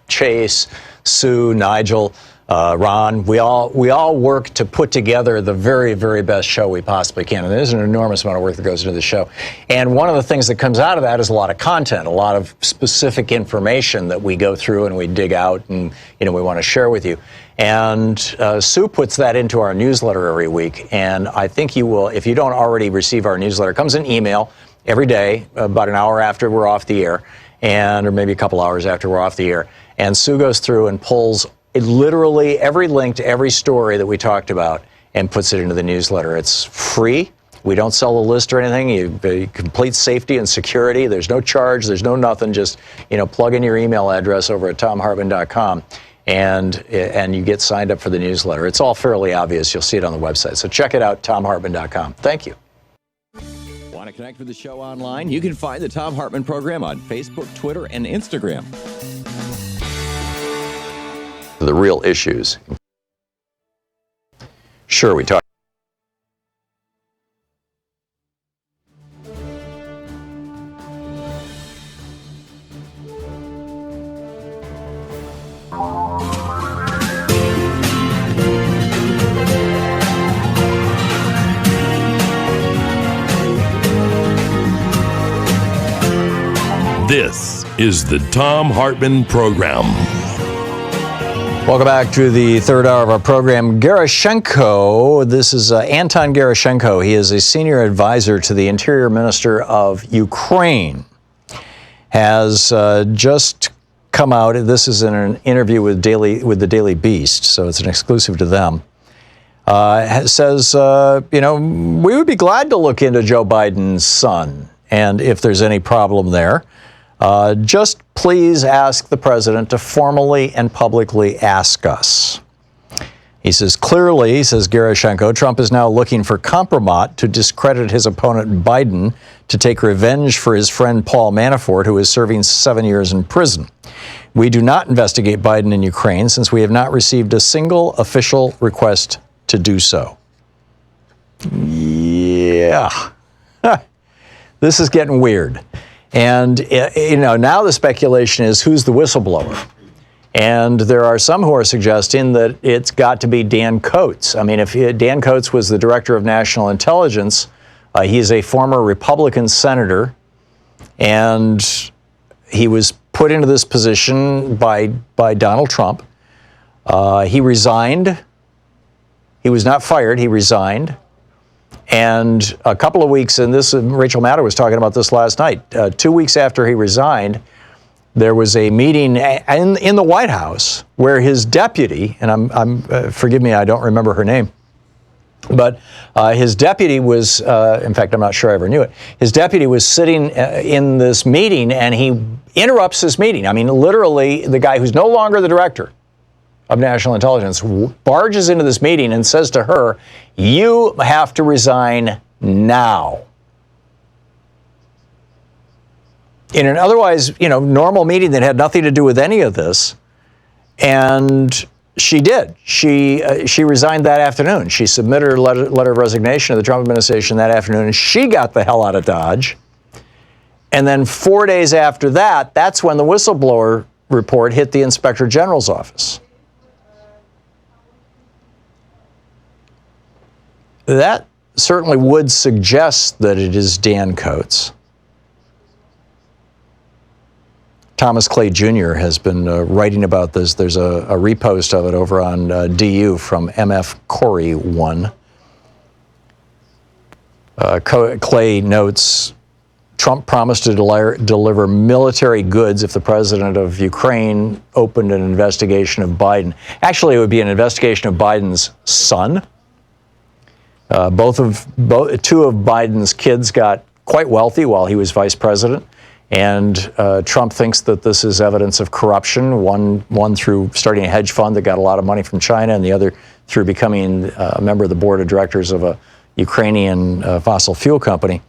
Chase, Sue, Nigel, Ron, we all work to put together the very, very best show we possibly can. And there's an enormous amount of work that goes into the show. And one of the things that comes out of that is a lot of content, a lot of specific information that we go through and we dig out and, we want to share with you. And Sue puts that into our newsletter every week. And I think you will, if you don't already receive our newsletter, it comes in email every day, about an hour after we're off the air, or maybe a couple hours after we're off the air. And Sue goes through and pulls literally every link to every story that we talked about and puts it into the newsletter. It's free. We don't sell a list or anything. You complete safety and security. There's no charge. There's no nothing. Just, plug in your email address over at thomhartmann.com and you get signed up for the newsletter. It's all fairly obvious. You'll see it on the website. So check it out, thomhartmann.com. Thank you. Want to connect with the show online? You can find the Thom Hartmann Program on Facebook, Twitter, and Instagram. The real issues. Sure, we talk. This is the Thom Hartmann Program. Welcome back to the third hour of our program. Gerashenko, this is Anton Gerashenko. He is a senior advisor to the Interior Minister of Ukraine. Has just come out, this is in an interview with the Daily Beast, so it's an exclusive to them. Says, we would be glad to look into Joe Biden's son, and if there's any problem there, just please ask the president to formally and publicly ask us. He says, clearly, says Gerashenko, Trump is now looking for compromise to discredit his opponent Biden to take revenge for his friend Paul Manafort, who is serving 7 years in prison. We do not investigate Biden in Ukraine since we have not received a single official request to do so. Yeah. This is getting weird. And, now the speculation is who's the whistleblower. And there are some who are suggesting that it's got to be Dan Coats. I mean, if Dan Coats was the director of national intelligence, he's a former Republican senator, and he was put into this position by Donald Trump. He resigned. He was not fired. He resigned. And a couple of weeks, and this Rachel Maddow was talking about this last night, 2 weeks after he resigned, there was a meeting in the White House where his deputy, and forgive me, I don't remember her name, but his deputy was, in fact, I'm not sure I ever knew it. His deputy was sitting in this meeting, and he interrupts this meeting. I mean, literally, the guy who's no longer the director of national intelligence barges into this meeting and says to her, "You have to resign now." In an otherwise, normal meeting that had nothing to do with any of this, and she did. She resigned that afternoon. She submitted her letter of resignation to the Trump administration that afternoon, and she got the hell out of Dodge. And then 4 days after that, that's when the whistleblower report hit the Inspector General's office. That certainly would suggest that it is Dan Coats. Thomas Clay Jr. has been writing about this. There's a repost of it over on DU from MF Corey 1. Clay notes, Trump promised to deliver military goods if the president of Ukraine opened an investigation of Biden. Actually, it would be an investigation of Biden's son. Two of Biden's kids got quite wealthy while he was vice president, and Trump thinks that this is evidence of corruption. One through starting a hedge fund that got a lot of money from China, and the other through becoming a member of the board of directors of a Ukrainian fossil fuel company.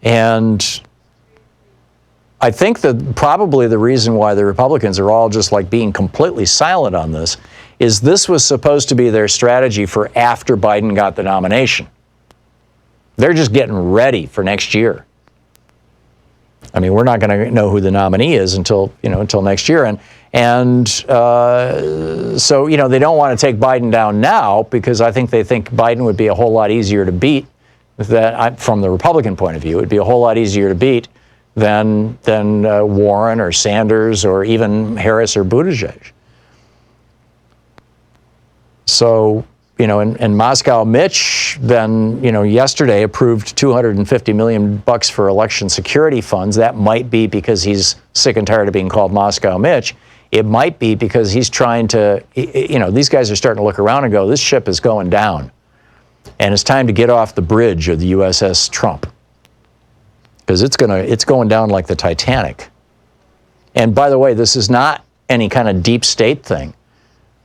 And I think that probably the reason why the Republicans are all just like being completely silent on this is this was supposed to be their strategy for after Biden got the nomination. They're just getting ready for next year. I mean, we're not going to know who the nominee is until next year. So, they don't want to take Biden down now because I think they think Biden would be a whole lot easier to beat. From the Republican point of view, it would be a whole lot easier to beat than Warren or Sanders or even Harris or Buttigieg. So, in Moscow, Mitch then, yesterday approved $250 million for election security funds. That might be because he's sick and tired of being called Moscow Mitch. It might be because he's trying to, these guys are starting to look around and go, this ship is going down. And it's time to get off the bridge of the USS Trump. Because it's going down like the Titanic. And by the way, this is not any kind of deep state thing.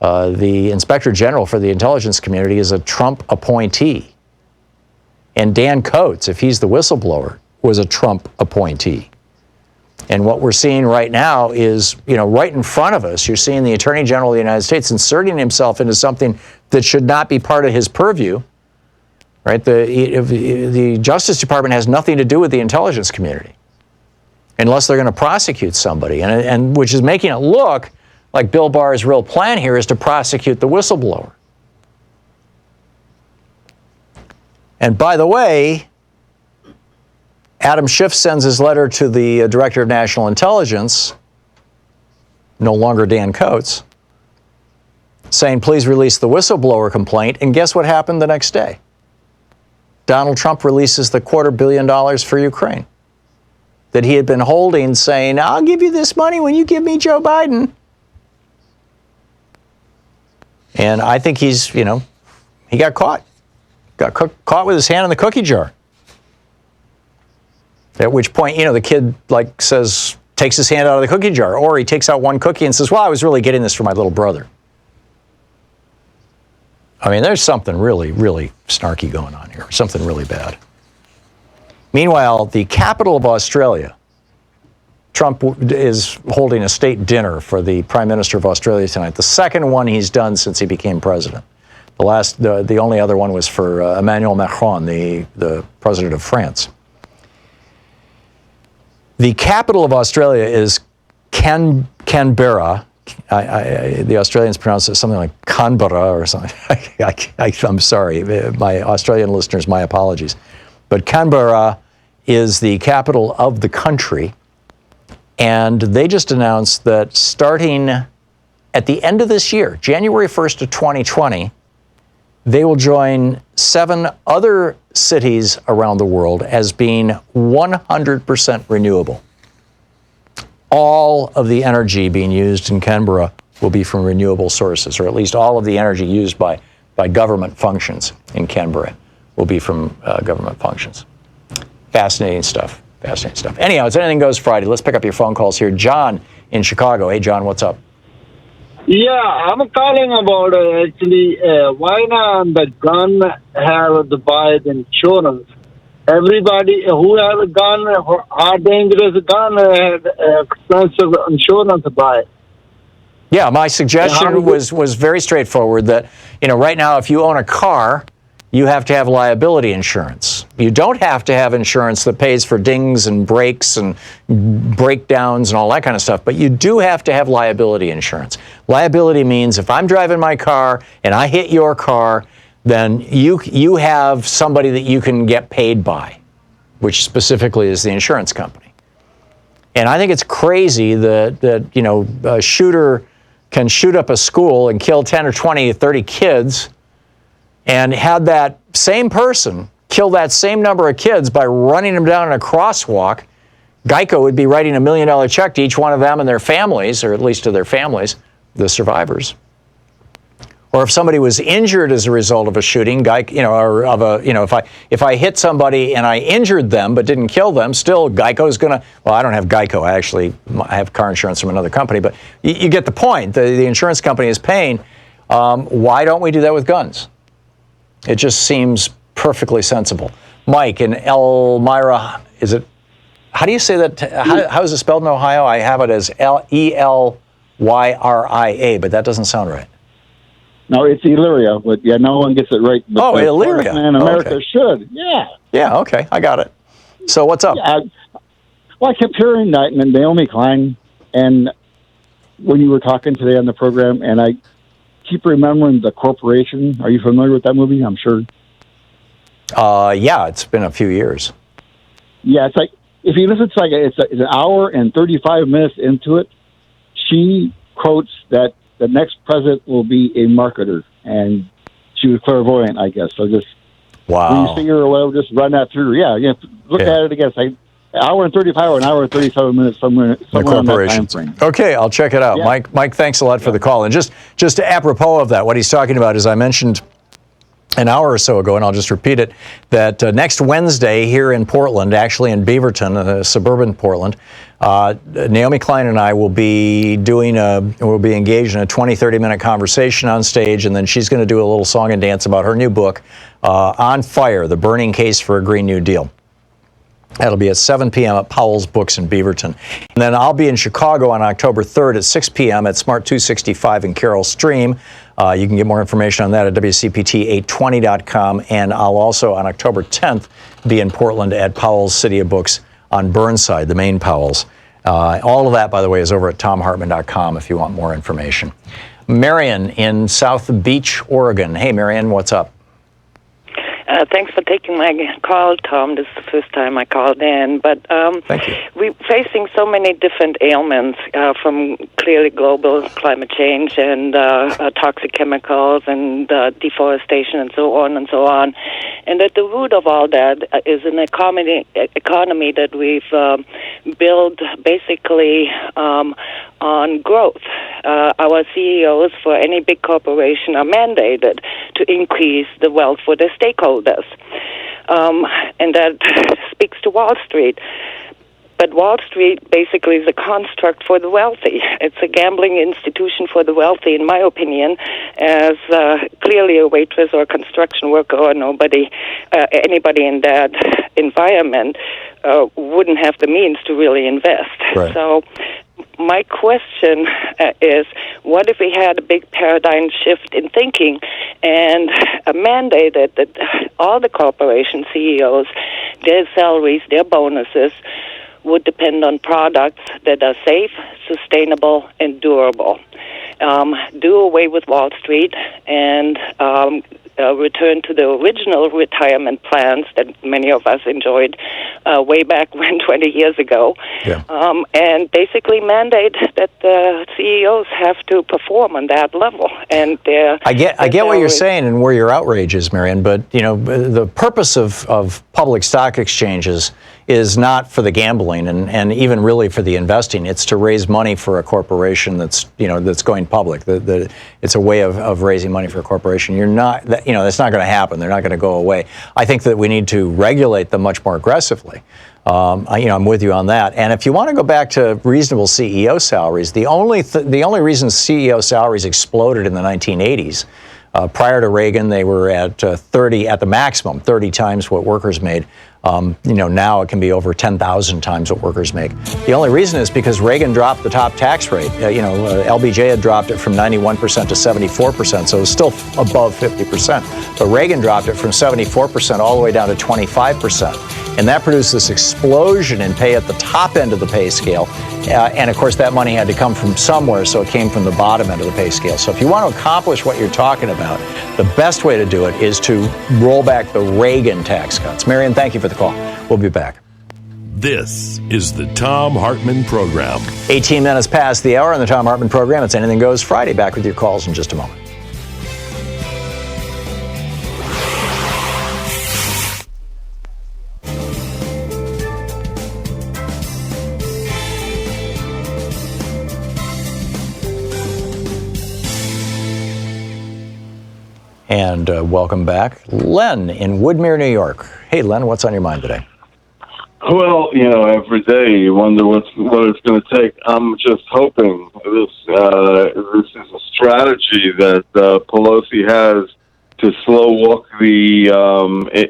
The Inspector General for the intelligence community is a Trump appointee. And Dan Coates, if he's the whistleblower, was a Trump appointee. And what we're seeing right now is, right in front of us, you're seeing the Attorney General of the United States inserting himself into something that should not be part of his purview. Right? The Justice Department has nothing to do with the intelligence community unless they're going to prosecute somebody, and which is making it look like Bill Barr's real plan here is to prosecute the whistleblower. And by the way, Adam Schiff sends his letter to the Director of National Intelligence, no longer Dan Coates, saying, please release the whistleblower complaint. And guess what happened the next day? Donald Trump releases the $250 million for Ukraine that he had been holding, saying, I'll give you this money when you give me Joe Biden. And I think he got caught. Got caught with his hand in the cookie jar. At which point, the kid takes his hand out of the cookie jar, or he takes out one cookie and says, well, I was really getting this for my little brother. I mean, there's something really, really snarky going on here, something really bad. Meanwhile, the capital of Australia, Trump is holding a state dinner for the Prime Minister of Australia tonight, the second one he's done since he became president. The only other one was for Emmanuel Macron, the president of France. The capital of Australia is Canberra. The Australians pronounce it something like Canberra or something. I'm sorry, my Australian listeners, my apologies. But Canberra is the capital of the country, and they just announced that starting at the end of this year, January 1st of 2020, they will join 7 other cities around the world as being 100% renewable. All of the energy being used in Canberra will be from renewable sources, or at least all of the energy used by government functions in Canberra will be from government functions. Fascinating stuff. Fascinating stuff. Anyhow, it's Anything Goes Friday. Let's pick up your phone calls here. John in Chicago. Hey, John, what's up? Yeah, I'm calling about actually why not the gun have to buy the insurance? Everybody who has a gun, a dangerous gun, has expensive insurance to buy. Yeah, my suggestion was very straightforward that, right now, if you own a car, you have to have liability insurance. You don't have to have insurance that pays for dings and breaks and breakdowns and all that kind of stuff, but you do have to have liability insurance. Liability means if I'm driving my car and I hit your car, then you have somebody that you can get paid by, which specifically is the insurance company. And I think it's crazy that a shooter can shoot up a school and kill 10 or 20 or 30 kids, and had that same person kill that same number of kids by running them down in a crosswalk Geico would be writing $1 million check to each one of them and their families, or at least to their families, the survivors. Or if somebody was injured as a result of a shooting, or of a, if I hit somebody and I injured them but didn't kill them, still Geico's going to, well, I don't have Geico. I have car insurance from another company, but you get the point. The insurance company is paying. Why don't we do that with guns? It just seems perfectly sensible. Mike in Elmira, how do you say that? How is it spelled in Ohio? I have it as Elyria, but that doesn't sound right. No, it's Elyria, but yeah, no one gets it right. But Elyria. Man, America should. Yeah. Yeah, okay, I got it. So what's up? Yeah, I kept hearing that, and Naomi Klein, and when you were talking today on the program, and I keep remembering The Corporation. Are you familiar with that movie? I'm sure. Yeah, it's been a few years. Yeah, it's like, if you listen to it's an hour and 35 minutes into it, she quotes that the next president will be a marketer, and she was clairvoyant, I guess. So just when you see her or whatever, just run that through. Yeah. Look at it again. It's like an hour and 35 or an hour and 37 minutes somewhere on that time frame. Okay, I'll check it out. Yeah. Mike, thanks a lot for the call. And just apropos of that, what he's talking about is I mentioned an hour or so ago, and I'll just repeat it, that next Wednesday here in Portland, actually in Beaverton, suburban Portland, Naomi Klein and I will be engaged in a 20-30 minute conversation on stage, and then she's going to do a little song and dance about her new book, On Fire, The Burning Case for a Green New Deal. That'll be at 7 p.m. at Powell's Books in Beaverton. And then I'll be in Chicago on October 3rd at 6 p.m. at Smart 265 in Carroll Stream. You can get more information on that at WCPT820.com. And I'll also, on October 10th, be in Portland at Powell's City of Books on Burnside, the main Powell's. All of that, by the way, is over at ThomHartmann.com if you want more information. Marion in South Beach, Oregon. Hey, Marion, what's up? Thanks for taking my call, Tom. This is the first time I called in. But Thank you. We're facing so many different ailments from clearly global climate change and toxic chemicals and deforestation and so on and so on. And at the root of all that is an economy that we've built basically on growth. Our CEOs for any big corporation are mandated to increase the wealth for their stakeholders. And that speaks to Wall Street. But Wall Street basically is a construct for the wealthy. It's a gambling institution for the wealthy, in my opinion, as clearly a waitress or a construction worker or anybody in that environment wouldn't have the means to really invest. Right. So my question is, what if we had a big paradigm shift in thinking and mandated that all the corporation CEOs, their salaries, their bonuses, would depend on products that are safe, sustainable, and durable. Do away with Wall Street and return to the original retirement plans that many of us enjoyed way back when 20 years ago, and basically mandate that the CEOs have to perform on that level. And I get what you're saying and where your outrage is, Marion, but the purpose of public stock exchanges is not for the gambling and even really for the investing. It's to raise money for a corporation that's going public. It's a way of raising money for a corporation. That's not going to happen. They're not going to go away. I think that we need to regulate them much more aggressively. I'm with you on that. And if you want to go back to reasonable CEO salaries, the only reason CEO salaries exploded in the 1980s, prior to Reagan, they were at 30 at the maximum, 30 times what workers made. Now it can be over 10,000 times what workers make. The only reason is because Reagan dropped the top tax rate. LBJ had dropped it from 91% to 74%, so it was still above 50%. But Reagan dropped it from 74% all the way down to 25%. And that produced this explosion in pay at the top end of the pay scale. And of course, that money had to come from somewhere, so it came from the bottom end of the pay scale. So if you want to accomplish what you're talking about, the best way to do it is to roll back the Reagan tax cuts. Marion, thank you for the call. We'll be back. This is the Thom Hartmann Program. 18 minutes past the hour on the Thom Hartmann Program. It's Anything Goes Friday. Back with your calls in just a moment. And welcome back. Len in Woodmere, New York. Hey, Len, what's on your mind today? Well, every day you wonder what it's going to take. I'm just hoping this is a strategy that Pelosi has to slow walk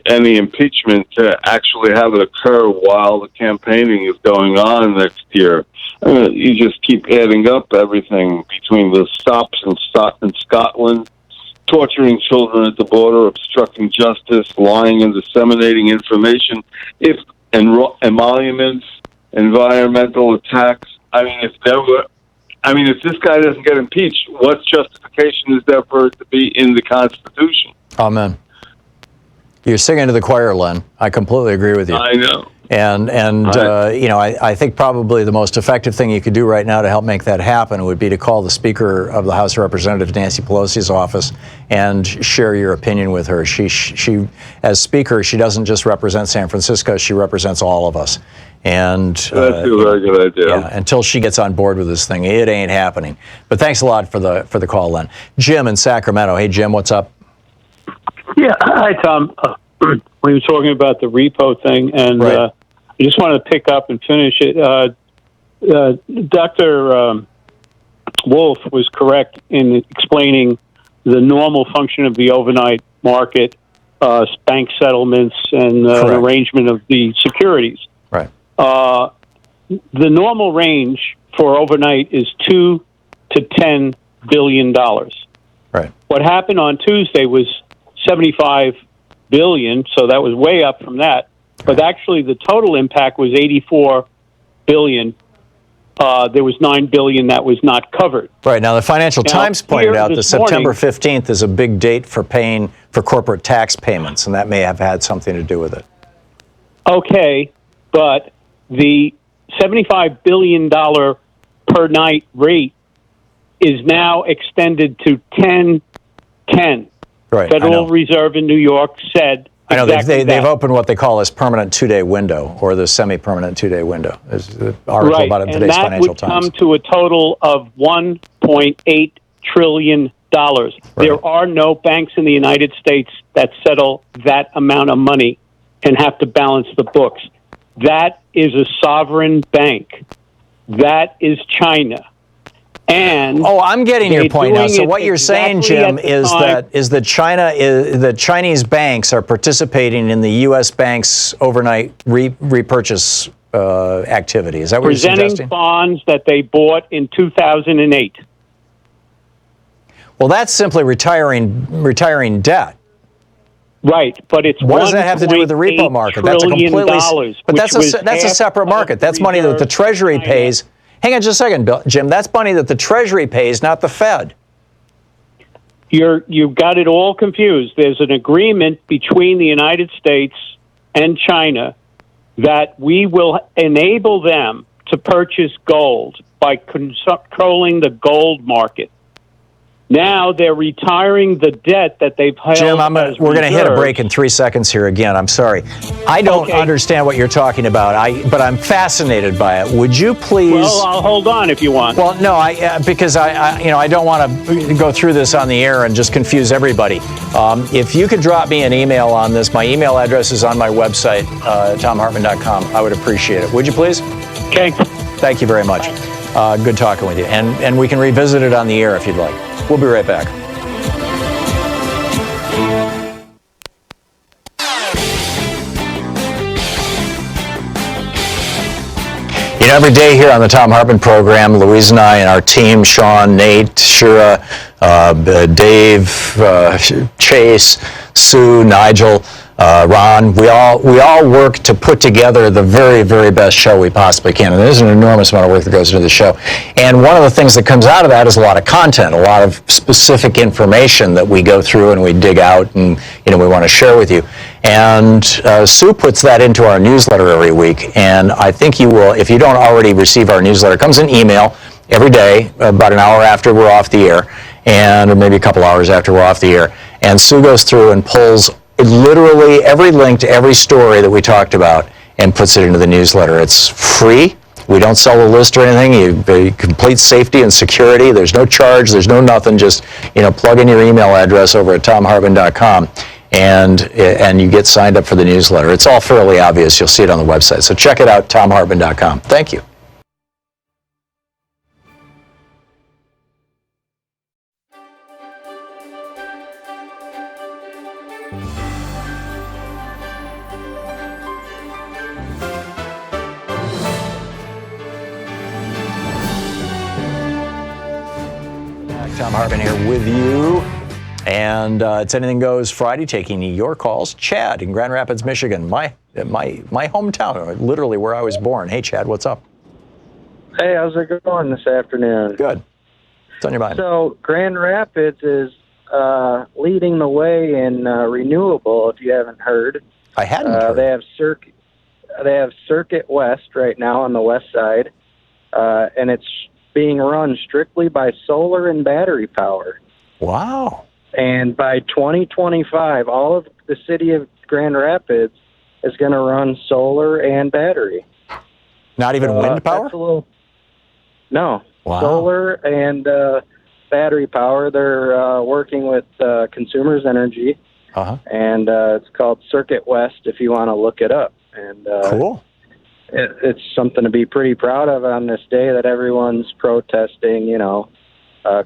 any impeachment to actually have it occur while the campaigning is going on next year. I mean, you just keep adding up everything between the stops in Scotland, torturing children at the border, obstructing justice, lying and disseminating information, emoluments, environmental attacks. If this guy doesn't get impeached, what justification is there for it to be in the Constitution? Amen. You're singing to the choir, Len. I completely agree with you. I know. And I think probably the most effective thing you could do right now to help make that happen would be to call the Speaker of the House of Representatives, Nancy Pelosi's office, and share your opinion with her. She, as Speaker, she doesn't just represent San Francisco; she represents all of us. And that's a very good idea. Yeah, until she gets on board with this thing, it ain't happening. But thanks a lot for the call, Len. Jim in Sacramento. Hey, Jim, what's up? Yeah, hi, Tom. We were talking about the repo thing, and right. I just wanted to pick up and finish it. Dr. Wolf was correct in explaining the normal function of the overnight market, bank settlements, and arrangement of the securities. Right. The normal range for overnight is $2 to $10 billion. Right. What happened on Tuesday was $75 billion, so that was way up from that. But actually, the total impact was $84 billion. There was $9 billion that was not covered. Right. Now, the Financial Times pointed out that September 15th is a big date for paying for corporate tax payments, and that may have had something to do with it. Okay, but the $75 billion per night rate is now extended to 10-10. Right. Federal Reserve in New York said I know exactly they've opened what they call this permanent two-day window, or the semi-permanent two-day window. There's an article about it in today's Financial Times. And that would come to a total of $1.8 trillion. Right. There are no banks in the United States that settle that amount of money and have to balance the books. That is a sovereign bank. That is China. And I'm getting your point now. So what you're saying, Jim, is that the Chinese banks are participating in the U.S. banks' overnight repurchase activity. Is that what you're suggesting? Presenting bonds that they bought in 2008. Well, that's simply retiring debt. Right, but it's what does that have to do with the repo market? That's a completely. But that's a separate market. That's money that the Treasury pays. Hang on just a second, Jim. That's money that the Treasury pays, not the Fed. You've got it all confused. There's an agreement between the United States and China that we will enable them to purchase gold by controlling the gold market. Now they're retiring the debt that they've held. Jim, we're going to hit a break in 3 seconds here again. I'm sorry. I don't understand what you're talking about, but I'm fascinated by it. Would you please? Well, I'll hold on if you want. Well, no, because I don't want to go through this on the air and just confuse everybody. If you could drop me an email on this, my email address is on my website, thomhartmann.com. I would appreciate it. Would you please? Okay. Thank you very much. Good talking with you. And we can revisit it on the air if you'd like. We'll be right back. Every day here on the Thom Hartmann Program, Louise and I and our team, Sean, Nate, Shira, Dave, Chase, Sue, Nigel, Ron, we all work to put together the very, very best show we possibly can. And there's an enormous amount of work that goes into the show. And one of the things that comes out of that is a lot of content, a lot of specific information that we go through and we dig out and we want to share with you. And Sue puts that into our newsletter every week. And I think you will, if you don't already receive our newsletter, it comes in email every day, about an hour after we're off the air, or maybe a couple hours after we're off the air. And Sue goes through and pulls literally every link to every story that we talked about and puts it into the newsletter. It's free. We don't sell a list or anything. Complete safety and security. There's no charge. There's no nothing. Just, plug in your email address over at thomhartmann.com. And you get signed up for the newsletter. It's all fairly obvious. You'll see it on the website. So check it out, thomhartmann.com. Thank you. Thom Hartmann here with you. And it's Anything Goes Friday, taking your calls. Chad in Grand Rapids, Michigan, my hometown, literally where I was born. Hey, Chad, what's up? Hey, how's it going this afternoon? Good. What's on your mind? So Grand Rapids is leading the way in renewable, if you haven't heard. I hadn't heard. They have Circuit West right now on the west side, and it's being run strictly by solar and battery power. Wow. And by 2025, all of the city of Grand Rapids is going to run solar and battery. Not even wind power? No. Wow. Solar and battery power. They're working with Consumers Energy. Uh-huh. And it's called Circuit West if you want to look it up. And cool. It's something to be pretty proud of on this day that everyone's protesting,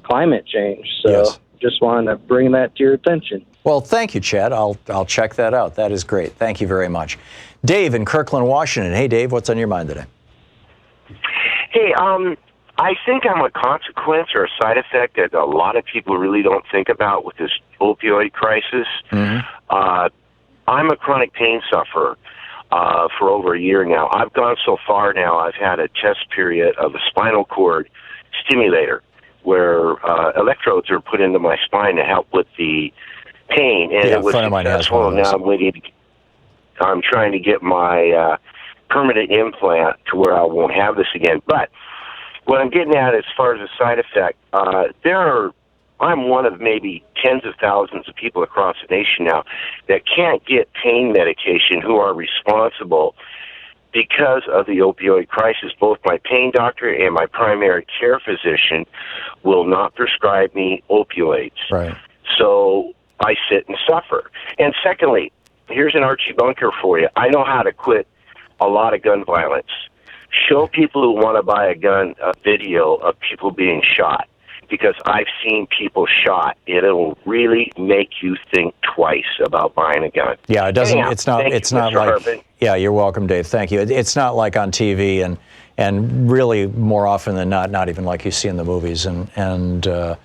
climate change. So yes. Just wanted to bring that to your attention. Well, thank you, Chad. I'll check that out. That is great. Thank you very much. Dave in Kirkland, Washington. Hey, Dave, what's on your mind today? Hey, I think I'm a consequence or a side effect that a lot of people really don't think about with this opioid crisis. Mm-hmm. I'm a chronic pain sufferer for over a year now. I've gone so far now, I've had a test period of a spinal cord stimulator where electrodes are put into my spine to help with the pain. And it was successful, and now I'm trying to get my permanent implant to where I won't have this again. But what I'm getting at as far as a side effect, I'm one of maybe tens of thousands of people across the nation now that can't get pain medication who are responsible because of the opioid crisis. Both my pain doctor and my primary care physician will not prescribe me opioids. Right. So I sit and suffer. And secondly, here's an Archie bunker for you. I know how to quit a lot of gun violence. Show people who want to buy a gun a video of people being shot, because I've seen people shot. It'll really make you think twice about buying a gun. Yeah, it doesn't. Anyhow, it's not. It's not like. Hartmann. Yeah, you're welcome, Dave. Thank you. It's not like on TV, and really more often than not even like you see in the movies. And you're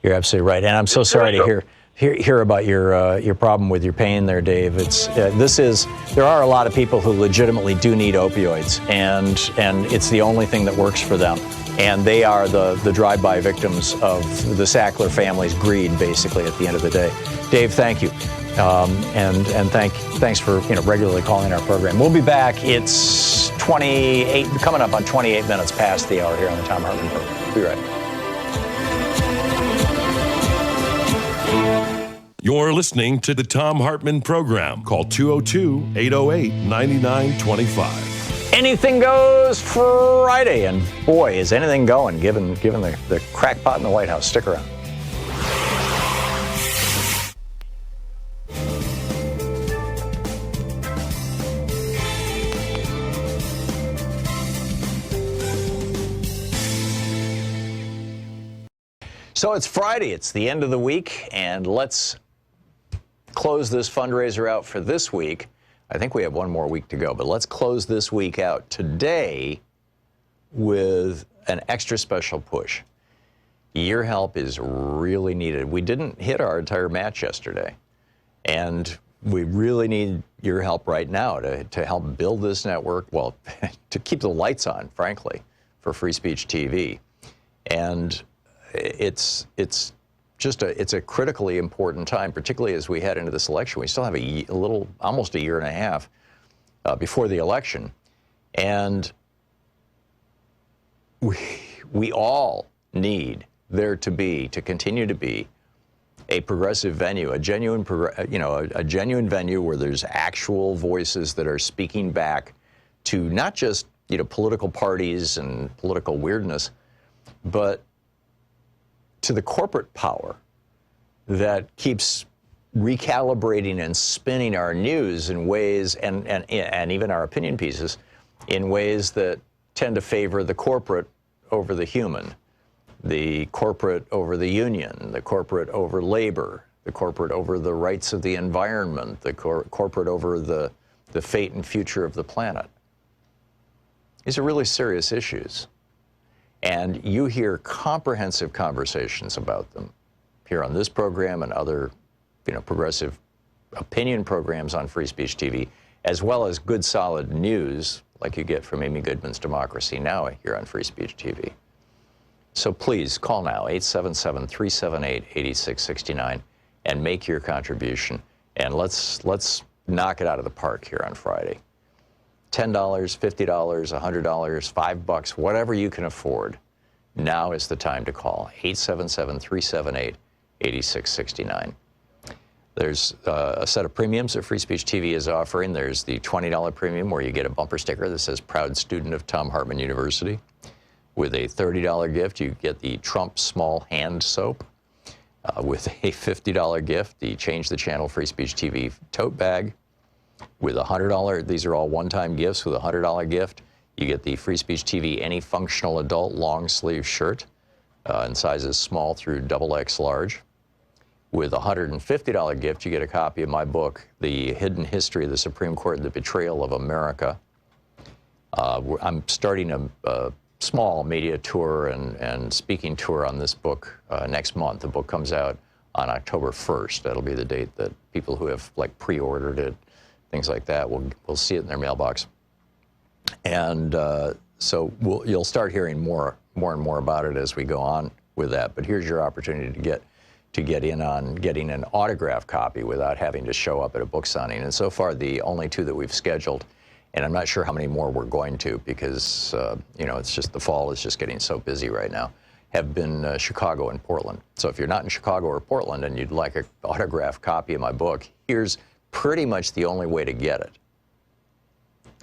absolutely right. And I'm so sorry to hear about your problem with your pain there, Dave. There are a lot of people who legitimately do need opioids, and it's the only thing that works for them. And they are the drive-by victims of the Sackler family's greed, basically, at the end of the day. Dave, thank you. And thanks for regularly calling our program. We'll be back. It's coming up on 28 minutes past the hour here on the Thom Hartmann Program. We'll be right back. You're listening to the Thom Hartmann Program. Call 202-808-9925. Anything Goes Friday, and boy, is anything going given the crackpot in the White House. Stick around. So it's Friday, it's the end of the week, and let's close this fundraiser out for this week. I think we have one more week to go, but let's close this week out today with an extra special push. Your help is really needed. We didn't hit our entire match yesterday, and we really need your help right now to help build this network, well, to keep the lights on, frankly, for Free Speech TV. And it's a critically important time, particularly as we head into this election. We still have almost a year and a half before the election. And we all need there to continue to be a progressive venue, a genuine venue where there's actual voices that are speaking back to not just political parties and political weirdness, but to the corporate power that keeps recalibrating and spinning our news in ways, and even our opinion pieces, in ways that tend to favor the corporate over the human, the corporate over the union, the corporate over labor, the corporate over the rights of the environment, the corporate over the fate and future of the planet. These are really serious issues. And you hear comprehensive conversations about them here on this program and other, progressive opinion programs on Free Speech TV, as well as good, solid news like you get from Amy Goodman's Democracy Now! Here on Free Speech TV. So please call now, 877-378-8669, and make your contribution. And let's knock it out of the park here on Friday. $10, $50, $100, $5, whatever you can afford. Now is the time to call, 877-378-8669. There's a set of premiums that Free Speech TV is offering. There's the $20 premium where you get a bumper sticker that says Proud Student of Thom Hartmann University. With a $30 gift, you get the Trump Small Hand Soap. With a $50 gift, the Change the Channel Free Speech TV tote bag. With a $100, these are all one-time gifts. With a $100 gift, you get the Free Speech TV Any Functional Adult Long Sleeve Shirt in sizes small through XXL large. With a $150 gift, you get a copy of my book, The Hidden History of the Supreme Court and the Betrayal of America. I'm starting a small media tour and speaking tour on this book next month. The book comes out on October 1st. That'll be the date that people who have pre-ordered it, things like that, will see it in their mailbox. And so you'll start hearing more and more about it as we go on with that. But here's your opportunity to get in on getting an autographed copy without having to show up at a book signing. And so far, the only two that we've scheduled, and I'm not sure how many more we're going to because, it's just the fall is just getting so busy right now, have been Chicago and Portland. So if you're not in Chicago or Portland and you'd like an autographed copy of my book, here's pretty much the only way to get it.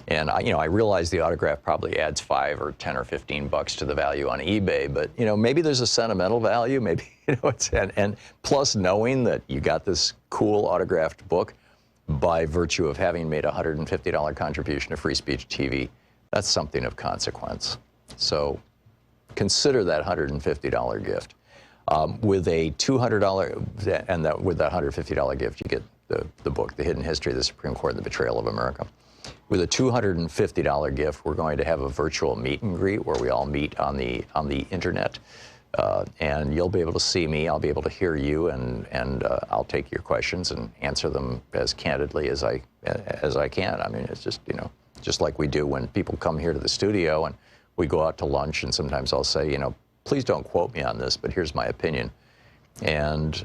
And I realize the autograph probably adds $5 or $10 or $15 to the value on eBay, but maybe there's a sentimental value, maybe and plus knowing that you got this cool autographed book by virtue of having made a $150 contribution to Free Speech TV, that's something of consequence. So consider that $150 gift. With a $200 and with that $150 gift, you get the book, The Hidden History of the Supreme Court and the Betrayal of America. With a $250 gift, we're going to have a virtual meet and greet where we all meet on the internet, and you'll be able to see me. I'll be able to hear you, and I'll take your questions and answer them as candidly as I can. I mean, it's just just like we do when people come here to the studio and we go out to lunch, and sometimes I'll say, please don't quote me on this, but here's my opinion. And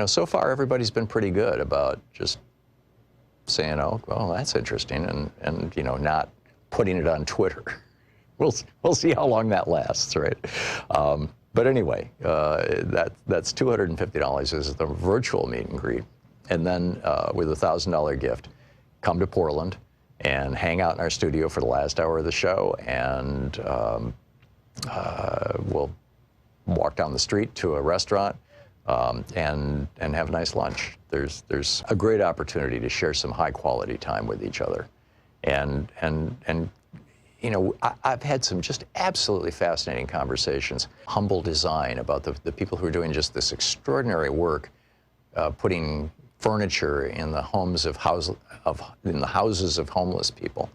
so far everybody's been pretty good about just saying, oh, well, that's interesting, and not putting it on Twitter. We'll see how long that lasts, right? But anyway, that's $250 is the virtual meet and greet. And then with a $1,000 gift, come to Portland and hang out in our studio for the last hour of the show, and we'll walk down the street to a restaurant and have a nice lunch. There's a great opportunity to share some high quality time with each other, and I've had some just absolutely fascinating conversations. Humble Design, about the people who are doing just this extraordinary work, putting furniture in the homes in the houses of homeless people,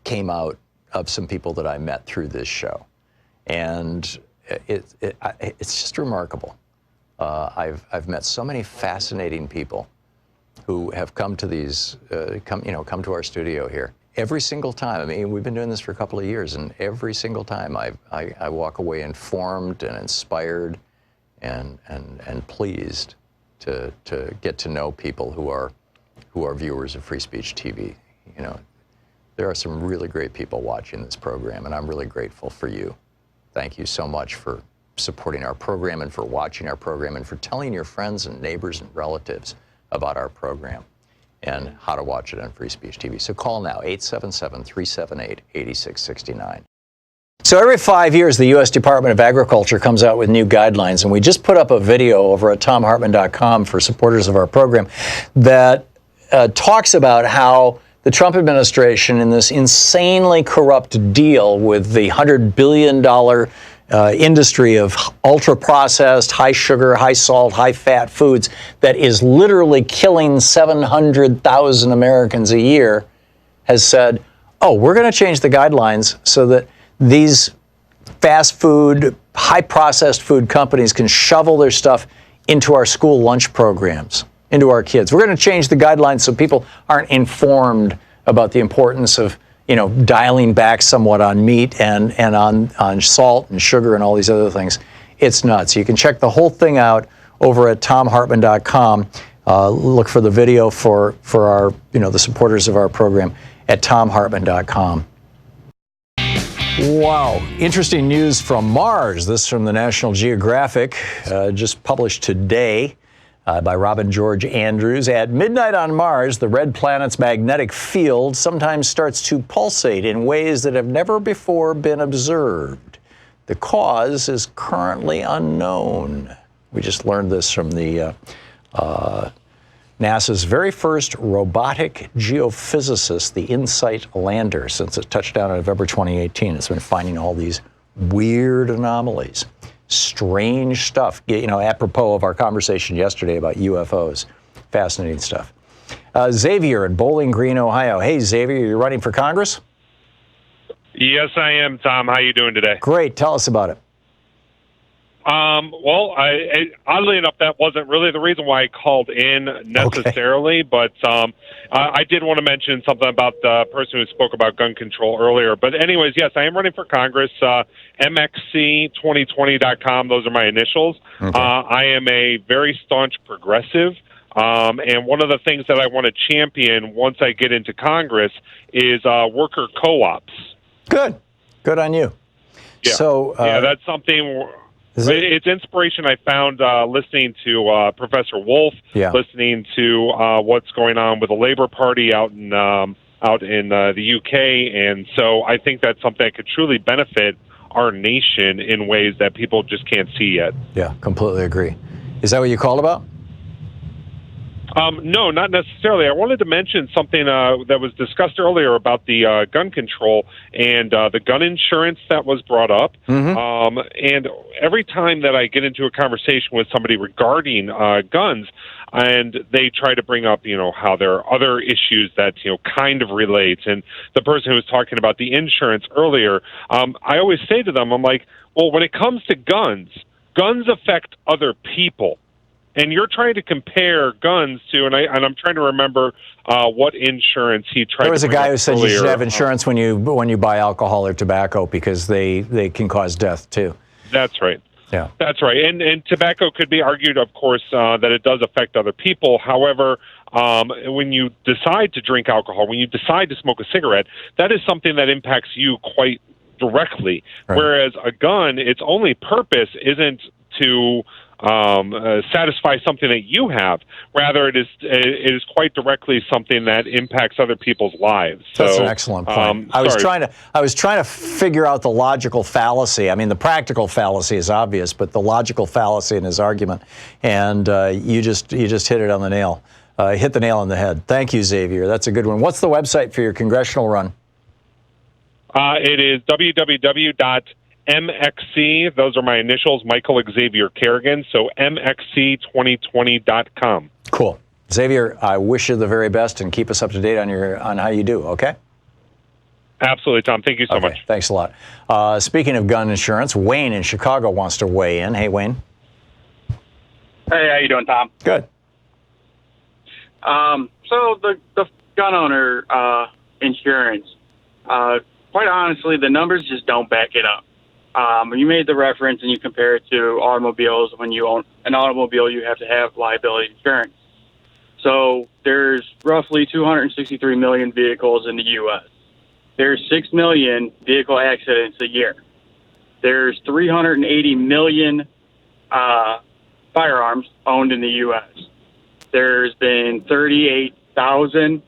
came out of some people that I met through this show, and it's just remarkable. I've met so many fascinating people who have come to these, come to our studio here. Every single time, I mean, we've been doing this for a couple of years, and every single time I walk away informed and inspired and pleased to get to know people who are viewers of Free Speech TV. There are some really great people watching this program, and I'm really grateful for you. Thank you so much for supporting our program and for watching our program and for telling your friends and neighbors and relatives about our program. and how to watch it on Free Speech TV. So call now, 877-378-8669. So every 5 years, the U.S. Department of Agriculture comes out with new guidelines, and we just put up a video over at thomhartmann.com for supporters of our program that talks about how the Trump administration, in this insanely corrupt deal with the $100 billion industry of ultra-processed, high-sugar, high-salt, high-fat foods that is literally killing 700,000 Americans a year, has said, oh, we're going to change the guidelines so that these fast food, high-processed food companies can shovel their stuff into our school lunch programs, into our kids. We're going to change the guidelines so people aren't informed about the importance of, dialing back somewhat on meat and on salt and sugar and all these other things. It's nuts. You can check the whole thing out over at thomhartmann.com. Look for the video for our, the supporters of our program at thomhartmann.com. Wow. Interesting news from Mars. This from the National Geographic, just published today by Robin George Andrews. At midnight on Mars, the red planet's magnetic field sometimes starts to pulsate in ways that have never before been observed. The cause is currently unknown. We just learned this from the NASA's very first robotic geophysicist, the InSight lander, since it touched down in November 2018. It's been finding all these weird anomalies, strange stuff, apropos of our conversation yesterday about UFOs. Fascinating stuff. Xavier in Bowling Green, Ohio. Hey, Xavier, you're running for Congress? Yes, I am, Tom. How you doing today? Great. Tell us about it. Well, oddly enough, that wasn't really the reason why I called in necessarily, but I did want to mention something about the person who spoke about gun control earlier. But anyways, yes, I am running for Congress, MXC2020.com. Those are my initials. Okay. I am a very staunch progressive. And one of the things that I want to champion once I get into Congress is worker co-ops. Good. Good on you. Yeah. So, that's something... It's inspiration I found listening to Professor Wolf, listening to what's going on with the Labour Party out in the UK, and so I think that's something that could truly benefit our nation in ways that people just can't see yet. Yeah, completely agree. Is that what you called about? No, not necessarily. I wanted to mention something that was discussed earlier about the gun control and the gun insurance that was brought up. Mm-hmm. And every time that I get into a conversation with somebody regarding guns, and they try to bring up, how there are other issues that, kind of relate. And the person who was talking about the insurance earlier, I always say to them, I'm like, well, when it comes to guns affect other people. And you're trying to compare guns to, and I'm trying to remember what insurance he tried to bring up. There was a guy who said earlier. You should have insurance when you buy alcohol or tobacco because they can cause death too. That's right. Yeah. That's right. And tobacco could be argued, of course, that it does affect other people. However, when you decide to drink alcohol, when you decide to smoke a cigarette, that is something that impacts you quite directly. Right. Whereas a gun, its only purpose isn't to satisfy something that you have. Rather, it is quite directly something that impacts other people's lives. That's an excellent point. I was trying to figure out the logical fallacy. I mean, the practical fallacy is obvious, but the logical fallacy in his argument, and you just hit it on the nail. Hit the nail on the head. Thank you, Xavier. That's a good one. What's the website for your congressional run? It is www.MXC, those are my initials, Michael Xavier Kerrigan, so MXC2020.com. Cool. Xavier, I wish you the very best and keep us up to date on how you do, okay? Absolutely, Tom. Thank you so much. Thanks a lot. Speaking of gun insurance, Wayne in Chicago wants to weigh in. Hey, Wayne. Hey, how you doing, Tom? Good. So the gun owner insurance, quite honestly, the numbers just don't back it up. You made the reference and you compare it to automobiles. When you own an automobile, you have to have liability insurance. So there's roughly 263 million vehicles in the U.S. There's 6 million vehicle accidents a year. There's 380 million firearms owned in the U.S. There's been 38 100,000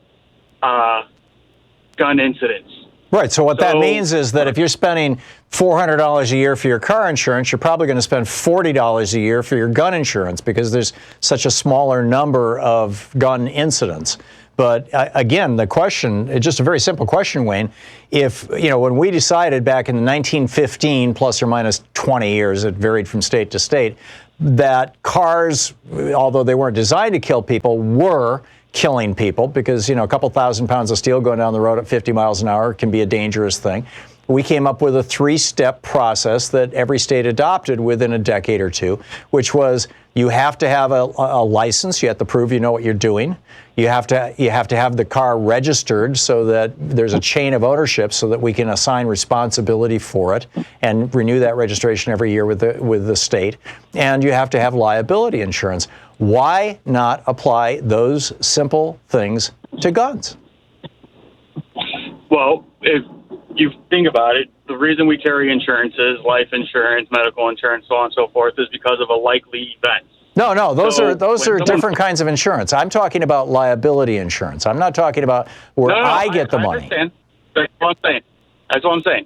gun incidents. Right. So what that means is that if you're spending $400 a year for your car insurance, you're probably going to spend $40 a year for your gun insurance because there's such a smaller number of gun incidents. But again, the question, it's just a very simple question, Wayne. If, when we decided back in 1915, plus or minus 20 years, it varied from state to state, that cars, although they weren't designed to kill people, were killing people because, a couple thousand pounds of steel going down the road at 50 miles an hour can be a dangerous thing. We came up with a 3-step process that every state adopted within a decade or two, which was you have to have a license. You have to prove you know what you're doing. You have to have the car registered so that there's a chain of ownership so that we can assign responsibility for it and renew that registration every year with the state. And you have to have liability insurance. Why not apply those simple things to guns? Well, if you think about it, the reason we carry insurances, life insurance, medical insurance, so on and so forth, is because of a likely event. No, those are different kinds of insurance. I'm talking about liability insurance. I'm not talking about where I get the money. I understand. That's what I'm saying.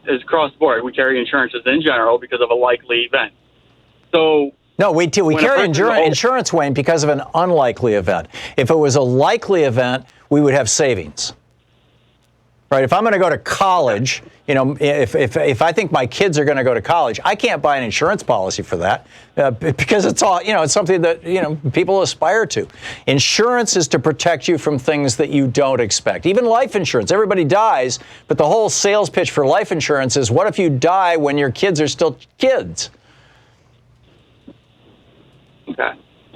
It's across the board. We carry insurances in general because of a likely event. So no, we carry insurance, Wayne, because of an unlikely event. If it was a likely event, we would have savings. Right? If I'm going to go to college, if I think my kids are going to go to college, I can't buy an insurance policy for that because it's all, it's something that, people aspire to. Insurance is to protect you from things that you don't expect. Even life insurance, everybody dies, but the whole sales pitch for life insurance is what if you die when your kids are still kids? Okay.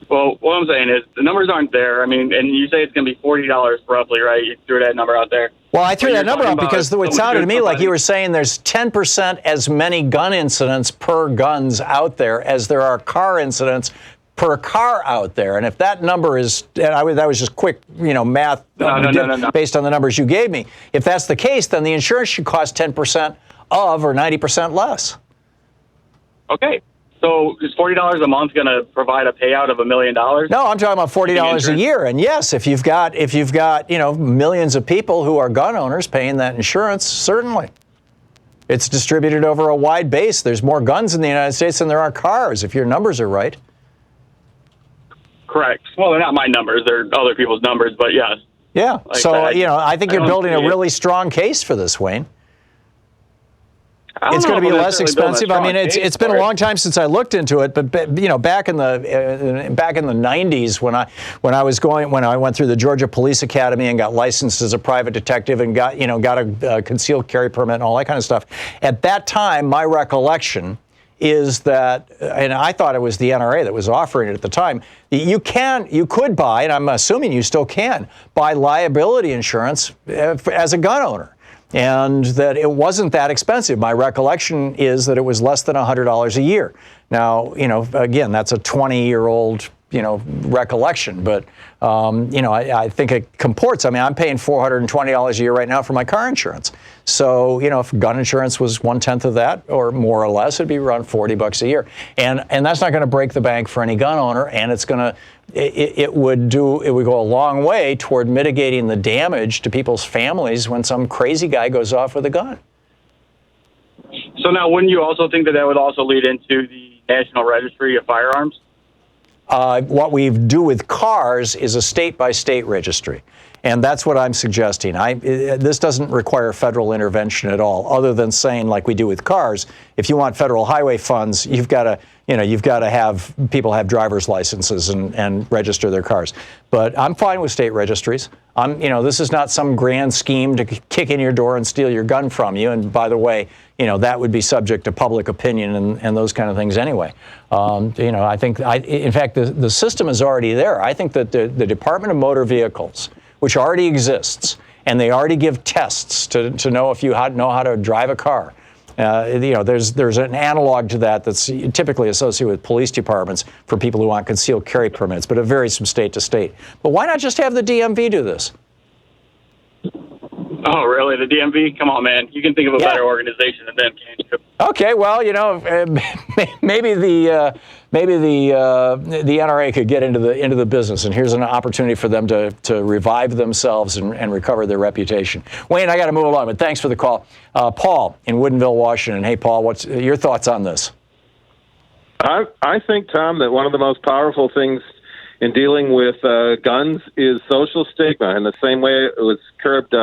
Well, what I'm saying is the numbers aren't there. I mean, and you say it's going to be $40 roughly, right? You threw that number out there. Well, I threw that number out because it sounded to me like you were saying there's 10% as many gun incidents per guns out there as there are car incidents per car out there. And if that number is, that was just quick, math based on the numbers you gave me. If that's the case, then the insurance should cost 10% of or 90% less. Okay. So is $40 a month going to provide a payout of $1 million? No, I'm talking about $40 a year. And yes, if you've got millions of people who are gun owners paying that insurance, certainly. It's distributed over a wide base. There's more guns in the United States than there are cars, if your numbers are right. Correct. Well, they're not my numbers. They're other people's numbers, but yes. Yeah. I think you're building a really strong case for this, Wayne. It's going to be less expensive. I mean, it's been a long time since I looked into it, but back in the 90s when I went through the Georgia Police Academy and got licensed as a private detective and got a concealed carry permit and all that kind of stuff. At that time, my recollection is that, and I thought it was the NRA that was offering it at the time, you could buy, and I'm assuming you still can, buy liability insurance as a gun owner. And that it wasn't that expensive. My recollection is that it was less than $100 a year. Now, again, that's a 20-year-old, recollection. But, I think it comports. I mean, I'm paying $420 a year right now for my car insurance. So, if gun insurance was 1/10 of that or more or less, it'd be around $40 a year. And that's not going to break the bank for any gun owner. And it's going to, it would go a long way toward mitigating the damage to people's families when some crazy guy goes off with a gun. So now, wouldn't you also think that would also lead into the National Registry of Firearms? What we do with cars is a state-by-state registry. And that's what I'm suggesting. This doesn't require federal intervention at all, other than saying, like we do with cars, if you want federal highway funds, you've got to have people have driver's licenses and register their cars. But I'm fine with state registries. This is not some grand scheme to kick in your door and steal your gun from you. And by the way, that would be subject to public opinion and those kind of things anyway. I think, in fact, the system is already there. I think that the Department of Motor Vehicles, which already exists, and they already give tests to know if you know how to drive a car. There's an analog to that that's typically associated with police departments for people who want concealed carry permits, but it varies from state to state. But why not just have the DMV do this? Oh, really? The DMV? Come on, man. You can think of a better organization than them, can't you? Okay, well, maybe the NRA could get into the business, and here's an opportunity for them to revive themselves and recover their reputation. Wayne, I got to move along, but thanks for the call. Paul in Woodinville, Washington. Hey, Paul, what's your thoughts on this? I think, Tom, that one of the most powerful things in dealing with guns is social stigma. In the same way it was curbed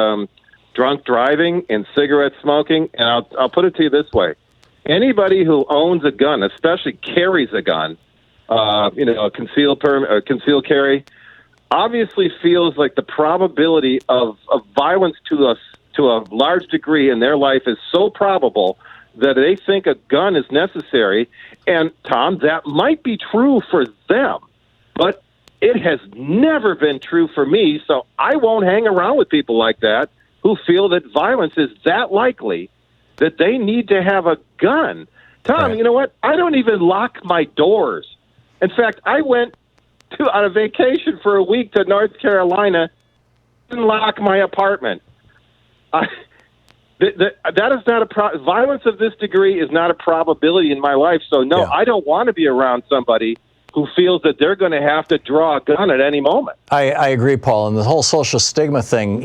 drunk driving and cigarette smoking. And I'll put it to you this way. Anybody who owns a gun, especially carries a gun, a concealed carry, obviously feels like the probability of violence to a large degree in their life is so probable that they think a gun is necessary. And, Tom, that might be true for them, but it has never been true for me, so I won't hang around with people like that who feel that violence is that likely that they need to have a gun. Tom, You know what? I don't even lock my doors. In fact, I went on a vacation for a week to North Carolina, didn't lock my apartment. That is not violence of this degree is not a probability in my life. So, no, I don't want to be around somebody who feels that they're going to have to draw a gun at any moment. I agree, Paul. And the whole social stigma thing,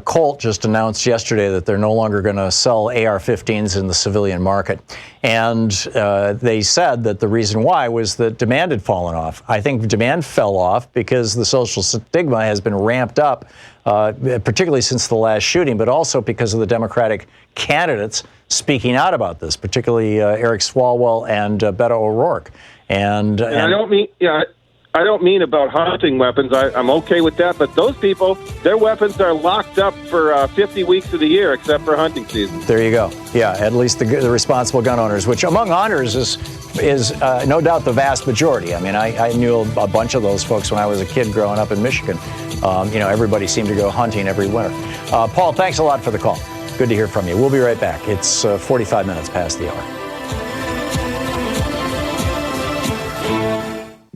Colt just announced yesterday that they're no longer going to sell AR-15s in the civilian market. And they said that the reason why was that demand had fallen off. I think demand fell off because the social stigma has been ramped up, particularly since the last shooting, but also because of the Democratic candidates speaking out about this, particularly Eric Swalwell and Beto O'Rourke. And I don't mean about hunting weapons. I'm okay with that, but those people, their weapons are locked up for 50 weeks of the year, except for hunting season. There you go. Yeah, at least the responsible gun owners, which among hunters is no doubt the vast majority. I mean, I knew a bunch of those folks when I was a kid growing up in Michigan. Everybody seemed to go hunting every winter. Paul, thanks a lot for the call. Good to hear from you. We'll be right back. It's 45 minutes past the hour.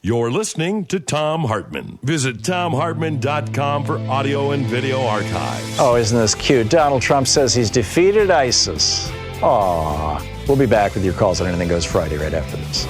You're listening to Thom Hartmann. Visit ThomHartmann.com for audio and video archives. Oh, isn't this cute? Donald Trump says he's defeated ISIS. Aw. We'll be back with your calls on Anything Goes Friday right after this.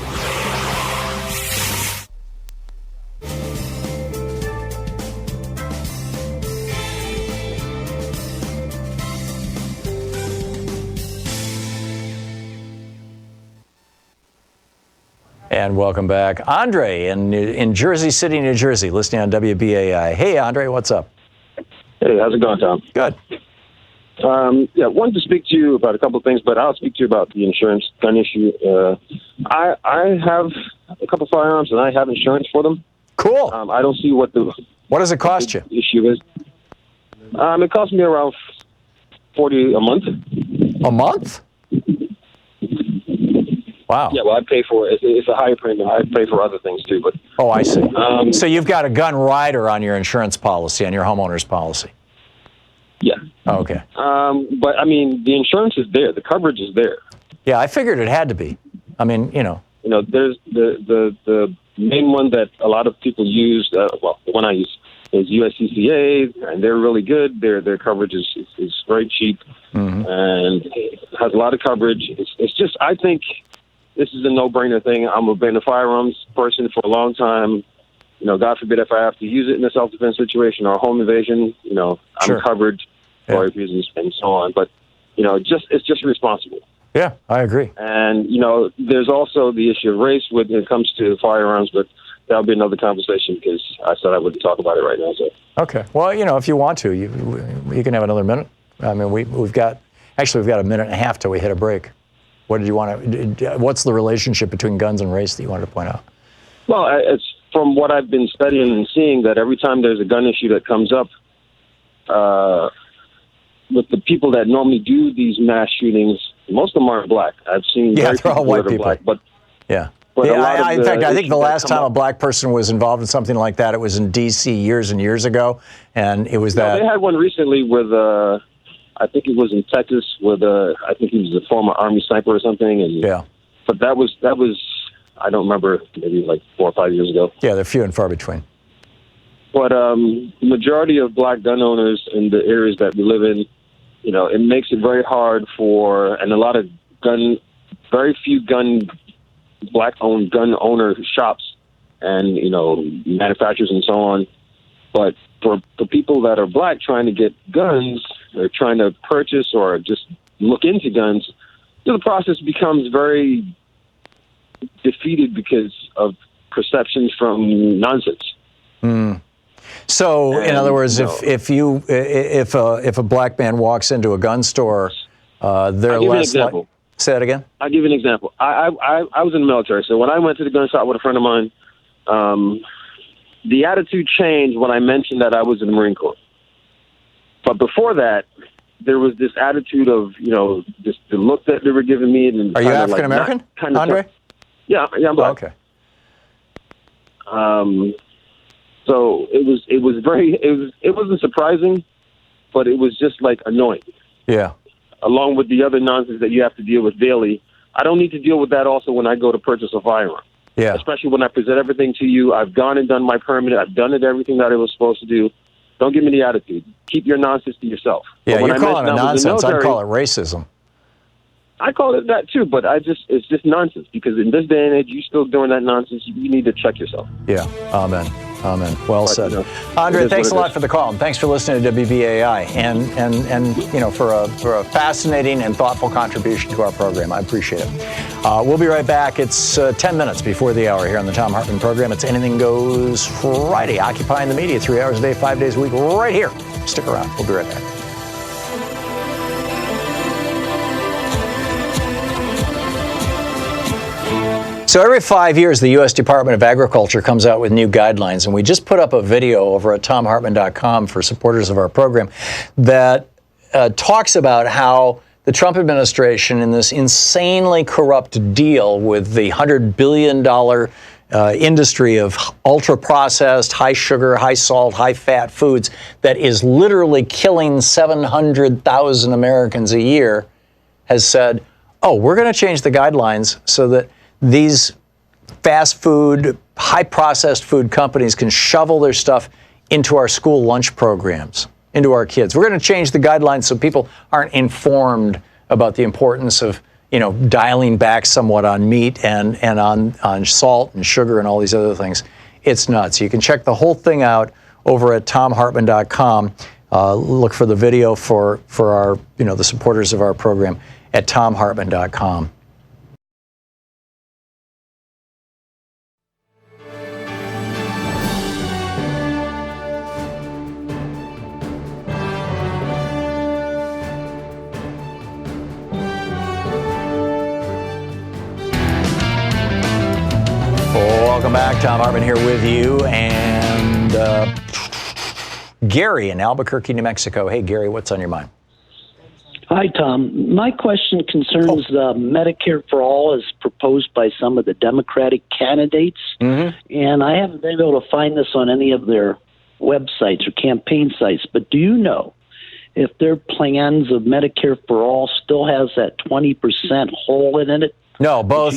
And welcome back. Andre in Jersey City, New Jersey, listening on WBAI. Hey, Andre, what's up? Hey, how's it going, Tom? Good. Wanted to speak to you about a couple of things, but I'll speak to you about the insurance gun issue. I have a couple of firearms, and I have insurance for them. Cool. I don't see what does it cost you? Issue is. It costs me around $40 a month. A month? Wow. Yeah, well, I pay for it. It's a higher premium. I pay for other things too, but. Oh, I see. So you've got a gun rider on your insurance policy, on your homeowner's policy. Yeah. Oh, okay. But I mean, the insurance is there. The coverage is there. Yeah, I figured it had to be. I mean, there's the main one that a lot of people use. The one I use is USCCA, and they're really good. Their coverage is very cheap, and has a lot of coverage. It's just, I think this is a no-brainer thing. I've been a firearms person for a long time. God forbid if I have to use it in a self-defense situation or a home invasion, I'm covered for reasons and so on. But, it's just responsible. Yeah, I agree. And, there's also the issue of race when it comes to firearms, but that'll be another conversation because I said I wouldn't talk about it right now. So. Okay. Well, if you want to, you can have another minute. I mean, we've got a minute and a half till we hit a break. What did you want to? What's the relationship between guns and race that you wanted to point out? Well, it's from what I've been studying and seeing that every time there's a gun issue that comes up, with the people that normally do these mass shootings, most of them aren't black. I've seen they're all white people. Black, but yeah. But in fact, I think the last time a black person was involved in something like that, it was in D.C. years and years ago, and it was that. They had one recently with, I think it was in Texas, with I think he was a former Army sniper or something, and But that was I don't remember, maybe like 4 or 5 years ago. Yeah, they're few and far between. But majority of black gun owners in the areas that we live in, it makes it very hard and a lot of very few black-owned gun owner shops and, manufacturers and so on. But for people that are black trying to get guns or trying to purchase or just look into guns, the process becomes very defeated because of perceptions from nonsense. So, in other words, if a black man walks into a gun store, they're less like. Say that again. I'll give you an example. I was in the military, so when I went to the gun shop with a friend of mine, the attitude changed when I mentioned that I was in the Marine Corps. But before that, there was this attitude of, just the look that they were giving me. And are you African American, Andre? Yeah, I'm black. Okay. So it wasn't surprising, but it was just like annoying. Yeah. Along with the other nonsense that you have to deal with daily. I don't need to deal with that also when I go to purchase a firearm. Yeah. Especially when I present everything to you. I've gone and done my permit. I've done everything that I was supposed to do. Don't give me the attitude. Keep your nonsense to yourself. Yeah, you're calling it nonsense. I'd call it racism. I call it that too, but it's just nonsense, because in this day and age, you still doing that nonsense, you need to check yourself. Yeah, amen. Well said. Andre, thanks a lot for the call, and thanks for listening to WBAI, and for a fascinating and thoughtful contribution to our program. I appreciate it. We'll be right back. It's 10 minutes before the hour here on the Thom Hartmann Program. It's Anything Goes Friday, occupying the media 3 hours a day, 5 days a week, right here. Stick around. We'll be right back. So every 5 years, the U.S. Department of Agriculture comes out with new guidelines, and we just put up a video over at thomhartmann.com for supporters of our program that talks about how the Trump administration, in this insanely corrupt deal with the $100 billion industry of ultra-processed, high-sugar, high-salt, high-fat foods that is literally killing 700,000 Americans a year, has said, oh, we're going to change the guidelines so that these fast food, high-processed food companies can shovel their stuff into our school lunch programs, into our kids. We're going to change the guidelines so people aren't informed about the importance of, dialing back somewhat on meat and on salt and sugar and all these other things. It's nuts. You can check the whole thing out over at thomhartmann.com. Look for the video for our, the supporters of our program at thomhartmann.com. Welcome back. Thom Hartmann here with you, and Gary in Albuquerque, New Mexico. Hey, Gary, what's on your mind? Hi, Tom. My question concerns Medicare for All as proposed by some of the Democratic candidates, and I haven't been able to find this on any of their websites or campaign sites, but do you know if their plans of Medicare for All still has that 20% hole in it? No, both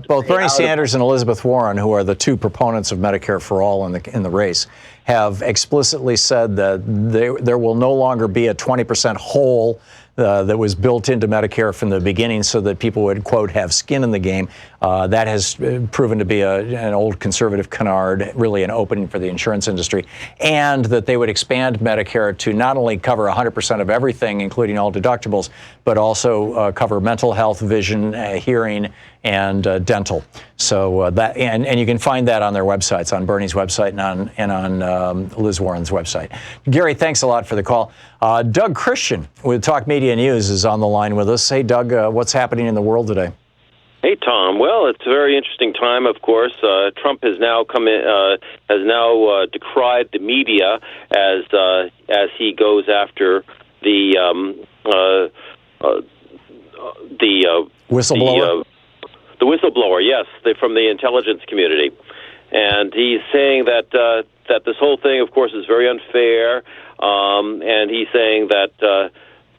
Bernie Sanders and Elizabeth Warren, who are the two proponents of Medicare for All in the race, have explicitly said that there will no longer be a 20% hole that was built into Medicare from the beginning so that people would, quote, have skin in the game. That has proven to be an old conservative canard, really an opening for the insurance industry, and that they would expand Medicare to not only cover 100% of everything, including all deductibles, but also cover mental health, vision, hearing, and dental. So and you can find that on their websites, on Bernie's website and on Liz Warren's website. Gary, thanks a lot for the call. Doug Christian with Talk Media News is on the line with us. Hey, Doug, what's happening in the world today? Hey, Tom. Well, it's a very interesting time, of course. Trump has now decried the media as he goes after the whistleblower. The whistleblower, yes, from the intelligence community, and he's saying that this whole thing, of course, is very unfair, and he's saying that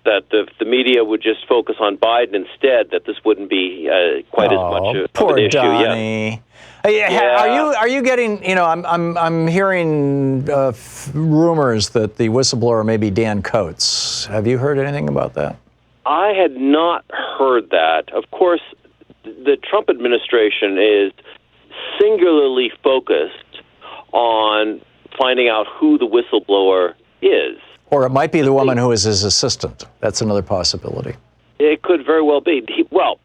that if the media would just focus on Biden instead, that this wouldn't be quite as much of poor an issue. Donnie. Yeah. Are you getting? I'm hearing rumors that the whistleblower may be Dan Coates. Have you heard anything about that? I had not heard that. Of course, the Trump administration is singularly focused on finding out who the whistleblower is. Or it might be the woman who is his assistant. That's another possibility. It could very well be. Well,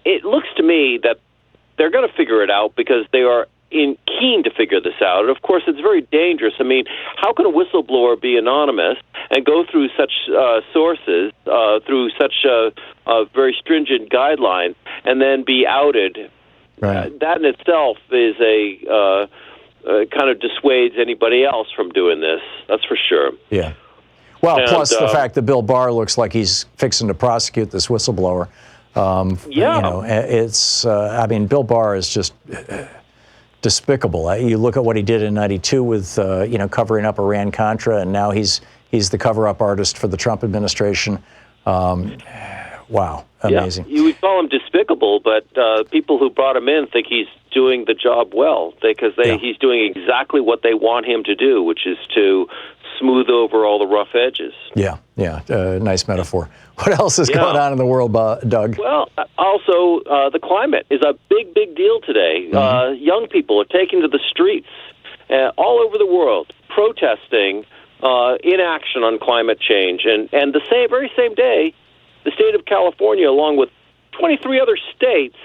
it looks to me that they're going to figure it out because they are keen to figure this out. And of course, it's very dangerous. I mean, how can a whistleblower be anonymous and go through such sources, through such a very stringent guideline, and then be outed? Right. That in itself is kind of dissuades anybody else from doing this. That's for sure. Yeah. Well, And, plus the fact that Bill Barr looks like he's fixing to prosecute this whistleblower. It's. I mean, Bill Barr is just despicable. You look at what he did in '92 with, covering up Iran-Contra, and now he's the cover-up artist for the Trump administration. Wow, amazing. Yeah, you would call him despicable, but people who brought him in think he's doing the job well because he's doing exactly what they want him to do, which is to smooth over all the rough edges. Yeah, nice metaphor. What else is going on in the world, Doug? Well, also, the climate is a big, big deal today. Young people are taking to the streets all over the world, protesting inaction on climate change. And the very same day, the state of California, along with 23 other states,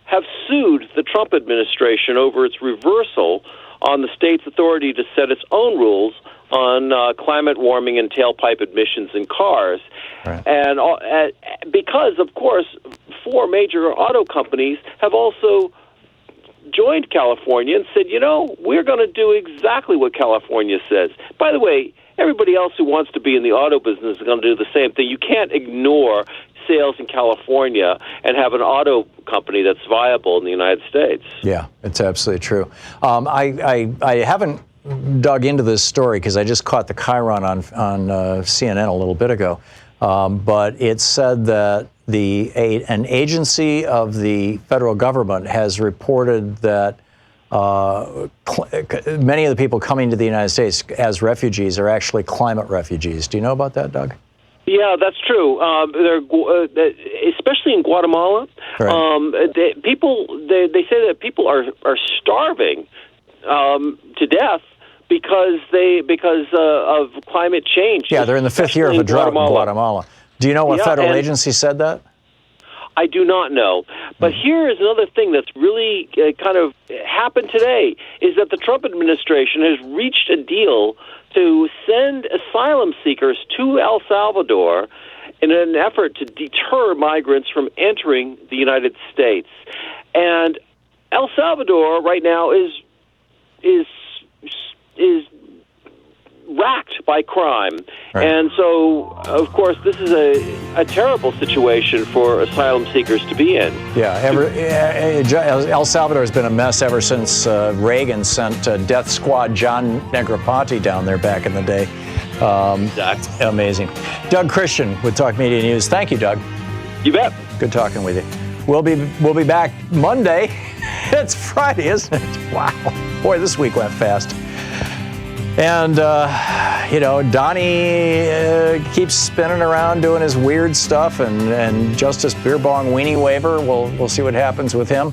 have sued the Trump administration over its reversal on the state's authority to set its own rules on climate warming and tailpipe emissions in cars. Right. And because, of course, 4 major auto companies have also joined California and said, we're going to do exactly what California says. By the way, everybody else who wants to be in the auto business is going to do the same thing. You can't ignore sales in California and have an auto company that's viable in the United States. Yeah, it's absolutely true. I haven't dug into this story because I just caught the Chiron on CNN a little bit ago, but it said that an agency of the federal government has reported that many of the people coming to the United States as refugees are actually climate refugees. Do you know about that, Doug? Yeah, that's true. Especially in Guatemala, they say that people are starving to death because of climate change. Yeah, they're in the 5th year of a drought in Guatemala. Do you know what federal agency said that? I do not know. But here is another thing that's really kind of happened today, is that the Trump administration has reached a deal to send asylum seekers to El Salvador in an effort to deter migrants from entering the United States. And El Salvador right now is racked by crime. Right. And so, of course, this is a terrible situation for asylum seekers to be in. Yeah, El Salvador has been a mess ever since Reagan sent Death Squad John Negroponte down there back in the day. Exactly. Amazing. Doug Christian with Talk Media News. Thank you, Doug. You bet. Good talking with you. We'll be back Monday. It's Friday, isn't it? Wow. Boy, this week went fast. And, Donnie keeps spinning around doing his weird stuff, and Justice Beerbong Weenie Waiver, we'll see what happens with him.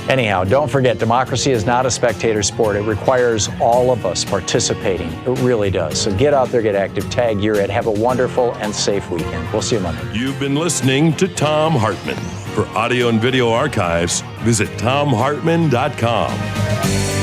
Anyhow, don't forget, democracy is not a spectator sport. It requires all of us participating. It really does. So get out there, get active, tag your ed. Have a wonderful and safe weekend. We'll see you Monday. You've been listening to Thom Hartmann. For audio and video archives, visit thomhartmann.com.